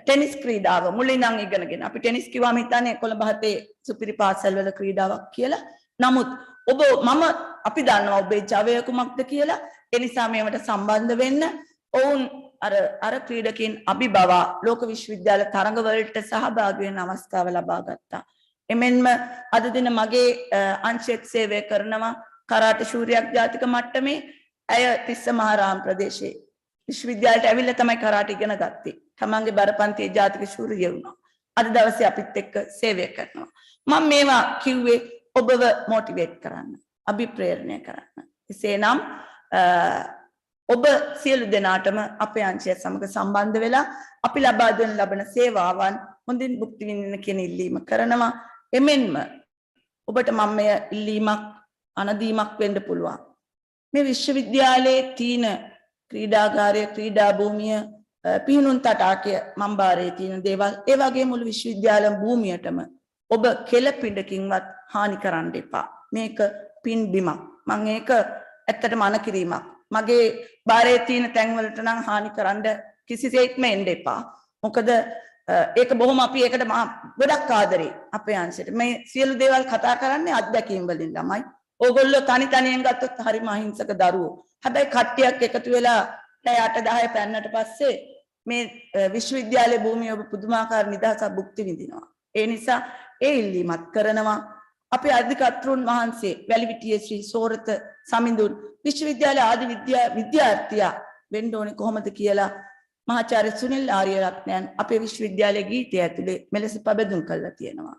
ටෙනිස් ක්‍රීඩාව මුලින් නම් ඉගෙනගෙන අපි ටෙනිස් කිව්වම හිතන්නේ කොළඹ හතේ සුපිරි පාසල්වල ක්‍රීඩාවක් කියලා. නමුත් අපි දන්නවා ඔබේ ජවය කුමක්ද කියලා. ඒ නිසා මේවට සම්බන්ධ වෙන්න ඔවුන් අර ක්‍රීඩකයන් අභිබවා ලෝක විශ්වවිද්‍යාල තරඟවලට සහභාගී වෙන්න අවස්ථාව ලබා ගත්තා. එමෙන්ම අද දින මගේ අංශයක් සේවය කරනවා කරාටි ශූරියක් ජාතික මට්ටමේ අය තිස්ස මහාරාම ප්‍රදේශයේ විශ්වවිද්‍යාලයට ඇවිල්ලා තමයි කරාටි ඉගෙන ගත්තේ. තමන්ගේ බරපන්තියේ ජාතික ශූරිය වුණා. අද දවසේ අපිත් එක්ක සේවය කරනවා. මම මේවා කිව්වේ ඔබව මොටිවේට් කරන්න, අභිප්‍රේරණය කරන්න. එසේනම් ඔබ සියලු දෙනාටම අපේ අංශය සමග සම්බන්ධ වෙලා අපි ලබා දෙන ලබන සේවාවන් හොඳින් භුක්ති විඳින්න කියන ඉල්ලීම කරනවා. එමෙන්ම ඔබට මම මේ ඉල්ලීමක් අනදීමක් වෙන්න පුළුවන්. මේ විශ්වවිද්‍යාලයේ තියෙන ක්‍රීඩාගාරය, ක්‍රීඩා භූමිය, පිහිනුම් තටාකය, මම්බාරයේ තියෙන දේවල්, ඒ වගේ මුළු විශ්වවිද්‍යාල භූමියටම ඔබ කෙළපිඩකින්වත් හානි කරන්න එපා. මේක පින් බිමක්. මම ඒක ඇත්තටම අනකිරීමක්. මගේ බාරයේ තියෙන තැන්වලට නම් හානි කරන්න කිසිසේත්ම එන්න එපා. මොකද ඒක බොහොම අපි ඒකට ගොඩක් ආදරේ අපේ අංශයට. මේ සියලු දේවල් කතා කරන්නේ අත්දැකීම් වලින් ළමයි. ඕගොල්ලෝ තනියෙන් ගත්තොත් හරිම අහිංසක දරුවෝ. හැබැයි කට්ටියක් එකතු වෙලා පැය 8-10 පැන්නට පස්සේ මේ විශ්වවිද්‍යාලයේ භූමිය ඔබ පුදුමාකාර නිදහසක් භුක්ති විඳිනවා. ඒ නිසා ඒ ඉල්ලීමත් කරනවා. අපේ අධිකර්තෘන් වහන්සේ වැලිවිටියේ ශ්‍රී සෝරත සමිඳුන් විශ්වවිද්‍යාල ආදි විද්‍යාර්ථියා වෙන්න ඕනේ කොහොමද කියලා මහාචාර්ය සුනිල් ආරියරත්නයන් අපේ විශ්වවිද්‍යාලයේ ගීතය ඇතුලේ මෙලෙස පබඳුන් කළා තියෙනවා.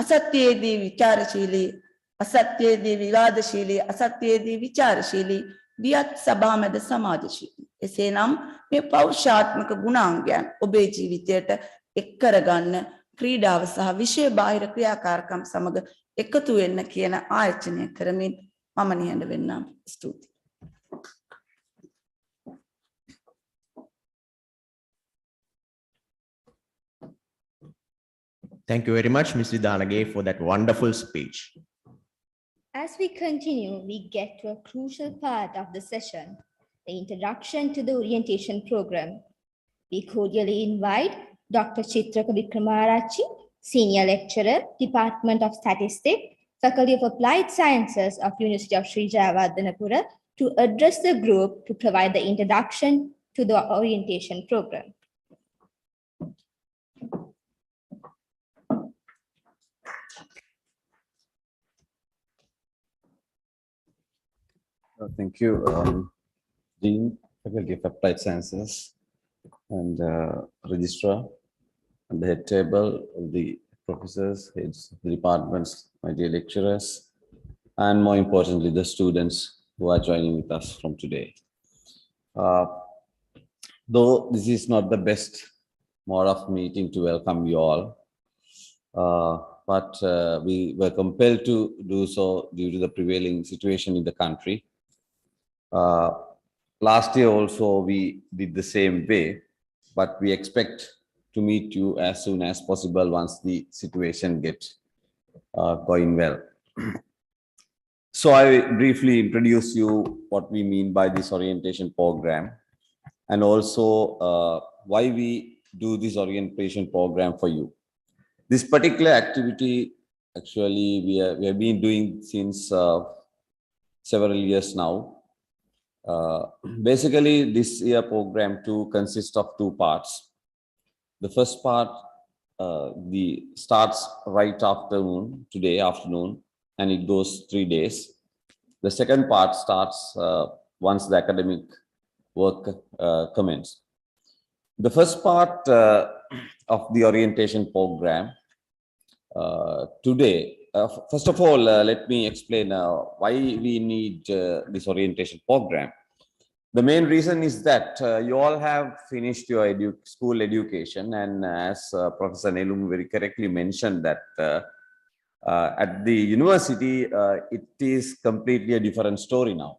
අසත්‍යයේදී විචාරශීලී, අසත්‍යයේදී විවාදශීලී, අසත්‍යයේදී විචාරශීලී, වියත් සභාමැද සමාජශීලී. එසේනම් මේ පෞරුෂාත්මක ගුණාංගයන් ඔබේ ජීවිතයට එක් කරගන්න ක්‍රීඩාව සහ විෂය බාහිර ක්‍රියාකාරකම් සමග එකතු වෙන්න කියන ආයෝජනය කරමින් මම නිහඬ වෙන්නම්. ස්තුතියි. Thank you very much, Ms. Vidanage, for that wonderful speech. As we continue, we get to a crucial part of the session, the introduction to the orientation program. We cordially invite Dr. Chitraka Vikramarachchi, Senior Lecturer, Department of Statistics, Faculty of Applied Sciences of University of Sri Jayawardhanapura, to address the group to provide the introduction to the orientation program. Thank you, Dean, Faculty of Applied Sciences, and Registrar, and the head table of the professors, heads of the departments, my dear lecturers, and more importantly, the students who are joining with us from today. Though this is not the best mode of meeting to welcome you all, but we were compelled to do so due to the prevailing situation in the country. Last year also we did the same way, but we expect to meet you as soon as possible once the situation gets going well. So I briefly introduce you what we mean by this orientation program, and also why we do this orientation program for you. This particular activity, actually, we have been doing since several years now. Basically, this year program too consists of two parts. The first part starts right afternoon, today afternoon, and it goes 3 days. The second part starts once the academic work commences. The first part of the orientation program today, first of all, let me explain why we need this orientation program. The main reason is that you all have finished your school education, and as Professor Nelum very correctly mentioned that at the university, it is completely a different story now.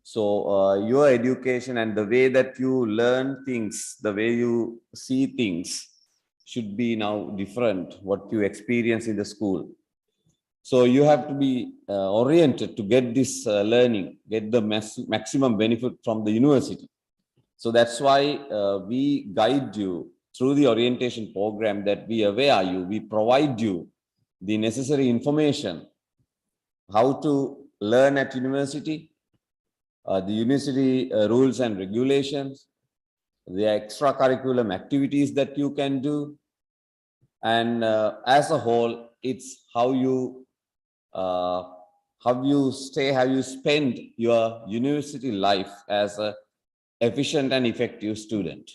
So your education and the way that you learn things, the way you see things should be now different what you experience in the school. So you have to be oriented to get this learning, get the maximum benefit from the university. So that's why we guide you through the orientation program, that we aware you, we provide you the necessary information, how to learn at university, the university rules and regulations, the extracurriculum activities that you can do, and as a whole, it's how you stay, how you spend your university life as a efficient and effective student.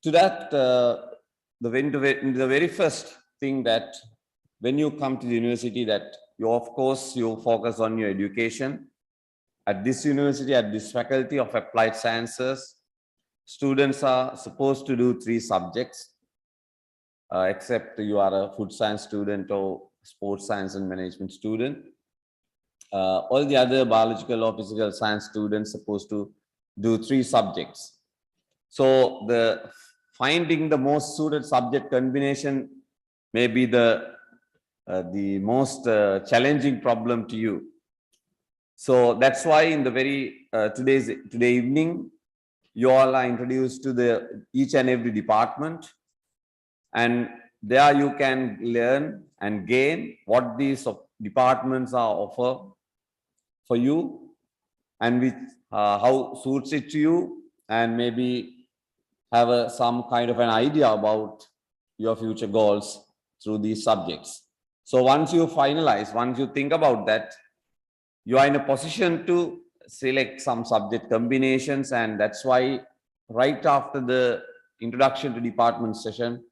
To that, the very first thing that when you come to the university, that you, of course, you focus on your education. At this university, at this faculty of applied sciences, students are supposed to do 3 subjects, except you are a food science student or sports science and management student. All the other biological or physical science students supposed to do 3 subjects. So the finding the most suited subject combination may be the most challenging problem to you. So that's why in the very today evening, you all are introduced to each and every department, and there you can learn and gain what these departments are offer for you, and which how suits it to you, and maybe have some kind of an idea about your future goals through these subjects. So once you finalize, once you think about that, you are in a position to select some subject combinations, and that's why right after the introduction to department session,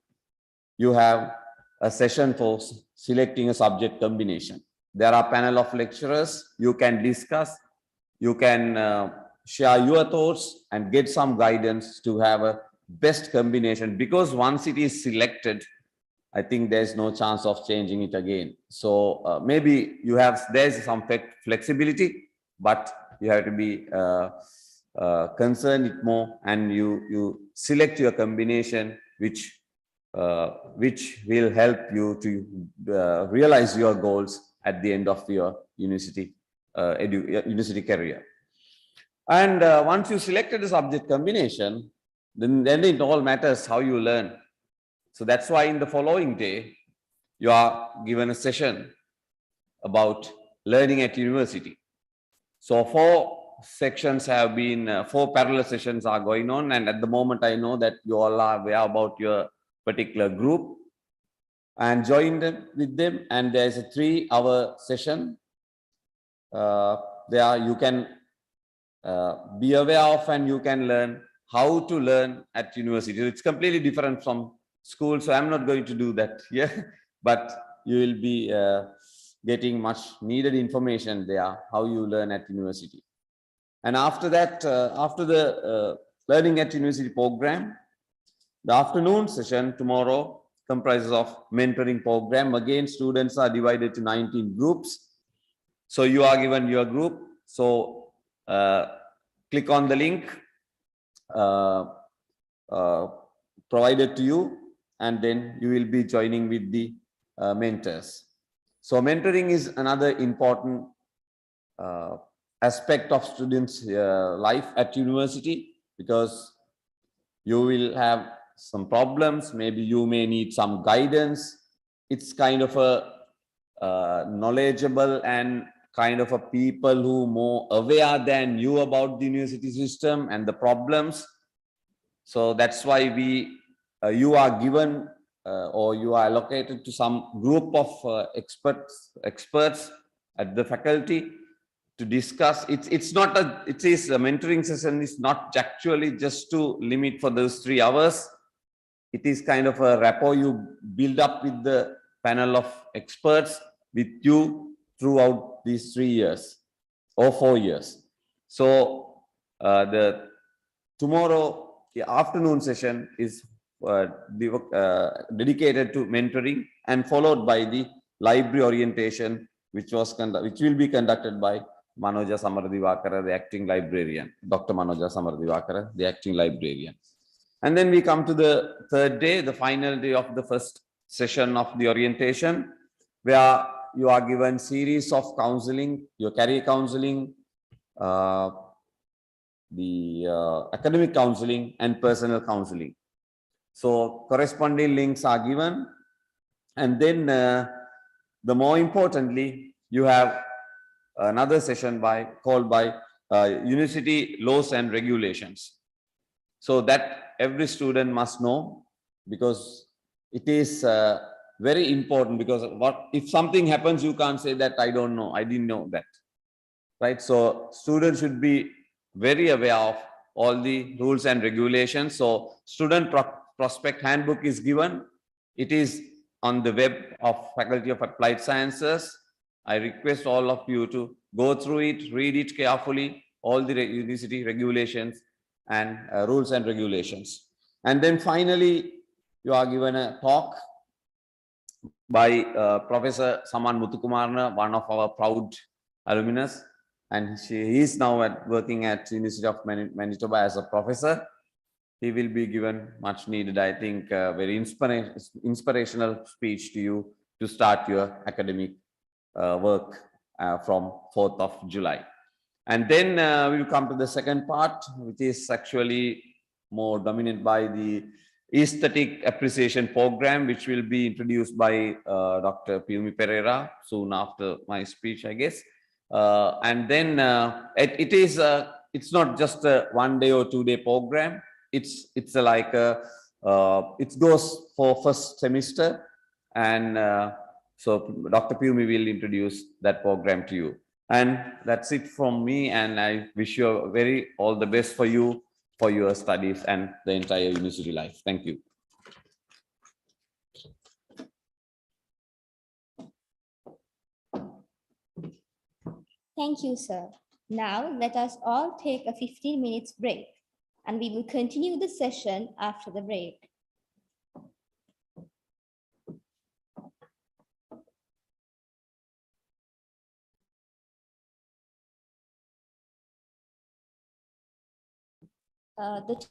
you have a session for selecting a subject combination. There are a panel of lecturers. You can discuss, you can share your thoughts and get some guidance to have a best combination, because once it is selected, I think there's no chance of changing it again. So maybe there's some flexibility, but you have to be concerned it more, and you select your combination which will help you to realize your goals at the end of your university career. And once you selected the subject combination, then it all matters how you learn. So that's why in the following day, you are given a session about learning at university. So 4 sections have been, 4 parallel sessions are going on. And at the moment, I know that you all are aware about your particular group and join them with them. And there is a 3-hour session. There you can be aware of, and you can learn how to learn at university. It's completely different from school, so I'm not going to do that here, but you will be getting much needed information there, how you learn at university. And after that, after the learning at university program, the afternoon session tomorrow comprises of mentoring program. Again, students are divided to 19 groups. So you are given your group. So click on the link provided to you, and then you will be joining with the mentors. So mentoring is another important aspect of students' life at university, because you will have some problems, maybe you may need some guidance. It's kind of a knowledgeable and kind of a people who more aware than you about the university system and the problems. So that's why you are given or you are allocated to some group of experts at the faculty to discuss. It is a mentoring session is not actually just to limit for those 3 hours. It is kind of a rapport you build up with the panel of experts with you throughout these 3 years or 4 years. So The tomorrow afternoon session is dedicated to mentoring and followed by the library orientation, which will be conducted by Manoja Samardivakara, the acting librarian, Dr. Manoja Samardivakara, the acting librarian. And then we come to the third day, the final day of the first session of the orientation, where you are given series of counseling, your career counseling, the academic counseling and personal counseling. So corresponding links are given. And then the more importantly, you have another session called by University Laws and Regulations. So that every student must know, because it is very important, because if something happens, you can't say that I don't know, I didn't know that, right? So students should be very aware of all the rules and regulations. So student prospect handbook is given. It is on the web of Faculty of Applied Sciences. I request all of you to go through it, read it carefully, all the university regulations and rules and regulations. And then finally, you are given a talk by Professor Saman Muthukumarna, one of our proud alumnus, and he is now working at University of Manitoba as a professor. He will be given much needed, I think, very inspirational speech to you to start your academic work from 4th of July. And then we will come to the second part, which is actually more dominated by the aesthetic appreciation program, which will be introduced by Dr. Piumi Pereira soon after my speech, I guess. And then it's not just a 1 day or 2 day program. It's like it goes for first semester, and so Dr. Piumi will introduce that program to you. And that's it from me, and I wish you all the best for you, for your studies and the entire university life. Thank you. Thank you, sir. Now let us all take a 15 minutes break, and we will continue the session after the break. The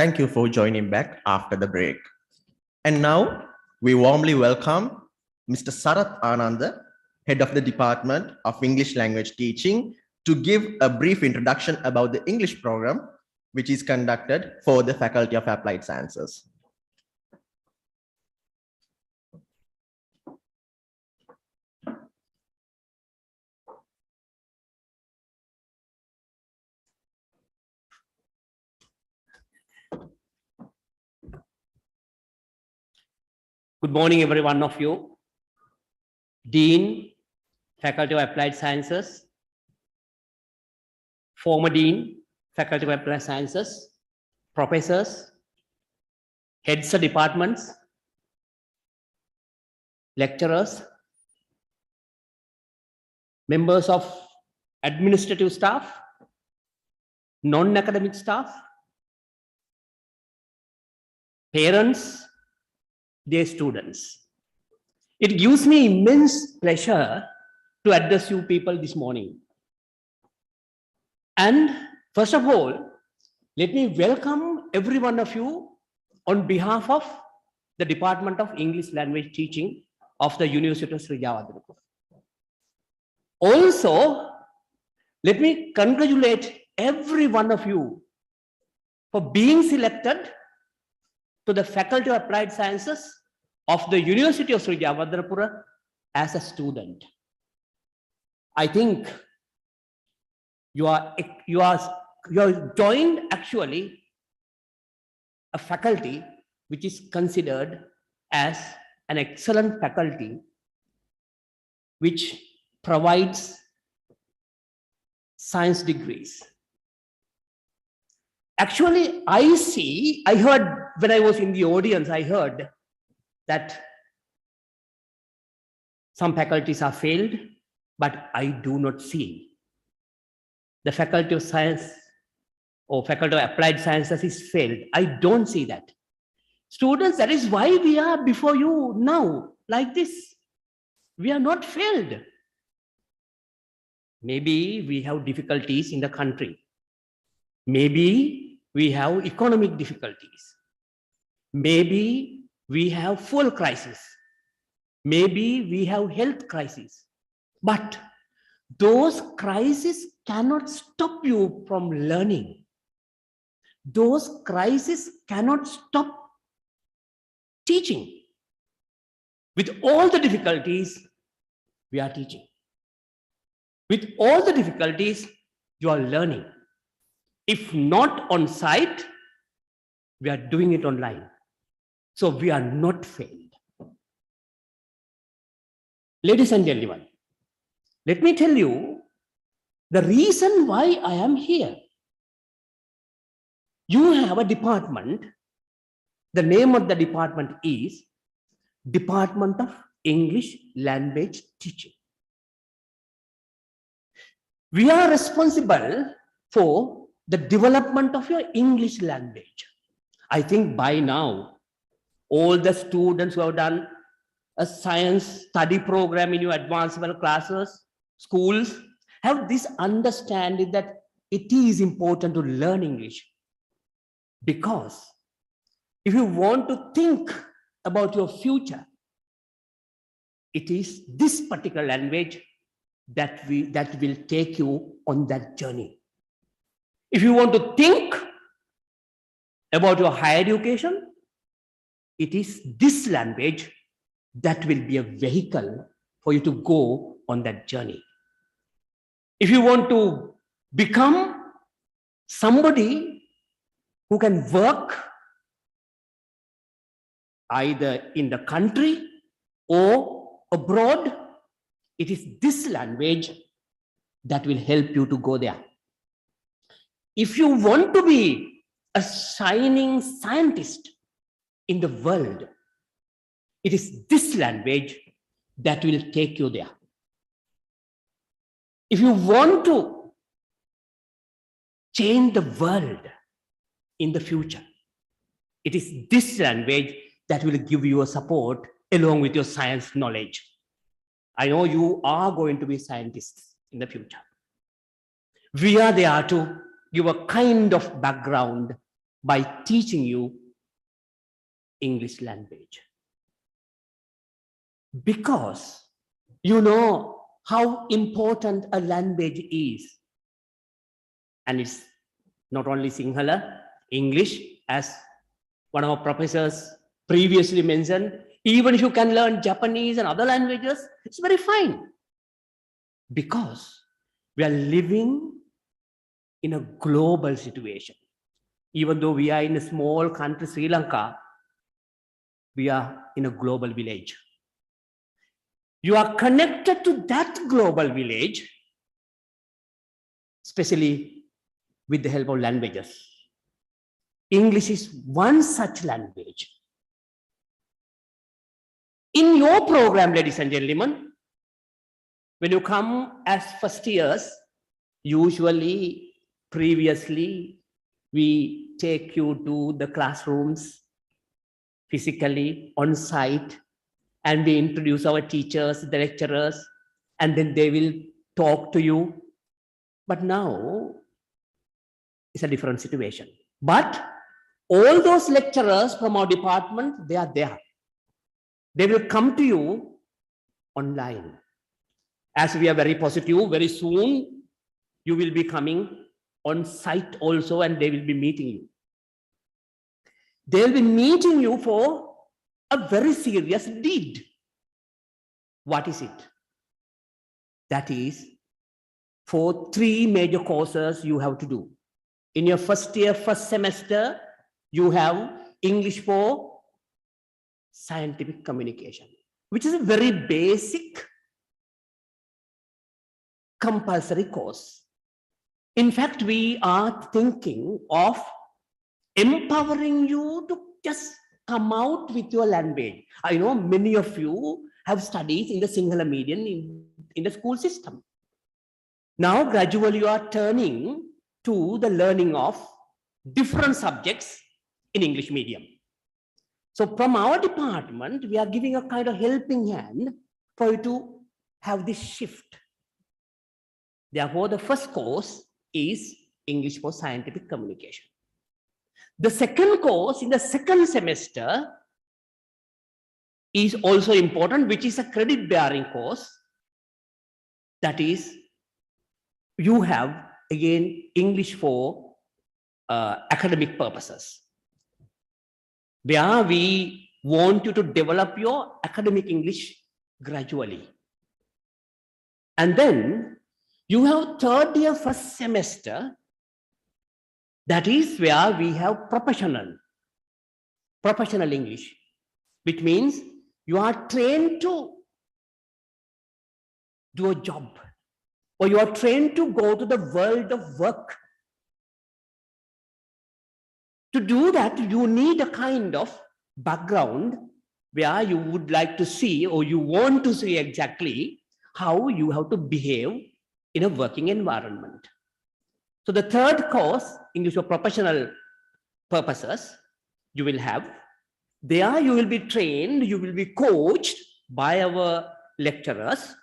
Thank you for joining back after the break. And now we warmly welcome Mr. Sarath Ananda, Head of the Department of English Language Teaching, to give a brief introduction about the English program, which is conducted for the Faculty of Applied Sciences. Good morning, every one of you. Dean, Faculty of Applied Sciences, former Dean, Faculty of Applied Sciences, professors, heads of departments, lecturers, members of administrative staff, non-academic staff, parents, dear students. It gives me immense pleasure to address you people this morning. And first of all, let me welcome every one of you on behalf of the Department of English Language Teaching of the University of Sri Javadhanapura. Also, let me congratulate every one of you for being selected to the Faculty of Applied Sciences of the University of Sri Javadhanapura as a student. I think you are joined actually a faculty which is considered as an excellent faculty which provides science degrees. Actually, I heard when I was in the audience, I heard that some faculties are failed, but I do not see the Faculty of Science or Faculty of Applied Sciences is failed. I don't see that. Students, that is why we are before you now, like this. We are not failed. Maybe we have difficulties in the country. Maybe we have economic difficulties. Maybe we have fuel crisis. Maybe we have health crisis. But those crises cannot stop you from learning. Those crises cannot stop teaching. With all the difficulties, we are teaching. With all the difficulties, you are learning. If not on site, we are doing it online. So we are not failed. Ladies and gentlemen, let me tell you the reason why I am here. You have a department. The name of the department is Department of English Language Teaching. We are responsible for the development of your English language. I think by now, all the students who have done a science study program in your advanced level classes, schools, have this understanding that it is important to learn English. Because if you want to think about your future, it is this particular language that will take you on that journey. If you want to think about your higher education, it is this language that will be a vehicle for you to go on that journey. If you want to become somebody who can work either in the country or abroad, it is this language that will help you to go there. If you want to be a shining scientist in the world, it is this language that will take you there. If you want to change the world in the future, it is this language that will give you a support along with your science knowledge. I know you are going to be scientists in the future. We are there to give a kind of background by teaching you English language. Because you know how important a language is. And it's not only Sinhala, English, as one of our professors previously mentioned, even if you can learn Japanese and other languages, it's very fine. Because we are living in a global situation. Even though we are in a small country, Sri Lanka, we are in a global village. You are connected to that global village, especially with the help of languages. English is one such language. In your program, ladies and gentlemen, when you come as first years, usually, previously, we take you to the classrooms physically on site, and we introduce our teachers, the lecturers, and then they will talk to you. But now it's a different situation. But all those lecturers from our department, they are there. They will come to you online. As we are very positive, very soon you will be coming on site also, and they will be meeting you. They will be meeting you for a very serious deed. What is it? That is, for 3 major courses you have to do. In your first year, first semester, you have English for scientific communication, which is a very basic compulsory course. In fact, we are thinking of empowering you to just come out with your language. I know many of you have studied in the Sinhala medium in the school system. Now, gradually, you are turning to the learning of different subjects in English medium. So from our department, we are giving a kind of helping hand for you to have this shift. Therefore, the first course is English for scientific communication. The second course in the second semester is also important, which is a credit-bearing course. That is, you have, again, English for academic purposes, where we want you to develop your academic English gradually. And then you have third year, first semester. That is where we have professional English, which means you are trained to do a job, or you are trained to go to the world of work. To do that, you need a kind of background where you would like to see, or you want to see exactly how you have to behave in a working environment. So the third course, English for professional purposes, you will have. There you will be trained, you will be coached by our lecturers,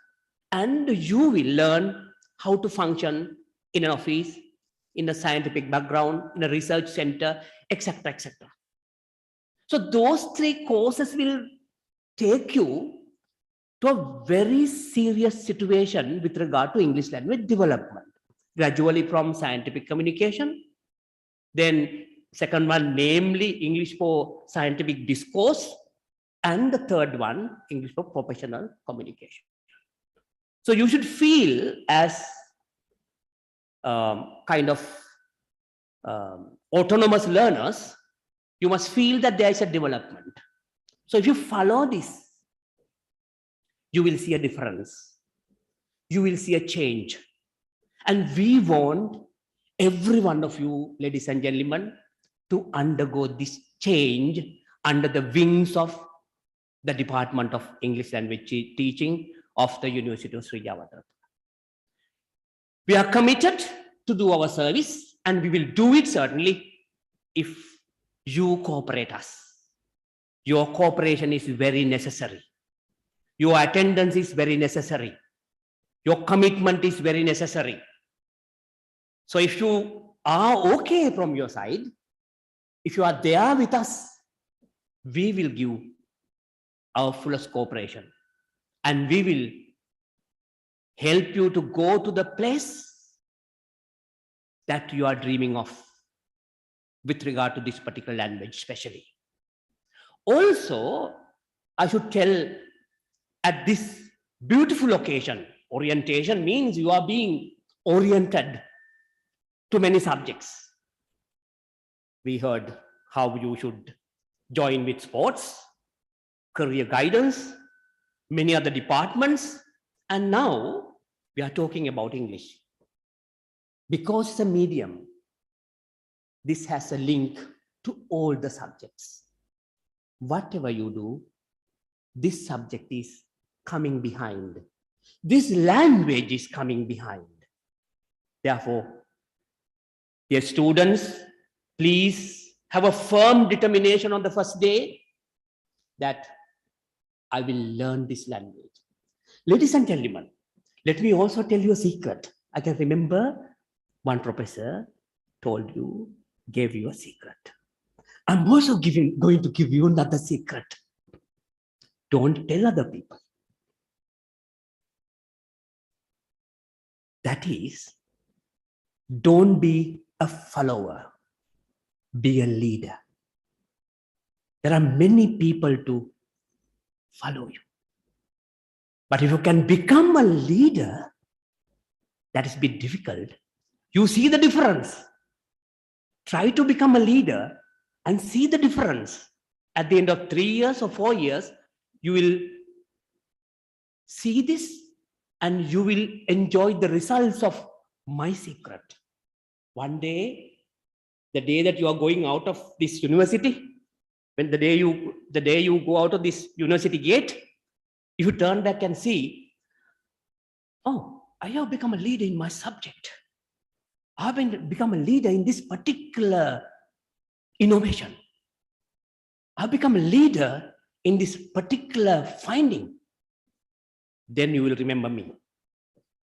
and you will learn how to function in an office, in a scientific background, in a research center, etc., etc. So those 3 courses will take you to a very serious situation with regard to English language development. Gradually from scientific communication, then second one, namely English for scientific discourse, and the third one, English for professional communication. So you should feel as kind of autonomous learners, you must feel that there is a development. So if you follow this, you will see a difference. You will see a change. And we want every one of you, ladies and gentlemen, to undergo this change under the wings of the Department of English Language Teaching of the University of Sri Lanka. We are committed to do our service, and we will do it certainly if you cooperate us. Your cooperation is very necessary. Your attendance is very necessary. Your commitment is very necessary. So if you are okay from your side, If you are there with us, we will give our fullest cooperation and we will help you to go to the place that you are dreaming of with regard to this particular language especially. Also, I should tell at this beautiful occasion, orientation means you are being oriented to many subjects. We heard how you should join with sports, career guidance, many other departments, and now we are talking about English. Because it's a medium, this has a link to all the subjects. Whatever you do, this subject is coming behind. This language is coming behind. Therefore, dear students, please have a firm determination on the first day that I will learn this language. Ladies and gentlemen, let me also tell you a secret. I can remember one professor told you, gave you a secret. I'm also going to give you another secret. Don't tell other people. That is, don't be a follower, be a leader. There are many people to follow you. But if you can become a leader, that is a bit difficult. You see the difference. Try to become a leader and see the difference. At the end of 3 years or 4 years, you will see this and you will enjoy the results of my secret. One day, the day that you are going out of this university, when the day you go out of this university gate, if you turn back and see, oh, I have become a leader in my subject. I have become a leader in this particular innovation. I've become a leader in this particular finding. Then you will remember me.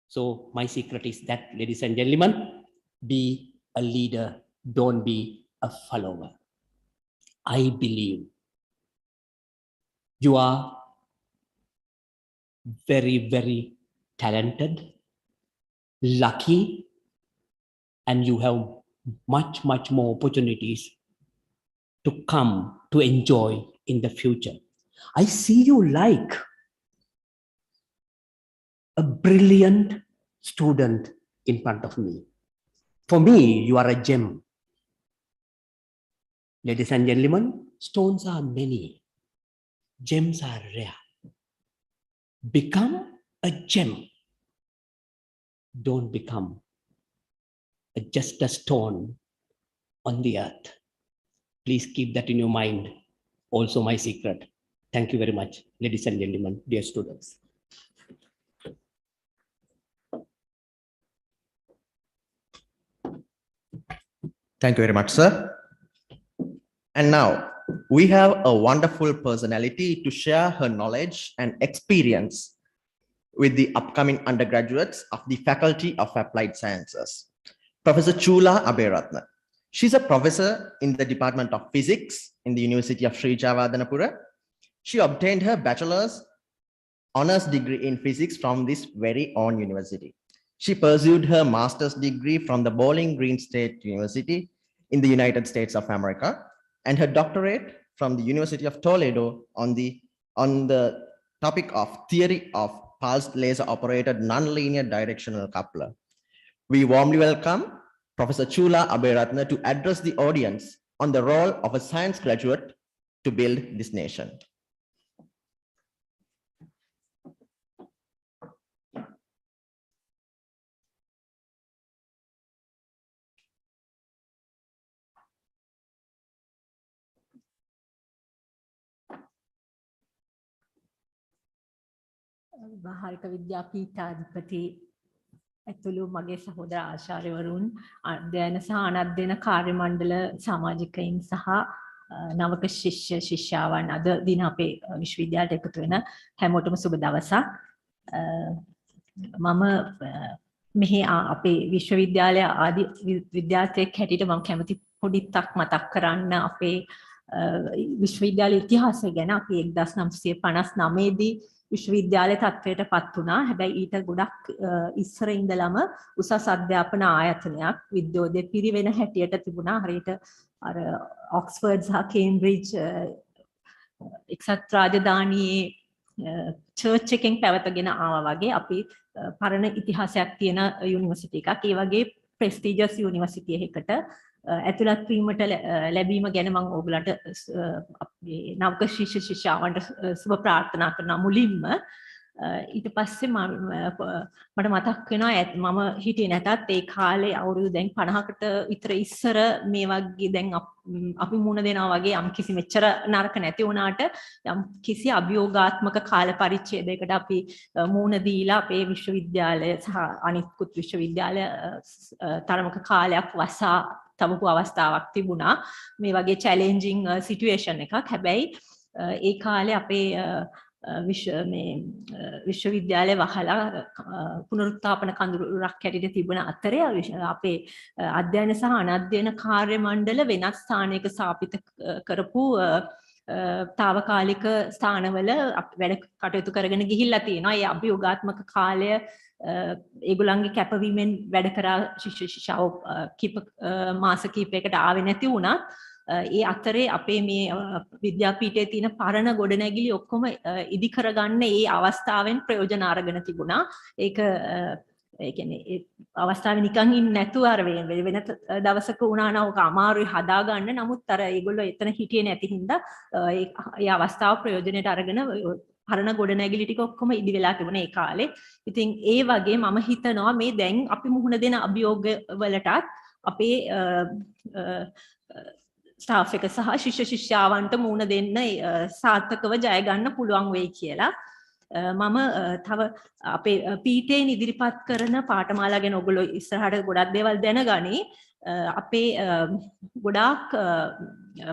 So my secret is that, ladies and gentlemen, be a leader, don't be a follower. I believe you are very, very talented, lucky, and you have much, much more opportunities to come to enjoy in the future. I see you like a brilliant student in front of me. For me, you are a gem. Ladies and gentlemen, stones are many. Gems are rare. Become a gem. Don't become just a stone on the earth. Please keep that in your mind. Also my secret. Thank you very much, ladies and gentlemen, dear students. Thank you very much, sir. And now we have a wonderful personality to share her knowledge and experience with the upcoming undergraduates of the Faculty of Applied Sciences, Professor Chula Aberathne. She's a professor in the Department of Physics in the University of Sri Javadanapura. She obtained her bachelor's honors degree in physics from this very own university. She pursued her master's degree from the Bowling Green State University in the United States of America, and her doctorate from the University of Toledo on the topic of theory of pulsed laser operated nonlinear directional coupler. We warmly welcome Professor Chula Aberathne to address the audience on the role of a science graduate to build this nation. වහාරික විද්‍යාපීඨාධිපති ඇතුළු මගේ සහෝදර ආචාර්යවරුන් අධ්‍යයන සහ අනධ්‍යයන කාර්ය මණ්ඩල සමාජිකයින් සහ නවක ශිෂ්‍ය ශිෂ්‍යාවන් අද දින අපේ විශ්වවිද්‍යාලයට එකතු වෙන හැමෝටම සුබ දවසක්. මම මෙහි අපේ විශ්වවිද්‍යාලය ආදි විද්‍යාර්ථයෙක් හැටියට මම කැමති පොඩිත්තක් මතක් කරන්න අපේ විශ්වවිද්‍යාල ඉතිහාසය ගැන. අපි 1959 දී විශ්වවිද්‍යාලයේ තත්ත්වයට පත් වුණා. හැබැයි ඊට ගොඩක් ඉස්සර ඉඳලම උසස් අධ්‍යාපන ආයතනයක් විද්‍යෝදය පිරිවෙන හැටියට තිබුණා. හරියට අර ඔක්ස්ෆර්ඩ් සහ කේම්බ්‍රිජ් එක්සත් රාජධානියේ චර්ච් එකෙන් පැවතගෙන ආවා වගේ අපි පරණ ඉතිහාසයක් තියෙන යුනිවර්සිටි එකක්. ඒ වගේ ප්‍රෙස්ටිජස් යුනිවර්සිටි එකකට ඇතුළත් වීමට ලැබීම ගැන මම ඕගලන්ට අපේ නවක ශිෂ්‍ය ශිෂ්‍යාවන්ට සුබ ප්‍රාර්ථනා කරනවා මුලින්ම. ඊට පස්සේ මට මතක් වෙනවා මම හිටියේ නැතත් ඒ කාලේ අවුරුදු දැන් 50කට විතර ඉස්සර මේ වගේ දැන් අපි මුණ දෙනවා වගේ යම් කිසි මෙච්චර නරක නැති වුණාට යම් කිසි අභියෝගාත්මක කාල පරිච්ඡේදයකට අපි මුණ දීලා අපේ විශ්වවිද්‍යාලය සහ අනිත්කුත් විශ්වවිද්‍යාල තරමක කාලයක් වසා තවපු අවස්ථාවක් තිබුණා. මේ වගේ චැලෙන්ජිං සිටුේෂන් එකක්. හැබැයි ඒ කාලේ අපේ විශ්වවිද්‍යාලය වහලා පුනරුත්ථාපන කඳවුරක් හැටියට තිබුණ අතරේ අපේ අධ්‍යයන සහ අනධ්‍යයන කාර්ය මණ්ඩල වෙනත් ස්ථානයක ස්ථාපිත කරපු තාවකාලික ස්ථානවල වැඩ කටයුතු කරගෙන ගිහිල්ලා තියෙනවා. ඒ අභියෝගාත්මක කාලය ඒගොල්ලන්ගේ කැපවීමෙන් වැඩ කරා ශිෂ්‍ය ශිෂ්‍යාව මාස කිහිපයකට ආවේ නැති වුණත් ඒ අතරේ අපේ මේ විද්‍යාපීඨයේ තියෙන පරණ ගොඩනැගිලි ඔක්කොම ඉදි කරගන්න ඒ අවස්ථාවෙන් ප්‍රයෝජන අරගෙන තිබුණා. ඒක ඒ කියන්නේ ඒ අවස්ථාවේ නිකන් ඉන්නේ නැතුව අර වෙන දවසක වුණා නම් ඔක අමාරුයි හදාගන්න. නමුත් අර ඒගොල්ලෝ එතන හිටියේ නැති හින්දා ඒ අවස්ථාව ප්‍රයෝජනයට අරගෙන පරණ ගොඩනැගිලි ටික ඔක්කොම ඉදි වෙලා තිබුණේ ඒ කාලේ. ඉතින් ඒ වගේ මම හිතනවා මේ දැන් අපි මුහුණ දෙන අභියෝග වලටත් අපේ ස්ටාෆ් එක සහ ශිෂ්‍ය ශිෂ්‍යාවන්ට මුහුණ දෙන්න සාර්ථකව ජය ගන්න පුළුවන් වෙයි කියලා. මම තව අපේ පීඨයෙන් ඉදිරිපත් කරන පාඨමාලා ගැන ඔයගොල්ලෝ ඉස්සරහට ගොඩක් දේවල් දැනගනි. අපේ ගොඩාක්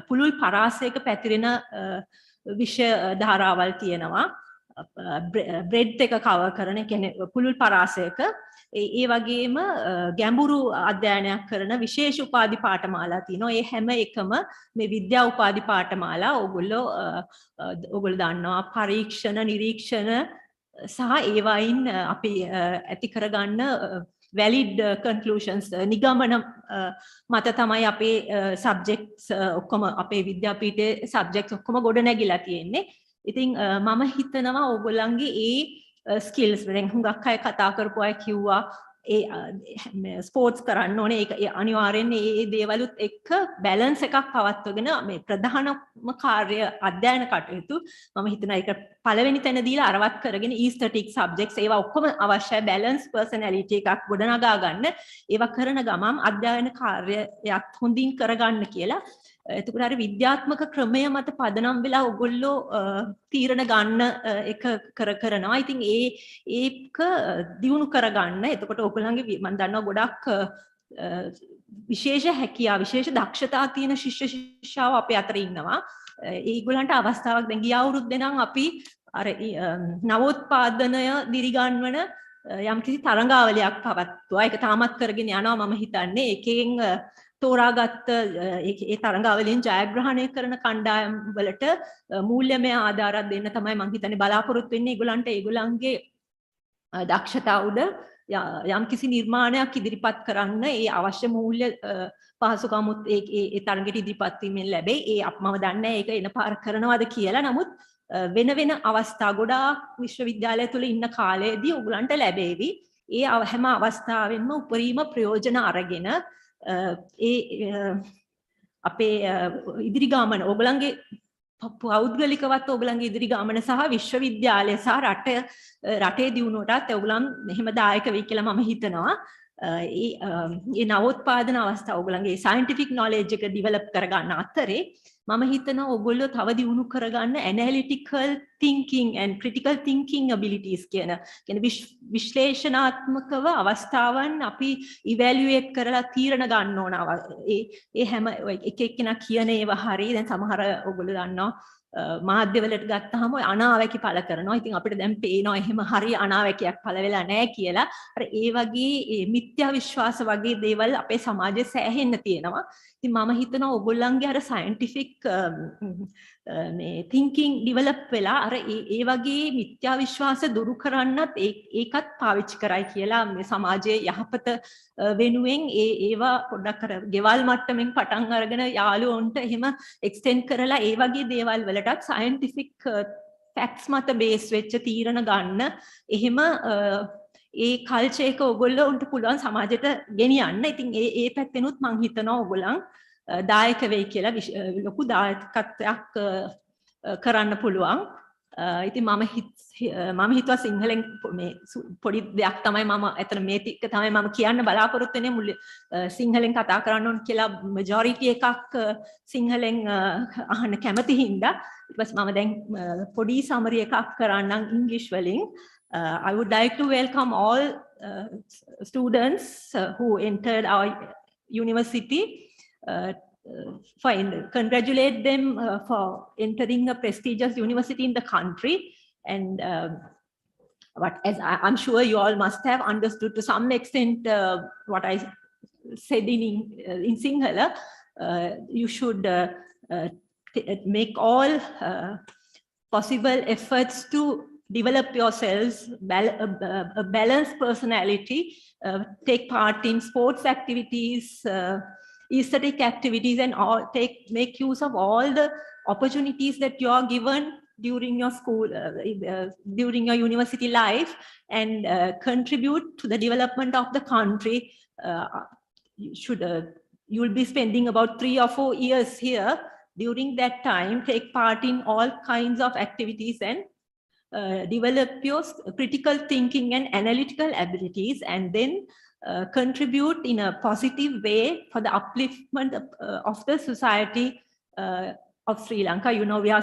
පුළුල් පරාසයක පැතිරෙන විෂය ධාරාවල් තියෙනවා. බ්‍රෙඩ් එක කවර් කරන කියන්නේ පුළුල් පරාසයක ඒ වගේම ගැඹුරු අධ්‍යයනයක් කරන විශේෂ උපාධි පාඨමාලා තියෙනවා. ඒ හැම එකම මේ විද්‍යා උපාධි පාඨමාලා ඔයගොල්ලෝ දන්නවා පරීක්ෂණ නිරීක්ෂණ සහ ඒවයින් අපි ඇති කරගන්න valid conclusions නිගමන මත තමයි අපේ subjects ඔක්කොම අපේ විද්‍යාපීඨයේ subjects ඔක්කොම ගොඩ නැගිලා තියෙන්නේ. ඉතින් මම හිතනවා ඕගොල්ලන්ගේ ඒ ස්කිල්ස් දැන් හුඟක් අය කතා කරපු අය කිව්වා ඒ ස්පෝර්ට්ස් කරන්න ඕනේ ඒක අනිවාර්යෙන් ඒ දේවලුත් එක්ක බැලන්ස් එකක් පවත්වගෙන මේ ප්‍රධානම කාර්ය අධ්‍යයන කටයුතු මම හිතනවා ඒක පළවෙනි තැන දීලා අරවත් කරගෙන ඊස්තටික් සබ්ජෙක්ට්ස් ඒවා ඔක්කොම අවශ්‍යයි බැලන්ස් පර්සනැලිටි එකක් ගොඩනගා ගන්න ඒවා කරන ගමන් අධ්‍යයන කාර්යයක් හොඳින් කරගන්න කියලා. එතකොට අර විද්‍යාත්මක ක්‍රමය මත පදනම් වෙලා ඔයගොල්ලෝ තීරණ ගන්න එක කරනවා. ඉතින් ඒක දියුණු කරගන්න. එතකොට ඔයගොල්ලන්ගේ මම දන්නවා ගොඩක් විශේෂ හැකියාව විශේෂ දක්ෂතා තියෙන ශිෂ්‍ය ශිෂ්‍යාව අපේ අතර ඉන්නවා. ඒගොල්ලන්ට අවස්ථාවක් දැන් ගිය අවුරුද්දේ නම් අපි අර නවෝත්පාදනය දිරිගන්වන යම්කිසි තරඟාවලියක් පවත්වුවා. ඒක තාමත් කරගෙන යනවා මම හිතන්නේ. ඒකෙන් තෝරාගත්ත ඒ තරඟාවලියෙන් ජයග්‍රහණය කරන කණ්ඩායම් වලට මූල්‍යමය ආධාරයක් දෙන්න තමයි මම හිතන්නේ බලාපොරොත්තු වෙන්නේ. ඒගොල්ලන්ගේ දක්ෂතා උඩ යම්කිසි නිර්මාණයක් ඉදිරිපත් කරන්න ඒ අවශ්‍ය මූල්‍ය පහසුකමුත් ඒ තරඟයට ඉදිරිපත් වීමෙන් ලැබෙයි. මම දන්නේ ඒක එන පාර කරනවද කියලා. නමුත් වෙන වෙන අවස්ථා ගොඩාක් විශ්වවිද්‍යාලය තුළ ඉන්න කාලයේදී ඔයගලන්ට ලැබෙවි. ඒ හැම අවස්ථාවෙන්ම උපරිම ප්‍රයෝජන අරගෙන අපේ ඉදිරි ගමන ඔයගලන්ගේ පෞද්ගලිකවත් ඔයගලන්ගේ ඉදිරි ගමන සහ විශ්වවිද්‍යාලය සහ රටේ දියුණුවටත් ඔයගලන් මෙහෙම දායක වෙයි කියලා මම හිතනවා. ඒ නවෝත්පාදන අවස්ථාව ඔයගලන්ගේ scientific knowledge එක develop කරගන්න අතරේ මම හිතනවා ඔයගොල්ලෝ තව දියුණු කරගන්න analytical thinking and critical thinking abilities කියන විශ්ලේෂණාත්මකව අවස්ථාවන් අපි evaluate කරලා තීරණ ගන්න ඕන. ඒ හැම එක එක්කෙනා කියන ඒවා හරිය. දැන් සමහර ඔයගොල්ලෝ දන්නවා මාධ්‍යවලට ගත්තාම අනාවැකි පළ කරනවා. ඉතින් අපිට දැන් පේනවා එහෙම හරි අනාවැකියක් පළ වෙලා නැහැ කියලා. අර ඒ වගේ මිත්‍යා විශ්වාස වගේ දේවල් අපේ සමාජයේ සෑහෙන්න තියෙනවා. ඉතින් මම හිතනවා ඔයගොල්ලන්ගේ අර සයන්ටිෆික් මේ thinking develop වෙලා අර ඒ වගේ මිත්‍යා විශ්වාස දුරු කරන්නත් ඒකත් පාවිච්චි කරයි කියලා මේ සමාජයේ යහපත වෙනුවෙන් ඒවා පොඩ්ඩක් අර ගෙවල් මට්ටමින් පටන් අරගෙන යාළුවොන්ට එහෙම එක්ස්ටෙන්ඩ් කරලා ඒ වගේ දේවල් වලටත් සයන්ටිෆික් ෆැක්ට්ස් මත බේස් වෙච්ච තීරණ ගන්න එහෙම ඒ කල්චර් එක ඔයගොල්ලන්ට පුළුවන් සමාජයට ගෙනියන්න. ඉතින් ඒ පැත්තෙනුත් මම හිතනවා ඔයගොල්ලන් දායක වෙයි කියලා ලොකු දායකත්වයක් කරන්න පුළුවන්. ඉතින් මම හිතුවා සිංහලෙන් මේ පොඩි දෙයක් තමයි මම එතන මේ ටික තමයි මම කියන්න බලාපොරොත්තු වෙන්නේ මුල් සිංහලෙන් කතා කරන්න ඕන කියලා majority එකක් සිංහලෙන් අහන්න කැමති හින්දා ඊට පස්සේ මම දැන් පොඩි summary එකක් කරන්නම් English වලින්. I would like to welcome all students who entered our university. Congratulate them for entering a prestigious university in the country. And but as I'm sure you all must have understood to some extent what I said in Sinhala, you should make all possible efforts to develop yourselves, a balanced personality, take part in sports activities, aesthetic activities, and make use of all the opportunities that you are given during your school, during your university life, and contribute to the development of the country. You'll be spending about 3 or 4 years here. During that time, take part in all kinds of activities and develop your critical thinking and analytical abilities, and then contribute in a positive way for the upliftment of the society of Sri Lanka. You know, we are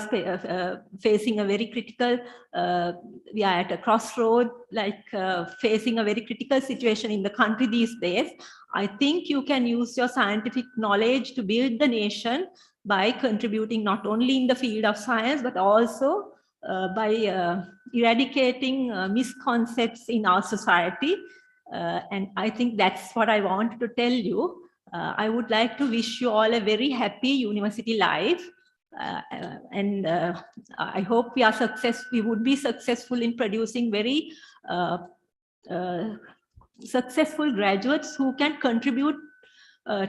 facing a very critical, we are at a crossroad, like facing a very critical situation in the country these days. I think you can use your scientific knowledge to build the nation by contributing not only in the field of science, but also by eradicating misconceptions in our society. And I think that's what I want to tell you. I would like to wish you all a very happy university life. And I hope we would be successful in producing very successful graduates who can contribute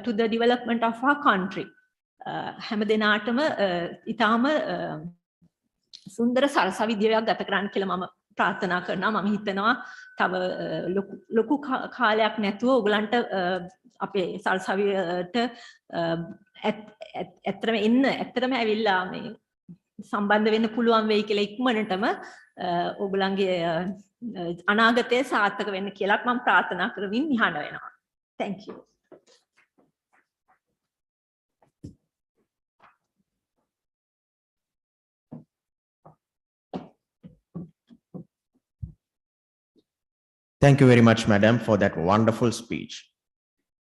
to the development of our country. හැම දිනාටම ඊටාම සුන්දර සරසවිදියක් ගත කරන්න කියලා මම ප්‍රාර්ථනා කරනවා. මම හිතනවා තව ලොකු කාලයක් නැතුව ඔයගලන්ට අපේ සරසවියට ඇත්තටම ඇවිල්ලා මේ සම්බන්ධ වෙන්න පුළුවන් වෙයි කියලා ඉක්මනටම ඔයගලන්ගේ අනාගතය සාර්ථක වෙන්න කියලා මම ප්‍රාර්ථනා කරමින් නිහඬ වෙනවා. Thank you. Thank you very much, Madam, for that wonderful speech.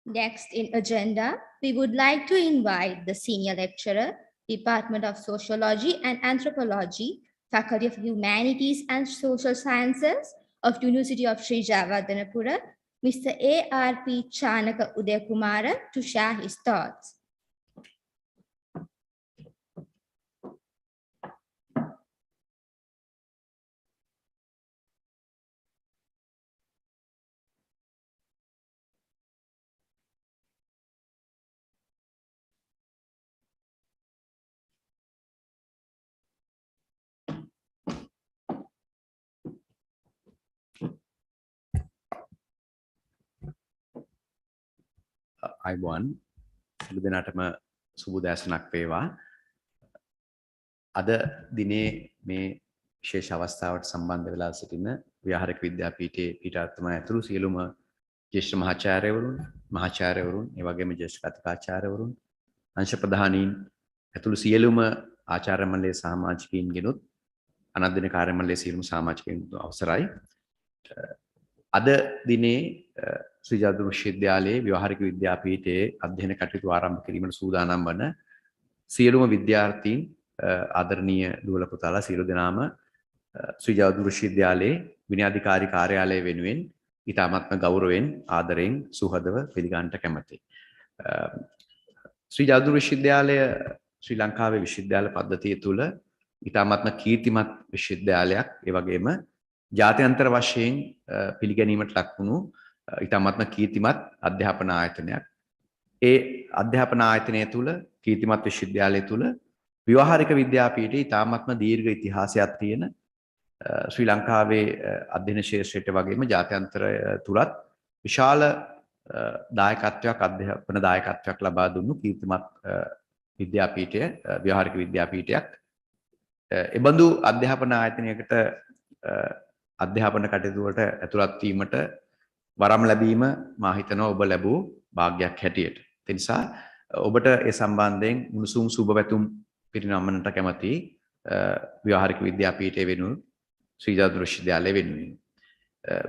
Next in agenda, we would like to invite the Senior Lecturer, Department of Sociology and Anthropology, Faculty of Humanities and Social Sciences of University of Sri Javadanapura, Mr. A.R.P. Chanaka Udayakumara, to share his thoughts. අයිබෝන් සියලු දෙනාටම සුබ දැසනක් වේවා. අද දිනේ මේ විශේෂ අවස්ථාවට සම්බන්ධ වෙලා සිටින ව්‍යාහාරික විද්‍යාපීඨයේ පීඨාධිපති ඇතුළු සියලුම ජ්‍යෙෂ්ඨ මහාචාර්යවරුන් ඒ වගේම ජ්‍යෙෂ්ඨ කතිකාචාර්යවරුන් අංශ ප්‍රධානීන් ඇතුළු සියලුම ආචාර්ය මණ්ඩලයේ සමාජිකයින්ගෙනුත් අනධ්‍යයන කාර්ය මණ්ඩලයේ සියලුම සමාජිකයින්ට අවසරයි. අද දිනේ ශ්‍රී ජාතක විශ්වවිද්‍යාලයේ ව්‍යාහාරික විද්‍යාපීඨයේ අධ්‍යයන කටයුතු ආරම්භ කිරීමට සූදානම් වන සියලුම විද්‍යාර්ථීන් ආදරණීය දුවල පුතාලා සියලු දෙනාම ශ්‍රී ජයවර්ධන විශ්වවිද්‍යාලයේ විනයාධිකාරී කාර්යාලය වෙනුවෙන් ඉතාමත්ම ගෞරවයෙන් ආදරයෙන් සුහදව පිළිගන්නට කැමැතියි. ශ්‍රී ජයවර්ධන විශ්වවිද්‍යාලය ශ්‍රී ලංකාවේ විශ්වවිද්‍යාල පද්ධතිය තුළ ඉතාමත්ම කීර්තිමත් විශ්වවිද්‍යාලයක්. ඒ වගේම ජාත්‍යන්තර වශයෙන් පිළිගැනීමට ලක් වුණු ඉතාමත්ම කීර්තිමත් අධ්‍යාපන ආයතනයක්. ඒ අධ්‍යාපන ආයතනය තුළ කීර්තිමත් විශ්වවිද්‍යාලය තුළ ව්‍යවහාරික විද්‍යාපීඨයේ ඉතාමත්ම දීර්ඝ ඉතිහාසයක් තියෙන ශ්‍රී ලංකාවේ අධ්‍යයන ශාස්ත්‍රයට වගේම ජාත්‍යන්තර තුලත් විශාල දායකත්වයක් අධ්‍යාපන දායකත්වයක් ලබා දුන්නු කීර්තිමත් විද්‍යාපීඨය ව්‍යවහාරික විද්‍යාපීඨයක්. එබඳු අධ්‍යාපන ආයතනයකට අධ්‍යාපන කටයුතු වලට ඇතුළත් වීමට වරම් ලැබීම මා හිතනවා ඔබ ලැබූ වාග්යක් හැටියට. ඒ නිසා ඔබට ඒ සම්බන්ධයෙන් උණුසුම් සුබ පැතුම් පිරිනමන්නට කැමැතියි ව්‍යවහාරික විද්‍යාපීඨය වෙනුවෙන් ශ්‍රී ජයවර්ධන විශ්වවිද්‍යාලය වෙනුවෙන්.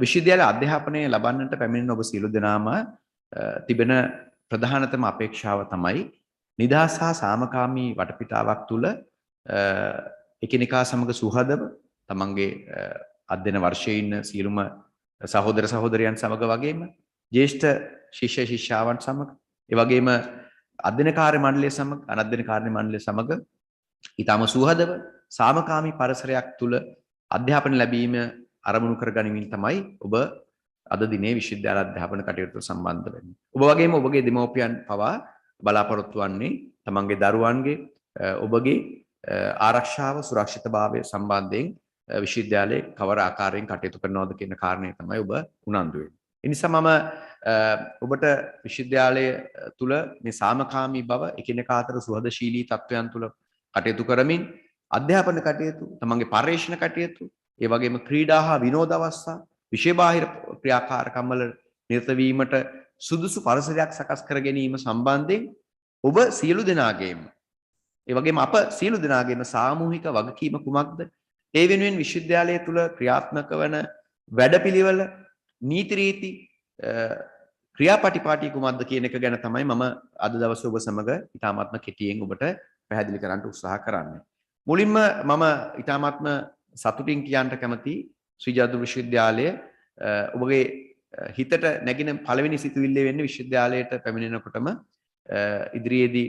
විශ්වවිද්‍යාල අධ්‍යාපනය ලබන්නට පැමිණෙන ඔබ සියලු දෙනාම තිබෙන ප්‍රධානතම අපේක්ෂාව තමයි නිදහස් හා සාමකාමී වටපිටාවක් තුළ එකිනෙකා සමග සුහදව තමන්ගේ අධ්‍යයන වර්ෂයේ ඉන්න සියලුම සහෝදර සහෝදරයන් සමග වගේම ජ්‍යෙෂ්ඨ ශිෂ්‍ය ශිෂ්‍යාවන් සමග ඒ වගේම අධ්‍යයන කාර්ය මණ්ඩලය සමග අනධ්‍යයන කාර්ය මණ්ඩලය සමග ඊටම සුහදව සාමකාමී පරිසරයක් තුළ අධ්‍යාපන ලැබීම ආරමුණු කරගනිමින් තමයි ඔබ අද දිනේ විශ්වවිද්‍යාල අධ්‍යාපන කටයුතු සම්බන්ධ වෙන්නේ. ඔබ වගේම ඔබගේ දෙමව්පියන් පවා බලාපොරොත්තු වන්නේ තමන්ගේ දරුවන්ගේ ඔබගේ ආරක්ෂාව සුරක්ෂිතභාවය සම්බන්ධයෙන් විශ්වවිද්‍යාලයේ කවර ආකාරයෙන් කටයුතු කරනවද කියන කාරණය තමයි ඔබ උනන්දු වෙන්නේ. ඒ නිසා මම ඔබට විශ්වවිද්‍යාලය තුල මේ සාමකාමී බව එකිනෙකා අතර සුහදශීලී තත්වයන් තුල කටයුතු කරමින් අධ්‍යාපන කටයුතු, තමන්ගේ පර්යේෂණ කටයුතු, ඒ වගේම ක්‍රීඩා හා විනෝද අවස්ථා, විෂයබාහිර ක්‍රියාකාරකම් වල නිරත වීමට සුදුසු පරිසරයක් සකස් කර ගැනීම සම්බන්ධයෙන් ඔබ සියලු දෙනාගේම ඒ වගේම අප සියලු දෙනාගේම සාමූහික වගකීම කුමක්ද? ඒ වෙනුවෙන් විශ්වවිද්‍යාලය තුල ක්‍රියාත්මක වන වැඩපිළිවෙල, නීති රීති, ක්‍රියාපටිපාටි කුමක්ද කියන එක ගැන තමයි මම අද දවසේ ඔබ සමග ඉතාමත්ම කෙටියෙන් ඔබට පැහැදිලි කරන්න උත්සාහ කරන්නේ. මුලින්ම මම ඉතාමත්ම සතුටින් කියන්න කැමතියි ශ්‍රී ජයවර්ධන විශ්වවිද්‍යාලය ඔබගේ හිතට නැගින පළවෙනි සිතුවිල්ල වෙන්නේ විශ්වවිද්‍යාලයට පැමිණෙනකොටම ඉදිරියේදී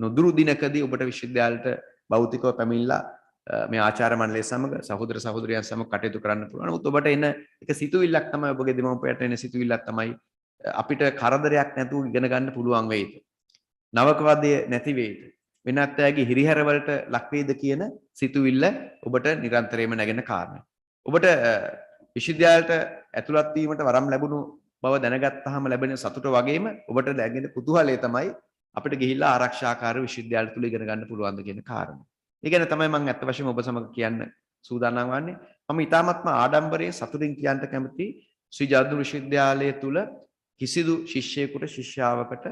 නොදුරු දිනකදී ඔබට විශ්වවිද්‍යාලයට භෞතිකව පැමිණලා මේ ආචාර්ය මණ්ඩලය සමග සහෝදර සහෝදරයන් සමග කටයුතු කරන්න පුළුවන්. නමුත් ඔබට එන එක සිතුවිල්ලක් තමයි ඔබගේ දෙමව්පියන්ට එන සිතුවිල්ලක් තමයි අපිට කරදරයක් නැතුව ඉගෙන ගන්න පුළුවන් වෙයිද? නවක වදය නැති වෙයිද? වෙනත් අයගේ හිරිහැර වලට ලක් වේද කියන සිතුවිල්ල ඔබට නිරන්තරයෙන්ම නැගෙන කාරණා. ඔබට විශ්වවිද්‍යාලයට ඇතුළත් වීමට වරම් ලැබුණු බව දැනගත්තාම ලැබෙන සතුට වගේම ඔබට ලැබෙන කුතුහලය තමයි අපිට ගිහිල්ලා ආරක්ෂාකාරී විශ්වවිද්‍යාල තුල ඉගෙන ගන්න පුළුවන්ද කියන කාරණා. ඒ ගැන තමයි මම අත්ත වශයෙන්ම ඔබ සමග කියන්න සූදානම් වන්නේ. මම ඊ타මත්ම ආඩම්බරයෙන් සතුටින් කියන්න කැමති ශ්‍රී ජයවර්ධන විශ්වවිද්‍යාලය තුල කිසිදු ශිෂ්‍යයෙකුට ශිෂ්‍යාවකට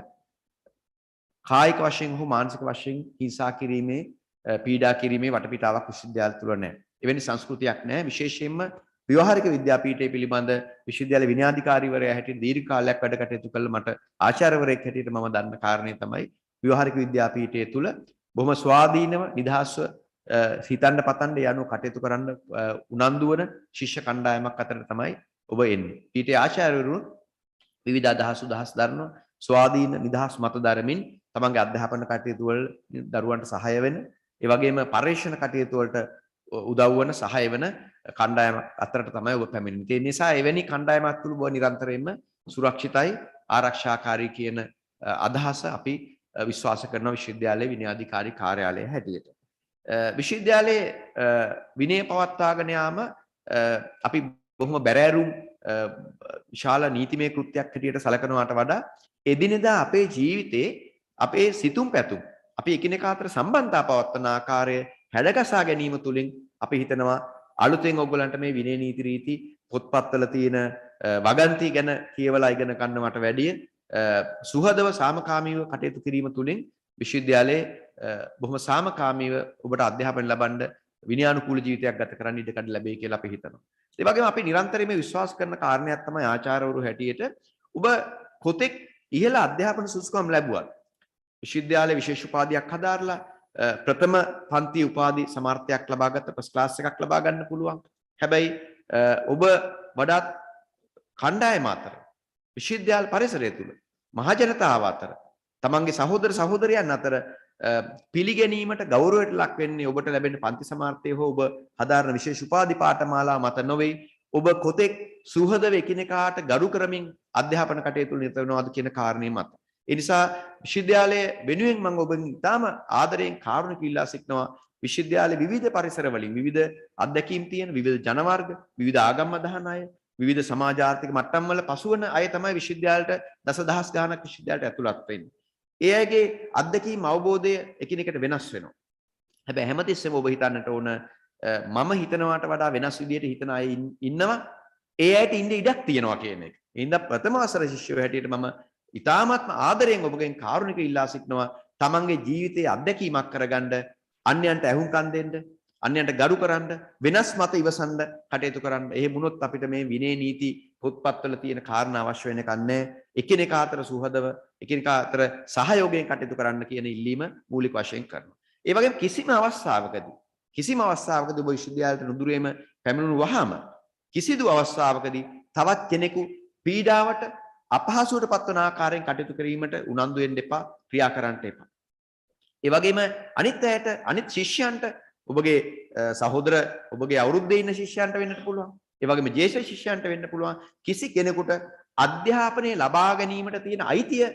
කායික වශයෙන් හෝ මානසික වශයෙන් හිංසා කිරීමේ පීඩා කිරීමේ වටපිටාවක් විශ්වවිද්‍යාල තුල නැහැ. එවැනි සංස්කෘතියක් නැහැ. විශේෂයෙන්ම ව්‍යවහාරික විද්‍යාපීඨය පිළිබඳ විශ්වවිද්‍යාල විනයාධිකාරීවරයා හැටියට දීර්ඝ කාලයක් වැඩ කටයුතු කළ මට ආචාර්යවරයෙක් හැටියට මම දන්න කාරණේ තමයි ව්‍යවහාරික විද්‍යාපීඨය තුල බොහොම ස්වාධීනව නිදහස්ව හිතන්න පතන්න යනු කටයුතු කරන්න උනන්දු වන ශිෂ්‍ය කණ්ඩායමක් අතරට තමයි ඔබ එන්නේ. ඊට ආචාර්යවරුන් විවිධ අදහස් දරන ස්වාධීන නිදහස් මත දරමින් තමන්ගේ අධ්‍යාපන කටයුතු වල දරුවන්ට සහාය වෙන, ඒ වගේම පර්යේෂණ කටයුතු වලට උදව් වන සහාය වෙන කණ්ඩායම අතරට තමයි ඔබ පැමිණෙන්නේ. ඒ නිසා එවැනි කණ්ඩායමක් තුළ ඔබ නිරන්තරයෙන්ම සුරක්ෂිතයි ආරක්ෂාකාරී කියන අදහස අපි විශ්වාස කරන විශ්වවිද්‍යාලයේ විනයාධිකාරී කාර්යාලය හැටියට. විශ්වවිද්‍යාලයේ විනය පවත්වාගෙන යාම අපි බොහොම බැරෑරුම් විශාල නීතිමය කෘත්‍යයක් හැටියට සැලකනවාට වඩා එදිනෙදා අපේ ජීවිතේ අපේ සිතුම් පැතුම් අපි එකිනෙකා අතර සම්බන්ධතා පවත්වන ආකාරය හැඩගසා ගැනීම තුළින් අපි හිතනවා අලුතෙන් ඔයගලන්ට මේ විනය නීති රීති පොත්පත්වල තියෙන වගන්ති ගැන කියවලා ඉගෙන ගන්නවට වැඩිය සුහදව සාමකාමීව කටයුතු කිරීම තුළින් විශ්වවිද්‍යාලයේ බොහොම සාමකාමීව ඔබට අධ්‍යාපනය ලබන්න විනයානුකූල ජීවිතයක් ගත කරන්න ඉඩකඩ ලැබෙයි කියලා අපි හිතනවා. ඒ වගේම අපි නිරන්තරයෙන්ම විශ්වාස කරන කාරණයක් තමයි ආචාර්යවරු හැටියට ඔබ කොතෙක් ඉහළ අධ්‍යාපන සුසුකම් ලැබුවත් විශ්වවිද්‍යාලයේ විශේෂ උපාධියක් හදාarලා ප්‍රථම පන්ති උපාධි සමාර්ථයක් ලබාගත්ත ෆස්ට් ක්ලාස් එකක් ලබා ගන්න පුළුවන්. හැබැයි ඔබ වඩාත් කණ්ඩායම අතර විශ්වවිද්‍යාල පරිසරය තුල මහ ජනතාව අතර තමන්ගේ සහෝදර සහෝදරයන් අතර පිළිගැනීමට ගෞරවයට ලක් වෙන්නේ ඔබට ලැබෙන පන්ති සමාර්ථය හෝ ඔබ හදාරන විශේෂ උපාධි පාඨමාලා මත නොවේ. ඔබ කොතෙක් සුහදව එකිනෙකාට ගරු කරමින් අධ්‍යාපන කටයුතු නිරත වෙනවාද කියන කාරණේ මත. ඒ නිසා විශ්වවිද්‍යාලයේ වෙනුවෙන් මම ඔබෙන් ඉතාම ආදරයෙන් කාරුණික ඉල්ලා සිටිනවා විශ්වවිද්‍යාලයේ විවිධ පරිසර වලින් විවිධ අත්දැකීම් තියෙන විවිධ ජන වර්ග විවිධ ආගම් අදහන අය විවිධ සමාජ ආර්ථික මට්ටම් වල පසුවන අය තමයි විශ්වවිද්‍යාලයට දසදහස් ගාණක් විශ්වවිද්‍යාලයට ඇතුළත් වෙන්නේ. ඒ අයගේ අත්දැකීම් අවබෝධය එකිනෙකට වෙනස් වෙනවා. හැබැයි හැමතිස්සෙම ඔබ හිතන්නට ඕන මම හිතනවාට වඩා වෙනස් විදියට හිතන අය ඉන්නවා. ඒ අයට ඉන්න ඉඩක් තියෙනවා කියන එක. ඒ හින්දා ප්‍රථම වසර ශිෂ්‍යයෝ හැටියට මම ඉතාමත්ම ආදරයෙන් ඔබගෙන් කාරුණික ඉල්ලා සිටිනවා තමන්ගේ ජීවිතයේ අත්දැකීමක් කරගන්න අන්‍යයන්ට ඇහුම්කන් දෙන්න අන්‍යයන්ට ගරු කරන්න වෙනස් මත ඉවසන්න කටයුතු කරන්න. එහෙම වුණොත් අපිට මේ විනය නීති පොත්පත්වල තියෙන කාරණා අවශ්‍ය වෙන කන්නේ එකිනෙකා අතර සුහදව එකිනෙකා අතර සහයෝගයෙන් කටයුතු කරන්න කියන ඉල්ලීම මූලික වශයෙන් කරනවා. ඒ වගේම කිසිම අවස්ථාවකදී ඔබ විශ්වවිද්‍යාලයට නුදුරේම පැමිණුණු වහම කිසිදු අවස්ථාවකදී තවත් කෙනෙකු පීඩාවට අපහසුවට පත්වන ආකාරයෙන් කටයුතු කිරීමට උනන්දු වෙන්න එපා, ක්‍රියා කරන්න එපා. ඒ වගේම අනිත් අයට, අනිත් ශිෂ්‍යයන්ට ඔබගේ සහෝදර ඔබගේ අවුරුද්දේ ඉන්න ශිෂ්‍යයන්ට වෙන්නත් පුළුවන්. ඒ වගේම ජ්‍යෙෂ්ඨ ශිෂ්‍යයන්ට වෙන්න පුළුවන්. කිසි කෙනෙකුට අධ්‍යාපනය ලබා ගැනීමට තියෙන අයිතිය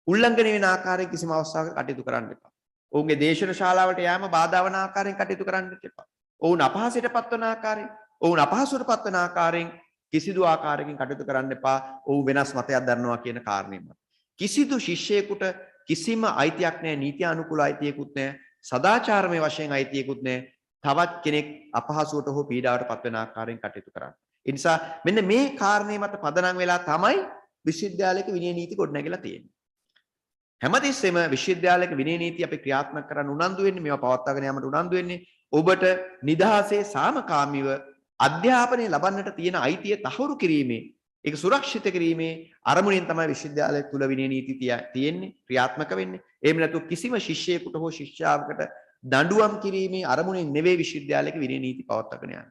උල්ලංඝනය වෙන ආකාරයෙන් කිසිම අවස්ථාවක කටයුතු කරන්න එපා. ඔවුන්ගේ දේශන ශාලාවට යෑම බාධා වන ආකාරයෙන් කටයුතු කරන්න එපා. ඔවුන් අපහසයට පත්වන ආකාරයෙන්, ඔවුන් අපහසුවට පත්වන ආකාරයෙන් කිසිදු ආකාරයකින් කටයුතු කරන්න එපා. ඔවුන් වෙනස් මතයක් දරනවා කියන කාරණේම. කිසිදු ශිෂ්‍යයෙකුට කිසිම අයිතියක් නැහැ, නීති අනුකූල අයිතියකුත් නැහැ, සදාචාරමය වශයෙන් අයිතියකුත් නැහැ. තවත් කෙනෙක් අපහසුවට හෝ පීඩාවට පත්වන ආකාරයෙන් කටයුතු කරන්න. ඒ නිසා මෙන්න මේ කාරණේ මත පදනම් වෙලා තමයි විශ්වවිද්‍යාලයක විනය නීති ගොඩනැගිලා තියෙන්නේ. හැමතිස්සෙම විශ්වවිද්‍යාලයක විනය නීති අපි ක්‍රියාත්මක කරන්න උනන්දු වෙන්නේ, මේවා පවත්වාගෙන යාමට උනන්දු වෙන්නේ ඔබට නිදහසේ සාමකාමීව අධ්‍යාපනය ලබන්නට තියෙන අයිතිය තහවුරු කිරීමේ, ඒක සුරක්ෂිත කිරීමේ අරමුණෙන් තමයි විශ්වවිද්‍යාලය තුල විනය නීති තියෙන්නේ, ක්‍රියාත්මක වෙන්නේ. එහෙම නැත්නම් කිසිම ශිෂ්‍යයෙකුට හෝ ශිෂ්‍යාවකට දඬුවම් කිරීමේ අරමුණෙන් නෙවෙයි විශ්වවිද්‍යාලයක විනය නීති පවත්වාගෙන යන්නේ.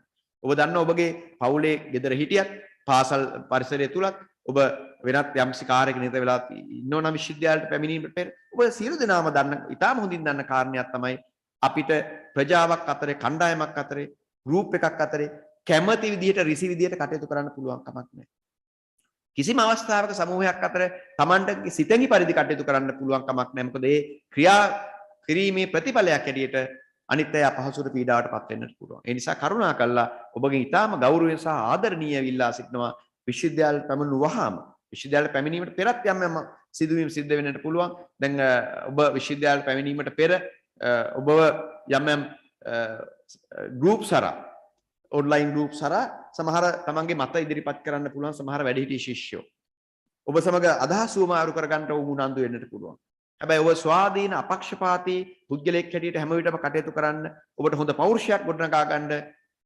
ඔබ දන්නවා ඔබගේ පවුලේ ගෙදර හිටියත් පාසල් පරිසරය තුලත් ඔබ වෙනත් යම්සි කාර්යයක නිරත වෙලා ඉන්නෝ නම් විශ්වවිද්‍යාලයට පැමිණීමට පෙර ඔබ සියලු දෙනාම දන්න, ඉතාම හොඳින් දන්න කාරණයක් තමයි අපිට ප්‍රජාවක් අතරේ, කණ්ඩායමක් අතරේ, ගෲප් එකක් අතරේ කැමැති විදිහට රිසි විදිහට කටයුතු කරන්න පුළුවන් කමක් නැහැ. කිසිම අවස්ථාවක සමූහයක් අතර Tamanට සිතෙහි පරිදි කටයුතු කරන්න පුළුවන් කමක් නැහැ. මොකද ඒ ක්‍රියා කිරීමේ ප්‍රතිඵලයක් හැටියට අනිත් අය අපහසුට පීඩාවටපත් වෙන්නත් පුළුවන්. ඒ නිසා කරුණාකරලා ඔබගේ ඊටාම ගෞරවයෙන් සහ ආදරණීයව ඉල්ලා සිටිනවා විශ්වවිද්‍යාලයට පැමිණු වහාම විශ්වවිද්‍යාලයට පැමිණීමට පෙරත් යම් සිදුවීම් සිද්ධ වෙන්නට පුළුවන්. දැන් ඔබ විශ්වවිද්‍යාලයට පැමිණීමට පෙර ඔබව යම් ගෲප් සරා ඔන්ලයින් ගෲප් සරා සමහර තමන්ගේ මත ඉදිරිපත් කරන්න පුළුවන් සමහර වැඩිහිටි ශිෂ්‍යයෝ ඔබ සමග අදහස් උමාරු කරගන්නට උනන්දු වෙන්නට පුළුවන්. හැබැයි ඔබ ස්වාධීන අපක්ෂපාතී පුද්ගලයෙක් හැටියට හැම විටම කටයුතු කරන්න, ඔබට හොඳ පෞරුෂයක් ගොඩනගා ගන්න,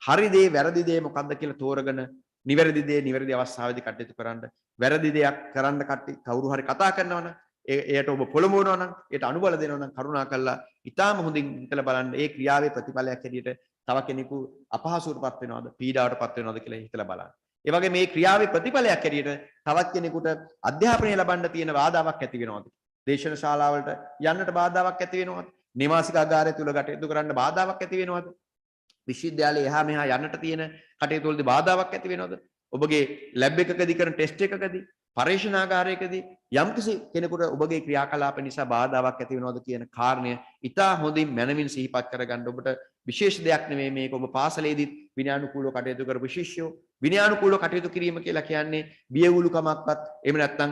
හරි දේ වැරදි දේ මොකක්ද කියලා තෝරගෙන නිවැරදි දේ නිවැරදි අවස්ථාවේදී කටයුතු කරන්න. වැරදි දෙයක් කරන්න කවුරු හරි කතා කරනවා නම් එයට ඔබ පොළඹවනවා නම්, ඒට අනුබල දෙනවා නම් කරුණාකරලා ඊටාම හොඳින් හිතලා බලන්න ඒ ක්‍රියාවේ ප්‍රතිඵලයක් හැටියට තව කෙනෙකු අපහසුවටපත් වෙනවද, පීඩාවටපත් වෙනවද කියලා හිතලා බලන්න. ඒ වගේ මේ ක්‍රියාවේ ප්‍රතිඵලයක් හැටියට තවත් කෙනෙකුට අධ්‍යාපනය ලබන්න තියෙන බාධාවක් ඇති වෙනවද? දේශන ශාලාවලට යන්නට බාධාවක් ඇති වෙනවද? නිවාසික ආගාරය තුල කටයුතු කරන්න බාධාවක් ඇති වෙනවද? විශ්වවිද්‍යාලයේ එහා මෙහා යන්නට තියෙන කටයුතු වලදී බාධාවක් ඇති වෙනවද? ඔබගේ ලැබ් එකකදී කරන ටෙස්ට් එකකදී, පරීක්ෂණාගාරයකදී යම්කිසි කෙනෙකුට ඔබගේ ක්‍රියාකලාප නිසා බාධාවක් ඇති වෙනවද කියන කාරණය ඉතා හොඳින් මනමින් සිහිපත් කරගන්න. ඔබට විශේෂ දෙයක් නෙමෙයි මේක. ඔබ පාසලේදීත් විනයානුකූලව කටයුතු කරපු ශිෂ්‍යයෝ. විනයානුකූලව කටයුතු කිරීම කියලා කියන්නේ බියවුලුකමක්වත් එහෙම නැත්නම්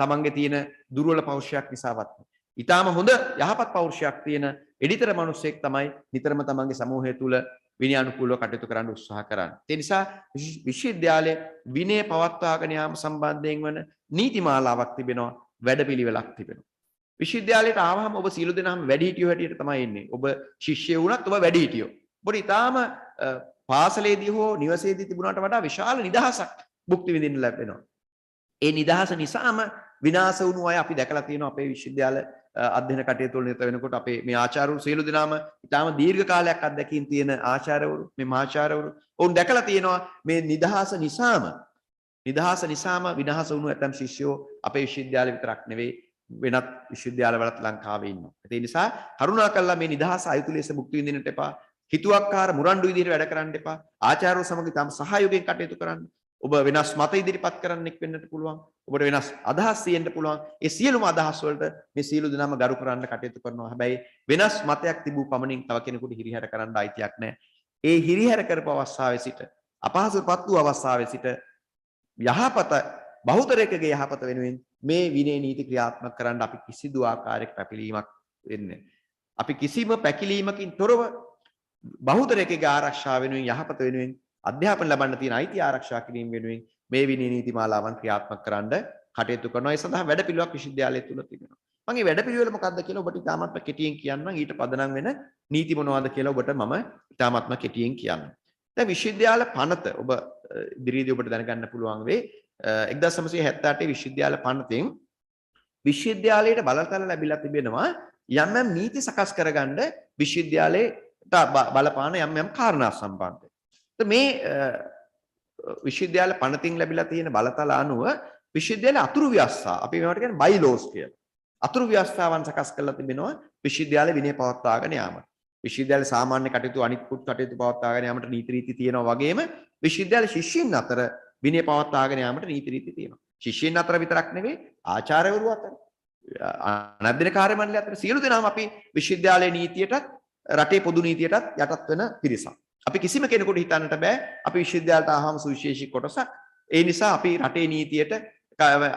තමන්ගේ තියෙන දුර්වල පෞරුෂයක් නිසාවත්. ඊටාම හොඳ යහපත් පෞරුෂයක් තියෙන එඩිතර මිනිසෙක් තමයි නිතරම තමන්ගේ සමූහය තුල විනයානුකූලව කටයුතු කරන්න උත්සාහ කරන්නේ. ඒ නිසා විශ්වවිද්‍යාලයේ විනය පවත්වාගෙන යාම සම්බන්ධයෙන් වන නීතිමාලාවක් තිබෙනවා, වැඩපිළිවෙලක් තිබෙනවා. විශ්වවිද්‍යාලයට ආවහම ඔබ සියලු දෙනාම වැඩිහිටියෝ හැටියට තමයි එන්නේ. ඔබ ශිෂ්‍යයෝ වුණත් ඔබ වැඩිහිටියෝ. ඔබට ඊටාම පාසලේදී හෝ නිවසේදී තිබුණාට වඩා විශාල නිදහසක් භුක්ති විඳින්න ලැබෙනවා. ඒ නිදහස නිසාම විනාශ වුණු අය අපි දැකලා තියෙනවා අපේ විශ්වවිද්‍යාල අධ්‍යයන කටයුතු වල නිරත වෙනකොට අපේ මේ ආචාර්යවරු සියලු දෙනාම ඊටාම දීර්ඝ කාලයක් අත්දැකීම් තියෙන ආචාර්යවරු මේ මහාචාර්යවරු ඔවුන් දැකලා තියෙනවා මේ නිදහස නිසාම විනාශ වුණු ඇතම් ශිෂ්‍යෝ අපේ විශ්වවිද්‍යාල විතරක් නෙවෙයි වෙනත් විශ්වවිද්‍යාලවලත් ලංකාවේ ඉන්නවා. ඒ නිසා කරුණාකරලා මේ නිදහස අයුතු ලෙස භුක්ති විඳින්නට එපා. හිතුවක්කාර මුරණ්ඩු විදිහට වැඩ කරන්න එපා. ආචාර්යවරු සමග තම සහයෝගයෙන් කටයුතු කරන්න. ඔබ වෙනස් මත ඉදිරිපත් කරන්නෙක් වෙන්නට පුළුවන්. ඔබට වෙනස් අදහස් තියෙන්න පුළුවන්. ඒ සියලුම අදහස් වලට මේ සියලු දෙනාම ගරු කරන්න කටයුතු කරනවා. හැබැයි වෙනස් මතයක් තිබූ පමණින් තව කෙනෙකුට හිරිහැර කරන්න අයිතියක් නැහැ. ඒ හිරිහැර කරපු අවස්ථාවේ සිට අපහසුතාවපත් වූ අවස්ථාවේ සිට යහපත බහුතරයකගේ යහපත වෙනුවෙන් මේ විනය නීති ක්‍රියාත්මක කරන්න අපි කිසිදු ආකාරයක පැකිලීමක් වෙන්නේ. අපි කිසිම පැකිලීමකින් තොරව බහුතරයකගේ ආරක්ෂාව වෙනුවෙන් යහපත වෙනුවෙන් අධ්‍යාපන ලබන්න තියෙන අයිතිය ආරක්ෂා කිරීම වෙනුවෙන් මේ විනය නීති මාලාවන් ක්‍රියාත්මක කරන්න කටයුතු කරනවා. ඒ සඳහා වැඩපිළිවෙලක් විශ්වවිද්‍යාලය තුල තිබෙනවා. මම මේ වැඩපිළිවෙල මොකක්ද කියලා ඔබට ඉතාමත්ම කෙටියෙන් කියන්නම්. ඊට පදනම් වෙන නීති මොනවද කියලා ඔබට මම ඉතාමත්ම කෙටියෙන් කියන්නම්. දැන් විශ්වවිද්‍යාල පනත ඔබ ඉදිරියේදී ඔබට දැනගන්න පුළුවන් වේ 1978 විශ්වවිද්‍යාල පනතෙන් විශ්වවිද්‍යාලයට බලතල ලැබිලා තිබෙනවා යම් නීති සකස් කරගන්න විශ්වවිද්‍යාලයට බලපාන යම් කාරණා සම්බන්ධයෙන්. මේ විශ්වවිද්‍යාල පනතින් ලැබිලා තියෙන බලතල අනුව විශ්වවිද්‍යාල අතුරු ව්‍යවස්ථා අපි මේවට කියන්නේ බයිලෝස් කියලා. අතුරු ව්‍යවස්ථාවන් සකස් කරලා තිබෙනවා විශ්වවිද්‍යාල විනය පවත්වාගෙන යාමට. විශ්වවිද්‍යාල සාමාන්‍ය කටයුතු අනිත් කටයුතු පවත්වාගෙන යාමට නීති රීති තියෙනවා වගේම විශ්වවිද්‍යාල ශිෂ්‍යයින් අතර විනය පවත්වාගෙන යාමට නීති රීති තියෙනවා. ශිෂ්‍යයින් අතර විතරක් නෙවෙයි ආචාර්යවරු අතර අනධ්‍යයන කාර්ය මණ්ඩලය අතර සියලු දෙනාම අපි විශ්වවිද්‍යාලයේ නීතියටත් රටේ පොදු නීතියටත් යටත් වෙන පිරිසක්. අපි කිසිම කෙනෙකුට හිතන්නට බෑ අපි විශ්වවිද්‍යාලයට ආවම සුවිශේෂී කොටසක්. ඒ නිසා අපි රටේ නීතියට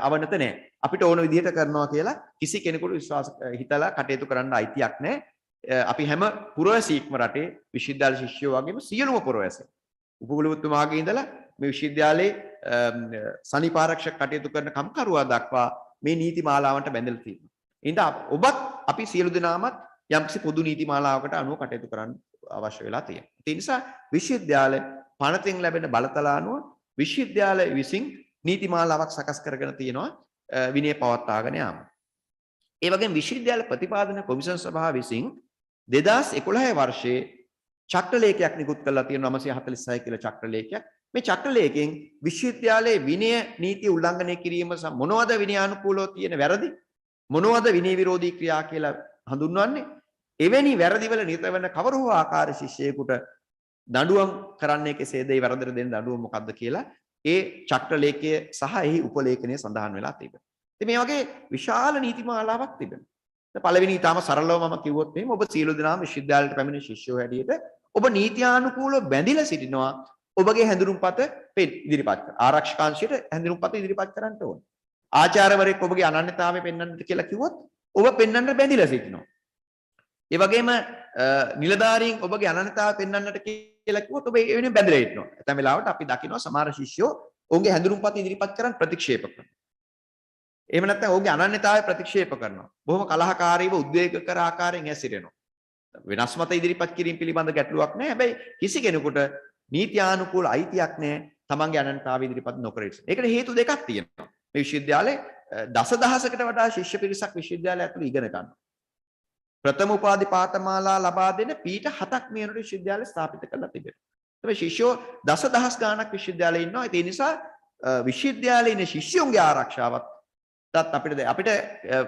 අවනත නැහැ. අපිට ඕන විදිහට කරනවා කියලා කිසි කෙනෙකුට විශ්වාස හිතලා කටයුතු කරන්න අයිතියක් නැහැ. අපි හැම පුරවැසියෙක්ම රටේ විශ්වවිද්‍යාල ශිෂ්‍යයෝ වගේම සියලුම පුරවැසියෝ උපකුලපතිතුමාගේ ඉඳලා මේ විශ්වවිද්‍යාලයේ සනීපාරක්ෂක කටයුතු කරන කම්කරුවා දක්වා මේ නීති මාලාවන්ට බැඳලා තියෙනවා. ඉතින් ඔබත් අපි සියලු දෙනාමත් යම්කිසි පොදු නීති මාලාවකට අනුව කටයුතු කරන්න අවශ්‍ය වෙලා තියෙනවා. ඒ නිසා විශ්වවිද්‍යාල පනතෙන් ලැබෙන බලතල අනුව විශ්වවිද්‍යාල විසින් නීති මාලාවක් සකස් කරගෙන තියෙනවා විනය පවත්වාගෙන යාම. ඒ වගේම විශ්වවිද්‍යාල ප්‍රතිපාදන කොමිෂන් සභාව විසින් 2011 වර්ෂයේ චක්‍රලේඛයක් නිකුත් කරලා තියෙනවා 946 කියලා චක්‍රලේඛයක්. මේ චක්‍රලේඛයෙන් විශ්වවිද්‍යාලයේ විනය නීති උල්ලංඝනය කිරීම මොනවද විනයානුකූලව තියෙන වැරදි මොනවද විනය විරෝධී ක්‍රියා කියලා හඳුන්වන්නේ එවැනි වැරදිවල නිරත වෙන කවර හෝ ආකාර ශිෂ්‍යයෙකුට දඬුවම් කරන්නේ කෙසේද ඒ වැරදිට දෙන දඬුවම මොකක්ද කියලා ඒ චක්‍රලේඛය සහ එහි උපලේඛනය සඳහන් වෙලා තිබෙනවා. ඉතින් මේ වගේ විශාල නීති මාලාවක් තිබෙනවා. පළවෙනි ඊටම සරලව මම කිව්වොත් එහෙනම් ඔබ සියලු දෙනාම විශ්වවිද්‍යාලයට පැමිණෙන ශිෂ්‍යයෝ හැටියට ඔබ නීත්‍යානුකූලව බැඳිලා සිටිනවා ඔබගේ හැඳුනුම්පත ඉදිරිපත් කර ආරක්ෂකාංශයට හැඳුනුම්පත ඉදිරිපත් කරන්න ඕනේ. ආචාර්යවරයෙක් ඔබගේ අනන්‍යතාවය පෙන්වන්නට කියලා කිව්වොත් ඔබ පෙන්වන්නට බැඳිලා සිටිනවා. ඒ වගේම නිලධාරීන් ඔබගේ අනන්‍යතාවය පෙන්වන්නට කියලා කිව්වොත් ඔබ ඒ වෙනුවෙන් බැඳලා ඉන්නවා. ඇතැම් වෙලාවට අපි දකිනවා සමහර ශිෂ්‍යයෝ ඔවුන්ගේ හැඳුනුම්පත ඉදිරිපත් කරන් ප්‍රතික්ෂේප කරනවා. එහෙම නැත්නම් ඔහුගේ අනන්‍යතාවය ප්‍රතික්ෂේප කරනවා. බොහොම කලහකාරීව උද්වේගකර ආකාරයෙන් හැසිරෙනවා. වෙනස් මත ඉදිරිපත් කිරීම පිළිබඳ ගැටලුවක් නැහැ. හැබැයි කිසි කෙනෙකුට නීත්‍යානුකූල අයිතියක් නැහැ තමන්ගේ අනන්‍යතාවය ඉදිරිපත් නොකර ඉන්න. ඒකට හේතු දෙකක් තියෙනවා. මේ විශ්වවිද්‍යාලේ දසදහසකට වඩා ශිෂ්‍ය පිරිසක් විශ්වවිද්‍යාලය ඇතුළේ ඉගෙන ගන්නවා. ප්‍රථම උපාධි පාඨමාලා ලබා දෙන පීඨ 7ක් මේ වෙනකොට විශ්වවිද්‍යාලය ස්ථාපිත කරලා තිබෙනවා. ඒ ශිෂ්‍යෝ දසදහස් ගාණක් විශ්වවිද්‍යාලේ ඉන්නවා. ඒ නිසා විශ්වවිද්‍යාලයේ ඉන්න ශිෂ්‍යයන්ගේ ආරක්ෂාවත් අපිට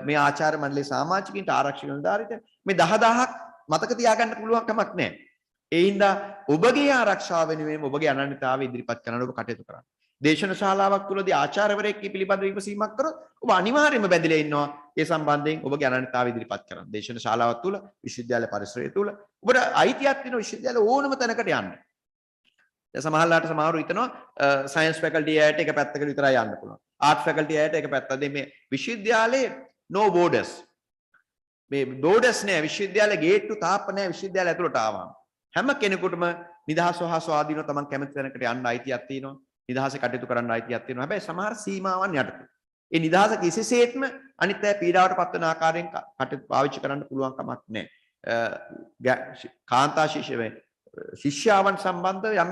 මේ ආචාර්ය මණ්ඩලයේ සමාජිකින්ට ආරක්ෂක නිලධාරීට මේ 10000ක් මතක තියාගන්න පුළුවන් කමක් නැහැ. ඒ හින්දා ඔබගේ ආරක්ෂාව වෙනුවෙන් ඔබගේ අනන්‍යතාවය ඉදිරිපත් කරන්න ඔබ කටයුතු කරන්න. දේශන ශාලාවක් තුලදී ආචාර්යවරයෙක් පිළිබඳ විමසීමක් කරොත් ඔබ අනිවාර්යයෙන්ම බැඳිලා ඉන්නවා ඒ සම්බන්ධයෙන් ඔබගේ අනන්‍යතාවය ඉදිරිපත් කරන්න. දේශන ශාලාවක් තුල විශ්වවිද්‍යාල පරිසරය තුල ඔබට අයිතියක් තියෙන විශ්වවිද්‍යාල ඕනම තැනකට යන්න. දැන් සමහරලාට සමහරව හිතනවා සයන්ස් ෆැකල්ටි එයාට එක පැත්තකට විතරයි යන්න පුළුවන්. ආර්ට් ෆැකල්ටි එයාට එක පැත්තක්. මේ විශ්වවිද්‍යාලයේ no borders. මේ borders නෑ විශ්වවිද්‍යාලයේ ගේට්ටු තාප්ප නෑ විශ්වවිද්‍යාලය ඇතුළට ආවම. හැම කෙනෙකුටම නිදහස හා ස්වාධීනව තමන් කැමති තැනකට යන්න අයිතියක් තියෙනවා. නිදහසේ කටයුතු කරන්න අයිතියක් තියෙනවා. හැබැයි සමහර සීමාවන් යටතේ. ඒ නිදහස කිසිසේත්ම අනිත් අය පීඩාවට පත්වන ආකාරයෙන් කටයුතු පාවිච්චි කරන්න පුළුවන් කමක් නැහැ. කාන්තා ශිෂ්‍යාවන් සම්බන්ධව යම්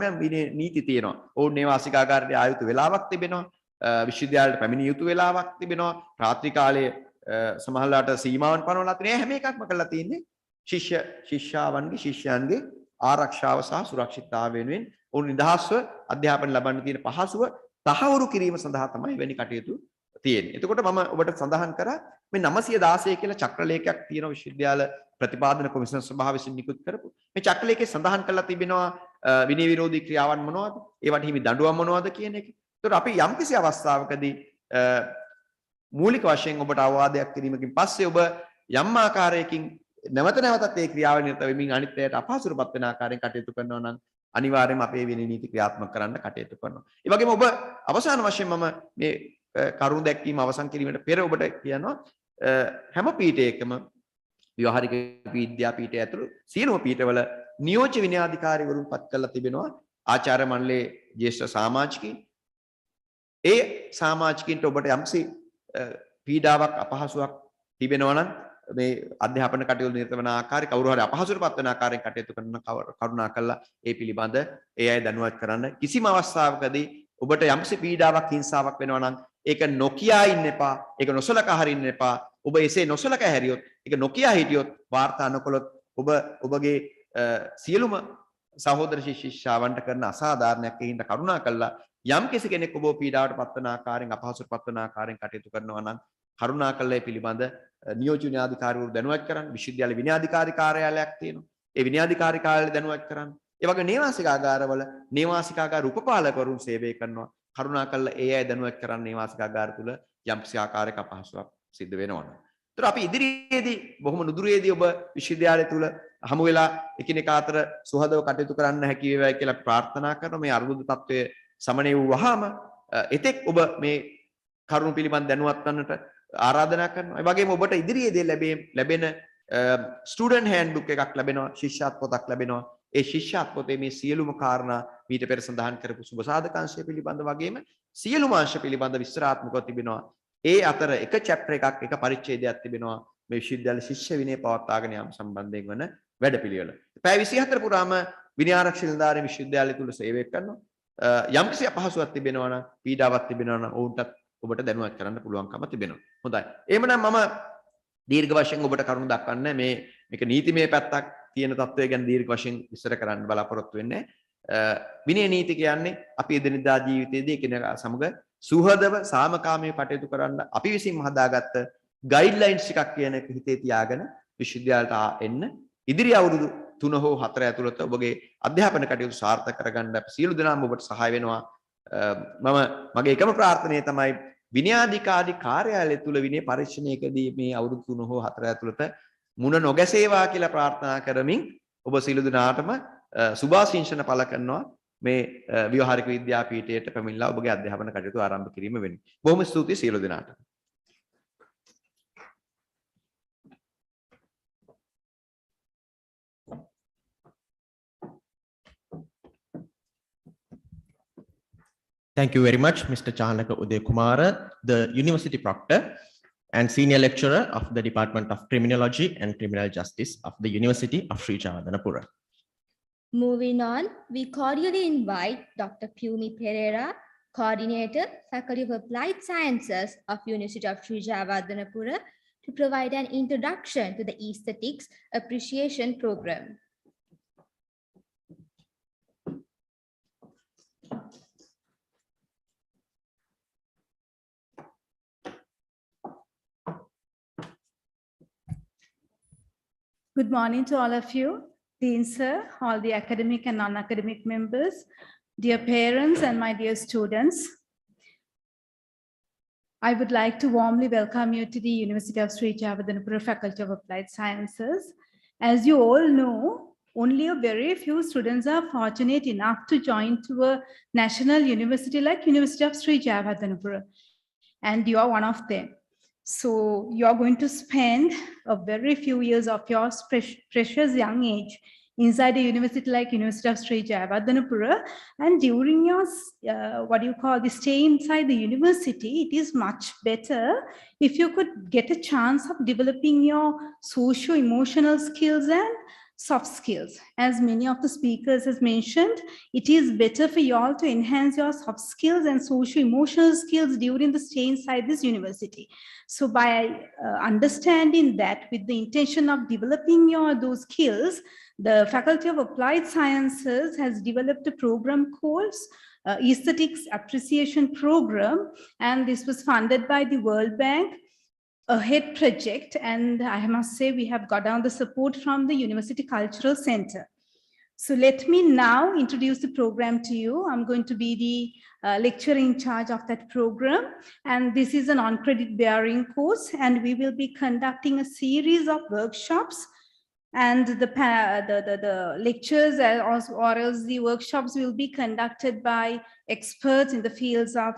නීති තියෙනවා. ඔවුන් නේවාසිකාගාරයේ ආයුතු වේලාවක් තිබෙනවා. විශ්වවිද්‍යාලයට පැමිණිය යුතු වේලාවක් තිබෙනවා. රාත්‍රී කාලයේ සමහරලාට සීමාවන් පනවලා තියෙන හැම එකක්ම කරලා තියෙන්නේ ශිෂ්‍යාවන්ගේ ශිෂ්‍යයන්ගේ ආරක්ෂාව සහ සුරක්ෂිතතාවය වෙනුවෙන් උන් නිදහස්ව අධ්‍යාපන ලබන්න තියෙන පහසුව තහවුරු කිරීම සඳහා තමයි වෙනි කටයුතු තියෙන්නේ. එතකොට මම ඔබට සඳහන් කරා මේ 916 කියලා චක්‍රලේඛයක් තියෙන විශ්වවිද්‍යාල ප්‍රතිපාදන කොමිෂන් සභාව විසින් නිකුත් කරපු මේ චක්‍රලේඛයේ සඳහන් කරලා තිබෙනවා විනය විරෝධී ක්‍රියාවන් මොනවද? ඒවට හිමි දඬුවම් මොනවද කියන එක. එතකොට අපි යම්කිසි අවස්ථාවකදී මූලික වශයෙන් ඔබට අවවාදයක් කිරීමකින් පස්සේ ඔබ යම් ආකාරයකින් නැවත නැවතත් ඒ ක්‍රියාව නිරත වෙමින් අනිත් අයට අපහසුතාවපත් වෙන ආකාරයෙන් කටයුතු කරනවා නම් අනිවාර්යයෙන්ම අපේ විනය නීති ක්‍රියාත්මක කරන්න කටයුතු කරනවා. ඒ වගේම ඔබ අවසාන වශයෙන් මම මේ කරුණු දැක්වීම අවසන් කිරීමට පෙර ඔබට කියනවා හැම පීඨයකම ව්‍යවහාරික විද්‍යා පීඨය ඇතුළු සියලුම පීඨවල නියෝජ්‍ය විනයාධිකාරීවරුන් පත් කරලා තිබෙනවා ආචාර්ය මණ්ඩලයේ ජ්‍යෙෂ්ඨ සමාජිකයින්. ඒ සමාජිකින්ට ඔබට යම්සි පීඩාවක් අපහසුාවක් තිබෙනවා නම් මේ අධ්‍යාපන කටයුතු නිරත වන ආකාරය කවුරු හරි අපහසුතාවපත් වෙන ආකාරයෙන් කටයුතු කරන කරුණා කළා ඒ පිළිබඳ ඒ අය දැනුවත් කරන්න. කිසිම අවස්ථාවකදී ඔබට යම්සි පීඩාවක් හිංසාවක් වෙනවා නම් ඒක නොකියා ඉන්න එපා. ඒක නොසලකා හරින්න එපා. ඔබ එසේ නොසලකා හැරියොත් ඒක නොකියා හිටියොත් වාර්තා නොකළොත් ඔබ ඔබගේ සියලුම සහෝදර ශිෂ්‍යාවන්ට කරන අසාධාරණයක් හින්ද කරුණා කළා යම් කෙනෙක් ඔබ පීඩාවට පත්වන ආකාරයෙන් අපහසුතාවට පත්වන ආකාරයෙන් කටයුතු කරනවා නම් කරුණා කළා ඒ පිළිබඳ නියෝජ්‍ය විනයාධිකාරීවරු දැනුවත් කරන්න. විශ්වවිද්‍යාල විනයාධිකාරී කාර්යාලයක් තියෙනවා. ඒ විනයාධිකාරී කාර්යාලය දැනුවත් කරන්න. ඒ වගේ නේවාසිකාගාරවල නේවාසිකාගාර උපපාලකවරුන් සේවය කරනවා. කරුණා කළා ඒ අය දැනුවත් කරන්න නේවාසිකාගාර තුල යම්කිසි ආකාරයක අපහසුතාවක් සිද්ධ වෙනවා. ඒතර අපි ඉදිරියේදී බොහොම නුදුරේදී ඔබ විශ්වවිද්‍යාලය තුල හමු වෙලා එකිනෙකා අතර සුහදව කටයුතු කරන්න හැකි වේවායි කියලා ප්‍රාර්ථනා කරනවා. මේ අර්බුද තත්ත්වය සමනය වූ වහාම එතෙක් ඔබ මේ කරුණු පිළිබඳ දැනුවත් වන්නට ආරාධනා කරනවා. ඒ වගේම ඔබට ඉදිරියේදී ලැබෙන ස්ටුඩන්ට් හෑන්ඩ්බුක් එකක් ලැබෙනවා. ශිෂ්‍යාත් පොතක් ලැබෙනවා. ඒ ශිෂ්‍යාත් පොතේ මේ සියලුම කාරණා මීට පෙර සඳහන් කරපු සුබ සාධකාංශය පිළිබඳ වගේම සියලුම අංශ පිළිබඳ විස්තරාත්මකව තිබෙනවා. ඒ අතර එක චැප්ටර් එකක් එක පරිච්ඡේදයක් තිබෙනවා මේ විශ්වවිද්‍යාල ශිෂ්‍ය විනය පවත්වාගෙන යාම සම්බන්ධයෙන් වන වැඩපිළිවෙල. පැය 24 පුරාම විනය ආරක්ෂක නිලධාරීන් විශ්වවිද්‍යාලය තුල සේවය කරනවා. යම්කිසි අපහසුතාවක් තිබෙනවා නම් පීඩාවක් තිබෙනවා නම් ඔවුන්ටත් ඔබට දැනුවත් කරන්න පුළුවන්කම තිබෙනවා. හොඳයි. එහෙමනම් මම දීර්ඝ වශයෙන් ඔබට කරුණු දක්වන්නේ මේක නීතිමය පැත්තක් තියෙන තත්ත්වය ගැන දීර්ඝ වශයෙන් විස්තර කරන්න බලාපොරොත්තු වෙන්නේ. විනය නීති කියන්නේ අපි එදිනෙදා ජීවිතයේදී එකිනෙකා සමග සුහදව සාමකාමීව කටයුතු කරන්න අපි විසින්ම හදාගත්ත ගයිඩ්ලයින්ස් ටිකක් කියන එක හිතේ තියාගෙන විශ්වවිද්‍යාලයට එන්න ඉදිරි අවුරුදු 3 හෝ 4 ඇතුළත ඔබගේ අධ්‍යාපන කටයුතු සාර්ථක කරගන්න අපි සියලු දෙනාම ඔබට සහාය වෙනවා. මගේ එකම ප්‍රාර්ථනය තමයි විනයාධිකාරී කාර්යාලය තුල විනය පරීක්ෂණයකදී මේ අවුරුදු 3 හෝ 4 ඇතුළත මුණ නොගැසේවා කියලා ප්‍රාර්ථනා කරමින් ඔබ සියලු දෙනාටම සුභාශිංසන පළ කරනවා මේ ව්‍යවහාරික විද්‍යා පීඨයට පැමිණලා ඔබගේ අධ්‍යාපන කටයුතු ආරම්භ කිරීම වෙනුවෙන්. බොහොම ස්තුතියි සියලු දෙනාට. Thank you very much, Mr. Chahanaka Uday Kumara, the University Proctor and Senior Lecturer of the Department of Criminology and Criminal Justice of the University of Sri Chavadhanapura. Moving on, we cordially invite Dr. Pumi Pereira, Coordinator, Faculty of Applied Sciences of University of Sri Chavadhanapura, to provide an introduction to the Aesthetics Appreciation Program. Good morning to all of you, Dean Sir, all the academic and non-academic members, dear parents and my dear students. I would like to warmly welcome you to the University of Sri Chavadhanapura Faculty of Applied Sciences. As you all know, only a very few students are fortunate enough to join to a national university like University of Sri Chavadhanapura, and you are one of them. So you are going to spend a very few years of your precious young age inside a university like University of Sri Chavadhanapura, and during your the stay inside the university, it is much better if you could get a chance of developing your socio-emotional skills and soft skills. As many of the speakers has mentioned, it is better for you all to enhance your soft skills and socio-emotional skills during the stay inside this university. So by understanding that with the intention of developing those skills, the Faculty of Applied Sciences has developed a program course, Aesthetics Appreciation Program, and this was funded by the World Bank, a head project, and I must say we have got down the support from the University Cultural Center. So let me now introduce the program to you. I'm going to be the lecturer in charge of that program, and this is an on-credit bearing course, and we will be conducting a series of workshops, and the lectures or else the workshops will be conducted by experts in the fields of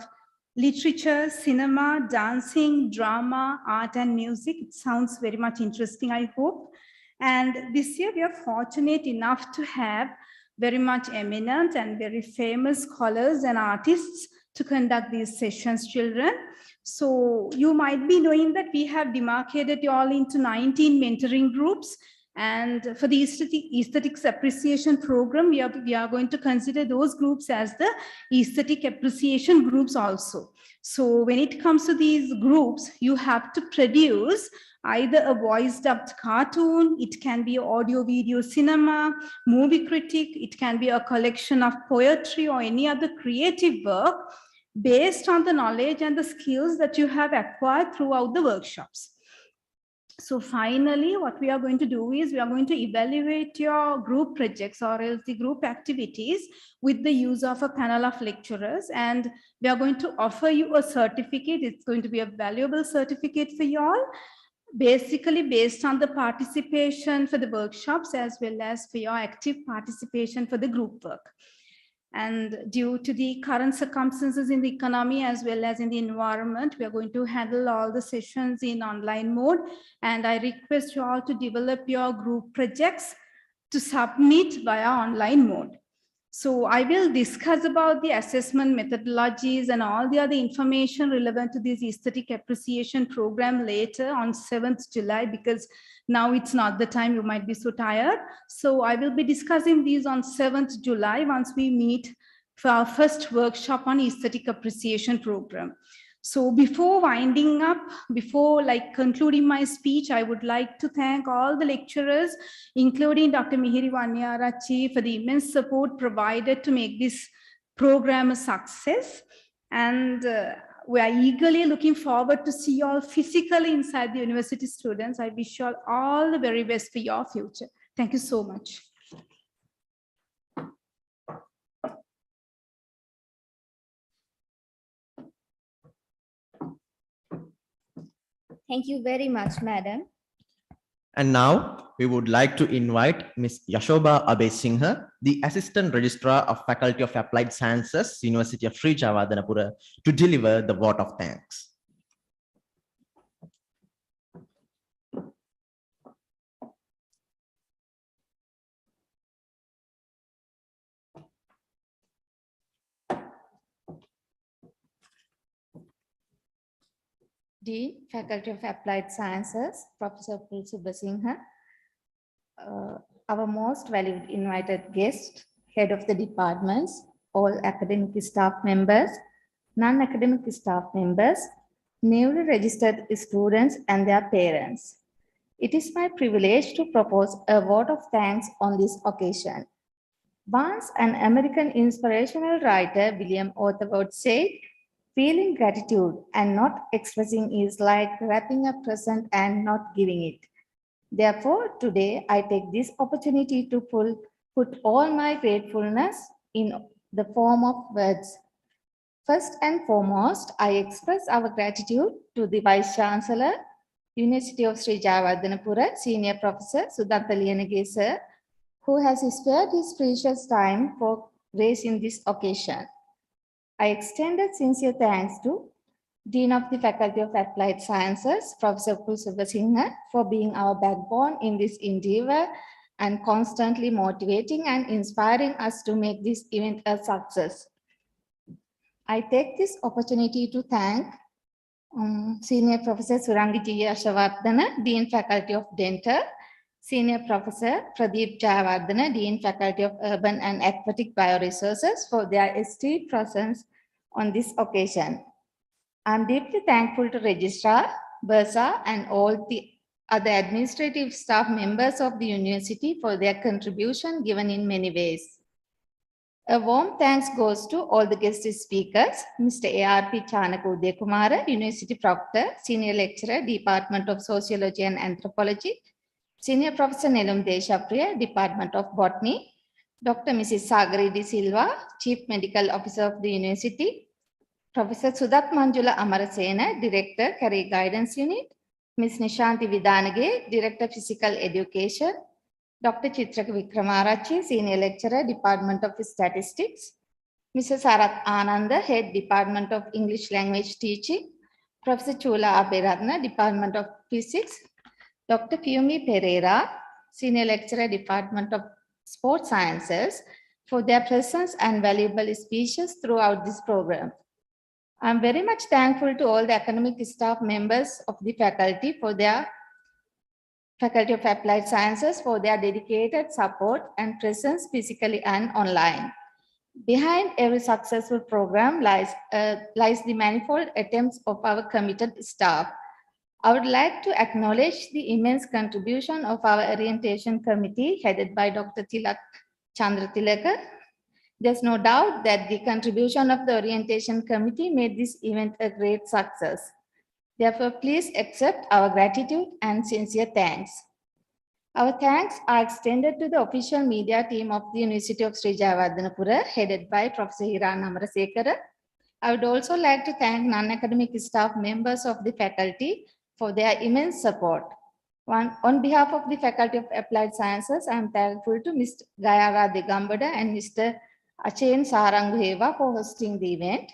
literature, cinema, dancing, drama, art, and music. It sounds very much interesting, I hope. And this year we are fortunate enough to have very much eminent and very famous scholars and artists to conduct these sessions, children. So you might be knowing that we have demarcated you all into 19 mentoring groups. And for the aesthetics appreciation program, we are going to consider those groups as the aesthetic appreciation groups also. So when it comes to these groups, you have to produce either a voice dubbed cartoon, it can be audio video cinema, movie critic, it can be a collection of poetry or any other creative work based on the knowledge and the skills that you have acquired throughout the workshops. So finally, what we are going to do is we are going to evaluate your group projects or else the group activities with the use of a panel of lecturers, and we are going to offer you a certificate. It's going to be a valuable certificate for you all, basically based on the participation for the workshops as well as for your active participation for the group work. And due to the current circumstances in the economy as well as in the environment, we are going to handle all the sessions in online mode. And I request you all to develop your group projects to submit via online mode. So I will discuss about the assessment methodologies and all the other information relevant to this aesthetic appreciation program later on 7th July, because now it's not the time, you might be so tired. So I will be discussing these on 7th July once we meet for our first workshop on aesthetic appreciation program. So before winding up, before concluding my speech, I would like to thank all the lecturers, including Dr. Mihiri Wanyarachi, for the immense support provided to make this program a success. And we are eagerly looking forward to see you all physically inside the university, students. I wish you all the very best for your future. Thank you so much. Thank you very much, madam. And now we would like to invite Ms. Yashoba Abesinghe, the Assistant Registrar of Faculty of Applied Sciences, University of Sri Javadanapura, to deliver the vote of thanks. Dean, Faculty of Applied Sciences, Professor Subasinghe, our most valued invited guest, head of the departments, all academic staff members, non-academic staff members, newly registered students and their parents. It is my privilege to propose a vote of thanks on this occasion. Once an American inspirational writer, William Ortherwood, said, "Feeling gratitude and not expressing is like wrapping a present and not giving it." Therefore, today I take this opportunity to put all my gratefulness in the form of words. First and foremost, I express our gratitude to the Vice Chancellor, University of Sri Javadanapura, Senior Professor Sudhantha Liyanage sir, who has spared his precious time for gracing this occasion. I extended sincere thanks to Dean of the Faculty of Applied Sciences, Professor Subasinghe, for being our backbone in this endeavor and constantly motivating and inspiring us to make this event a success. I take this opportunity to thank Senior Professor Surangi G. Ashawardana, Dean Faculty of Dental, Senior Professor Pradeep Jayawardena, Dean Faculty of Urban and Aquatic Bioresources, for their esteemed presence on this occasion. I'm deeply thankful to Registrar, Bursa, and all the other administrative staff members of the university for their contribution given in many ways. A warm thanks goes to all the guest speakers, Mr. A.R.P. Chanaku Dekumara, University Proctor, Senior Lecturer, Department of Sociology and Anthropology, Senior Professor Nelum Deshapriya, Department of Botany, Dr. Mrs. Sagari De Silva, Chief Medical Officer of the University, Professor Sudat Manjula Amarasena, Director, Career Guidance Unit, Ms. Nishanti Vidanage, Director, Physical Education, Dr. Chitrak Vikramarachi, Senior Lecturer, Department of Statistics, Mrs. Sarat Ananda, Head, Department of English Language Teaching, Professor Chula Aberatna, Department of Physics, Dr. Piyumi Pereira, Senior Lecturer, Department of Sports Sciences, for their presence and valuable speeches throughout this program. I'm very much thankful to all the academic staff members of the faculty for their Faculty of Applied Sciences for their dedicated support and presence physically and online. Behind every successful program lies the manifold attempts of our committed staff. I would like to acknowledge the immense contribution of our orientation committee headed by Dr. Tilak Chandratilaka. There's no doubt that the contribution of the orientation committee made this event a great success. Therefore, please accept our gratitude and sincere thanks. Our thanks are extended to the official media team of the University of Sri Jayawardenepura, headed by Professor Hiran Amarasekara. I would also like to thank non-academic staff members of the faculty for their immense support. On behalf of the Faculty of Applied Sciences, I am thankful to Mr. Gayara Digambada and Mr. Achen Saranguheva for hosting the event.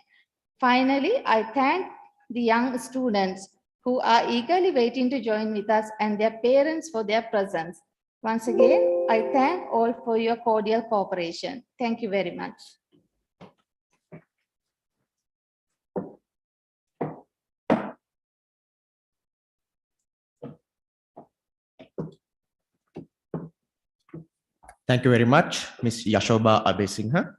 Finally, I thank the young students who are eagerly waiting to join with us and their parents for their presence. Once again, I thank all for your cordial cooperation. Thank you very much. Thank you very much, Ms. Yashoba Abesingha.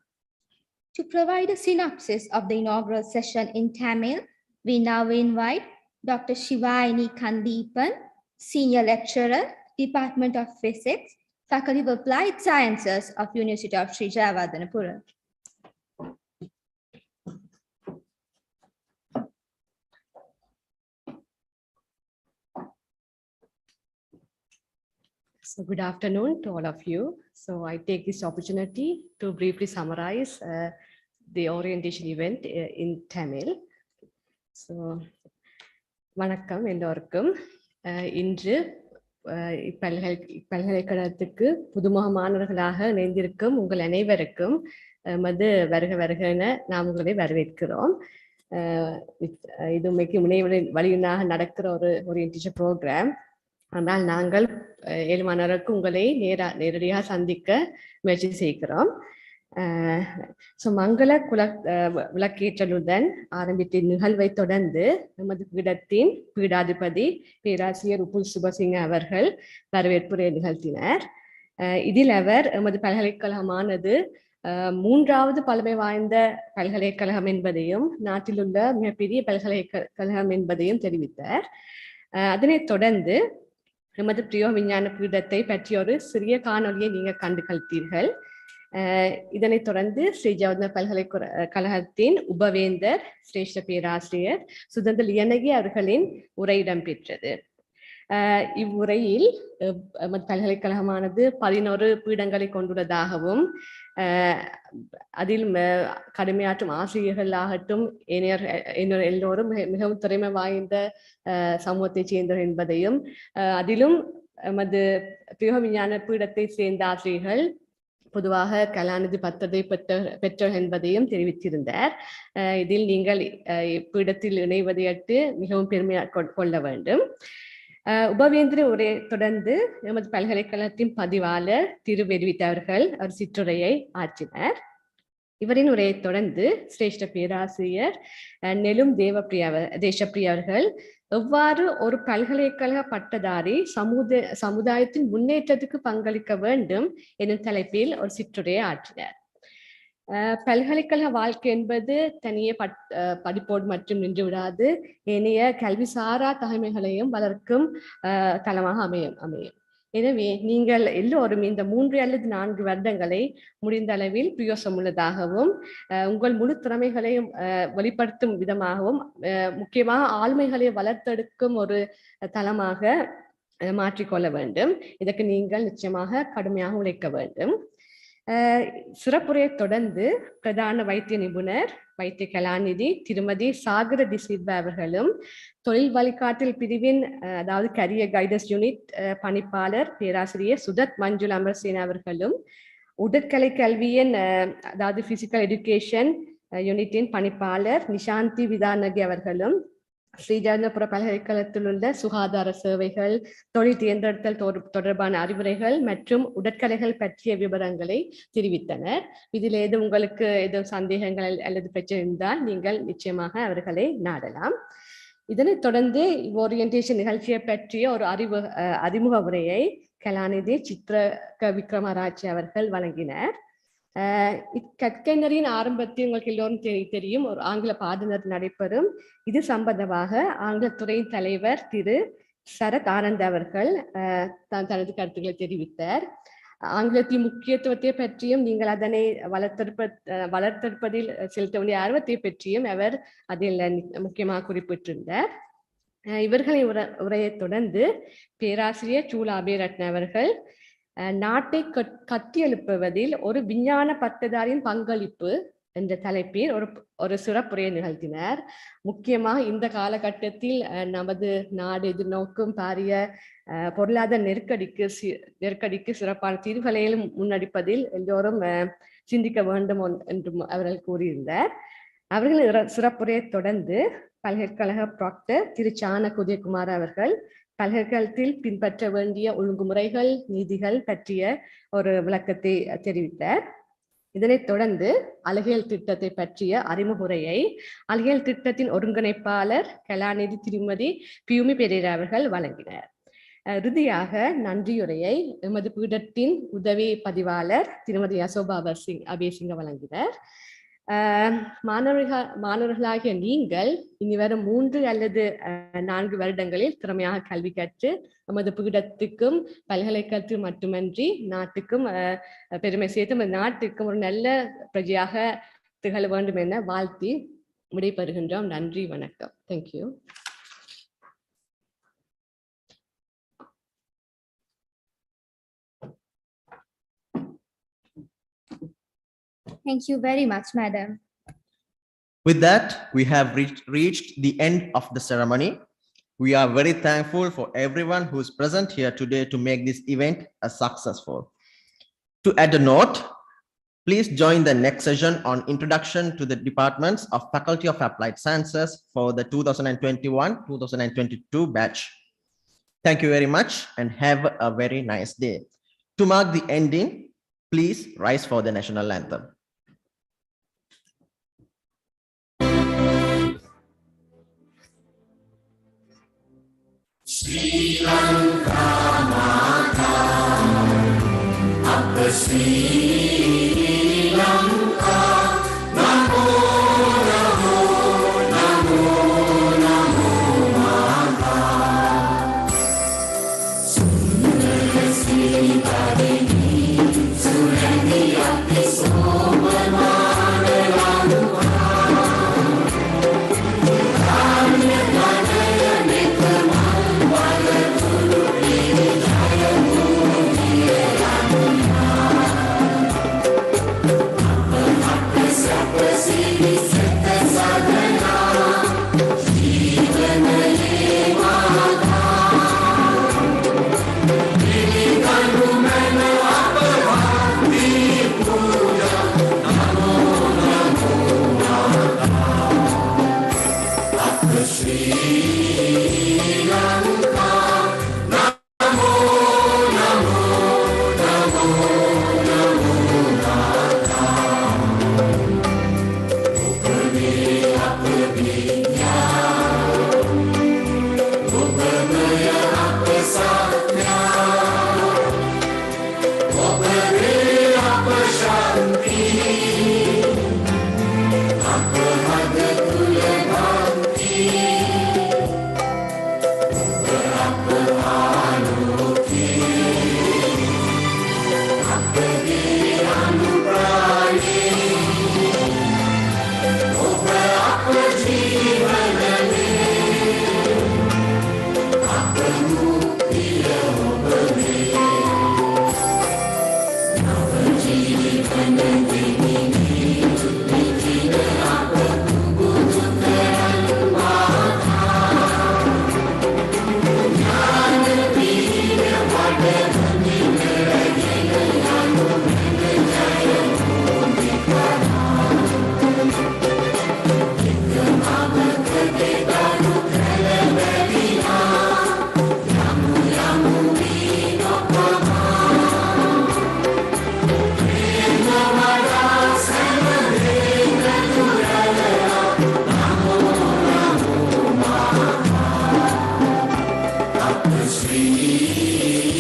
To provide a synopsis of the inaugural session in Tamil, we now invite Dr. Shivayani Kandeepan, Senior Lecturer, Department of Physics, Faculty of Applied Sciences of University of Sri Jayawardenepura. So good afternoon to all of you. So I take this opportunity to briefly summarize the orientation event in Tamil. So வணக்கம் எல்லோருக்கும். இன்று இப்பல்கலைக்கழகத்துக்கு புதுமுக மாணவர்களாக இணைந்திருக்கும் உங்கள் அனைவருக்கும் வருக வருகன நாம் உங்களை வரவேற்கிறோம். இது மிக வழியினாக நடக்கிற ஒரு ஓரியன்டேஷன் ப்ரோக்ராம். ஆனால் நாங்கள் 7 மாணவருக்கு உங்களை நேரடியாக சந்திக்க முயற்சி செய்கிறோம். மங்கள விளக்கேற்றலுடன் ஆரம்பித்த நிகழ்வை தொடர்ந்து நமது பீடத்தின் பீடாதிபதி பேராசிரியர் உப்புல் சுபசிங்க அவர்கள் வரவேற்புரை நிகழ்த்தினார். இதில் அவர் எமது பல்கலைக்கழகமானது 3வது பழமை வாய்ந்த பல்கலைக்கழகம் என்பதையும் நாட்டில் உள்ள மிகப்பெரிய பல்கலைக்கழகம் என்பதையும் தெரிவித்தார். அதனைத் தொடர்ந்து எமது பிரியோ விஞ்ஞான பீடத்தை பற்றிய ஒரு சிறிய காணொலியை நீங்கள் கண்டு கழித்தீர்கள். இதனைத் தொடர்ந்து ஸ்ரீ ஜவஹர்லால் பல்கலைக்கழகத்தின் உபவேந்தர் சிரேஷ்ட பேராசிரியர் சுதந்திர லியனகி அவர்களின் உரை இடம்பெற்றது. இவ்வுரையில் பல்கலைக்கழகமானது 11 பீடங்களை கொண்டுள்ளதாகவும் அதில் கடுமையாற்றும் ஆசிரியர்களாகட்டும் எல்லோரும் மிகவும் திறமை வாய்ந்த சமூகத்தைச் சேர்ந்தவர் என்பதையும் அதிலும் எமது பிரியோ விஞ்ஞான பீடத்தை சேர்ந்த ஆசிரியர்கள் பொதுவாக கலாநிதி பட்டத்தை பெற்றவர் என்பதையும் தெரிவித்திருந்தார். இதில் நீங்கள் பீடத்தில் இணைவதையட்டு மிகவும் பெருமையாக கொள்ள வேண்டும். உபவேந்திர உரை தொடர்ந்து எமது பல்கலைக்கழகத்தின் பதிவாளர் திரு வெறுவித் அவர்கள் சிற்றுரையை ஆற்றினார். இவரின் உரையை தொடர்ந்து சிரேஷ்ட பேராசிரியர் நெலும் தேசப்பிரியா அவர்கள் எவ்வாறு ஒரு பல்கலைக்கழக பட்டதாரி சமுதாயத்தின் முன்னேற்றத்துக்கு பங்களிக்க வேண்டும் எனும் தலைப்பில் ஒரு சிற்றுரையை ஆற்றினார். பல்கலைக்கழக வாழ்க்கை என்பது தனியே படிப்போடு மட்டும் நின்று விடாது, ஏனைய கல்விசாரா தகமைகளையும் வளர்க்கும் தளமாக அமையும். எனவே நீங்கள் எல்லோரும் இந்த 3 அல்லது 4 வருடங்களை முடிந்த அளவில் பிரயோசமுள்ளதாகவும் உங்கள் முழு திறமைகளையும் வெளிப்படுத்தும் விதமாகவும் முக்கியமாக ஆளுமைகளை வளர்த்தெடுக்கும் ஒரு தளமாக மாற்றிக்கொள்ள வேண்டும். இதற்கு நீங்கள் நிச்சயமாக கடுமையாக உழைக்க வேண்டும். சிறப்புரையை தொடர்ந்து பிரதான வைத்திய நிபுணர் வைத்திய கலாநிதி திருமதி சாகர டிசில்வா அவர்களும் தொழில் வழிகாட்டல் பிரிவின் அதாவது கரியர் கைடன்ஸ் யூனிட் பணிப்பாளர் பேராசிரியர் சுதத் மஞ்சுள் அமர்சேன அவர்களும் உடற்கலை கல்வியின் அதாவது பிசிக்கல் எஜுகேஷன் யூனிட்டின் பணிப்பாளர் நிஷாந்தி விதானகி அவர்களும் ஸ்ரீஜானபுர பல்கலைக்கழகத்தில் உள்ள சுகாதார சேவைகள், தொழில் தேர்ந்தெடுத்தல் தொடர்பான அறிவுரைகள் மற்றும் உடற்கலைகள் பற்றிய விவரங்களை தெரிவித்தனர். இதில் உங்களுக்கு எதுவும் சந்தேகங்கள் அல்லது பிரச்சனை இருந்தால் நீங்கள் நிச்சயமாக அவர்களை நாடலாம். இதனைத் தொடர்ந்து ஓரியன்டேஷன் நிகழ்ச்சியை பற்றிய ஒரு அறிமுக உரையை கலாநிதி சித்ரக விக்ரமராஜ் அவர்கள் வழங்கினர். இக்கற்கையினரின் ஆரம்பத்தில் உங்களுக்கு எல்லோரும் தெரியும், ஒரு ஆங்கில பாடநெறி நடைபெறும். இது சம்பந்தமாக ஆங்கிலத்துறையின் தலைவர் திரு சரத் ஆனந்த் அவர்கள் தனது கருத்துக்களை தெரிவித்தார். ஆங்கிலத்தின் முக்கியத்துவத்தை பற்றியும் நீங்கள் அதனை வளர்த்தெடுப்பதில் செலுத்த வேண்டிய ஆர்வத்தை பற்றியும் அவர் அதில் முக்கியமாக குறிப்பிட்டிருந்தார். இவர்களின் உரையை தொடர்ந்து பேராசிரியர் சூலா அபேரட்ன அவர்கள் நாட்டை கட்டியெழுப்புவதில் ஒரு விஞ்ஞான பட்டதாரியின் பங்களிப்பு என்ற தலைப்பில் ஒரு சிறப்புரையை நிகழ்த்தினார். முக்கியமாக இந்த காலகட்டத்தில் நமது நாடு எதிர்நோக்கும் பாரிய பொருளாதார நெருக்கடிக்கு சிறப்பான தீர்வுகளையும் முன்னெடுப்பதில் எல்லோரும் சிந்திக்க வேண்டும் என்றும் அவர்கள் கூறியிருந்தார். அவர்கள் சிறப்புரையை தொடர்ந்து பல்கலைக்கழக ப்ராக்டர் திரு சாணக் உதயகுமார் அவர்கள் பல்கலைக்கழகத்தில் பின்பற்ற வேண்டிய ஒழுங்குமுறைகள் நீதிகள் பற்றிய ஒரு விளக்கத்தை தெரிவித்தார். இதனைத் தொடர்ந்து அழகியல் திட்டத்தை பற்றிய அறிமுகவுரையை அழகியல் திட்டத்தின் ஒருங்கிணைப்பாளர் கலாநிதி திருமதி பியூமி பெரேரா அவர்கள் வழங்கினார். இறுதியாக நன்றியுரையை எமது பீடத்தின் உதவி பதிவாளர் திருமதி யசோபா அபேசிங்க வழங்கினார். மாணவர்களாகிய நீங்கள் இனி வரும் 3 அல்லது 4 வருடங்களில் திறமையாக கல்வி கற்று நமது பீடத்துக்கும் பல்கலைக்கழகத்தில் மட்டுமன்றி நாட்டுக்கும் பெருமை சேர்த்து நாட்டுக்கும் ஒரு நல்ல பிரஜையாக திகழ வேண்டும் என வாழ்த்தி விடைபெறுகின்றோம். நன்றி, வணக்கம். Thank you. Thank you very much, madam. With that, we have reached the end of the ceremony. We are very thankful for everyone who is present here today to make this event a successful. To add a note, please join the next session on Introduction to the Departments of Faculty of Applied Sciences for the 2021-2022 batch. Thank you very much and have a very nice day. To mark the ending, please rise for the national anthem. Sri Lanka Mata, Upper Sri Lanka, Namo Namo Namo Namo Mata. Sundara Sri Kadini, Surani Api Somana. Sri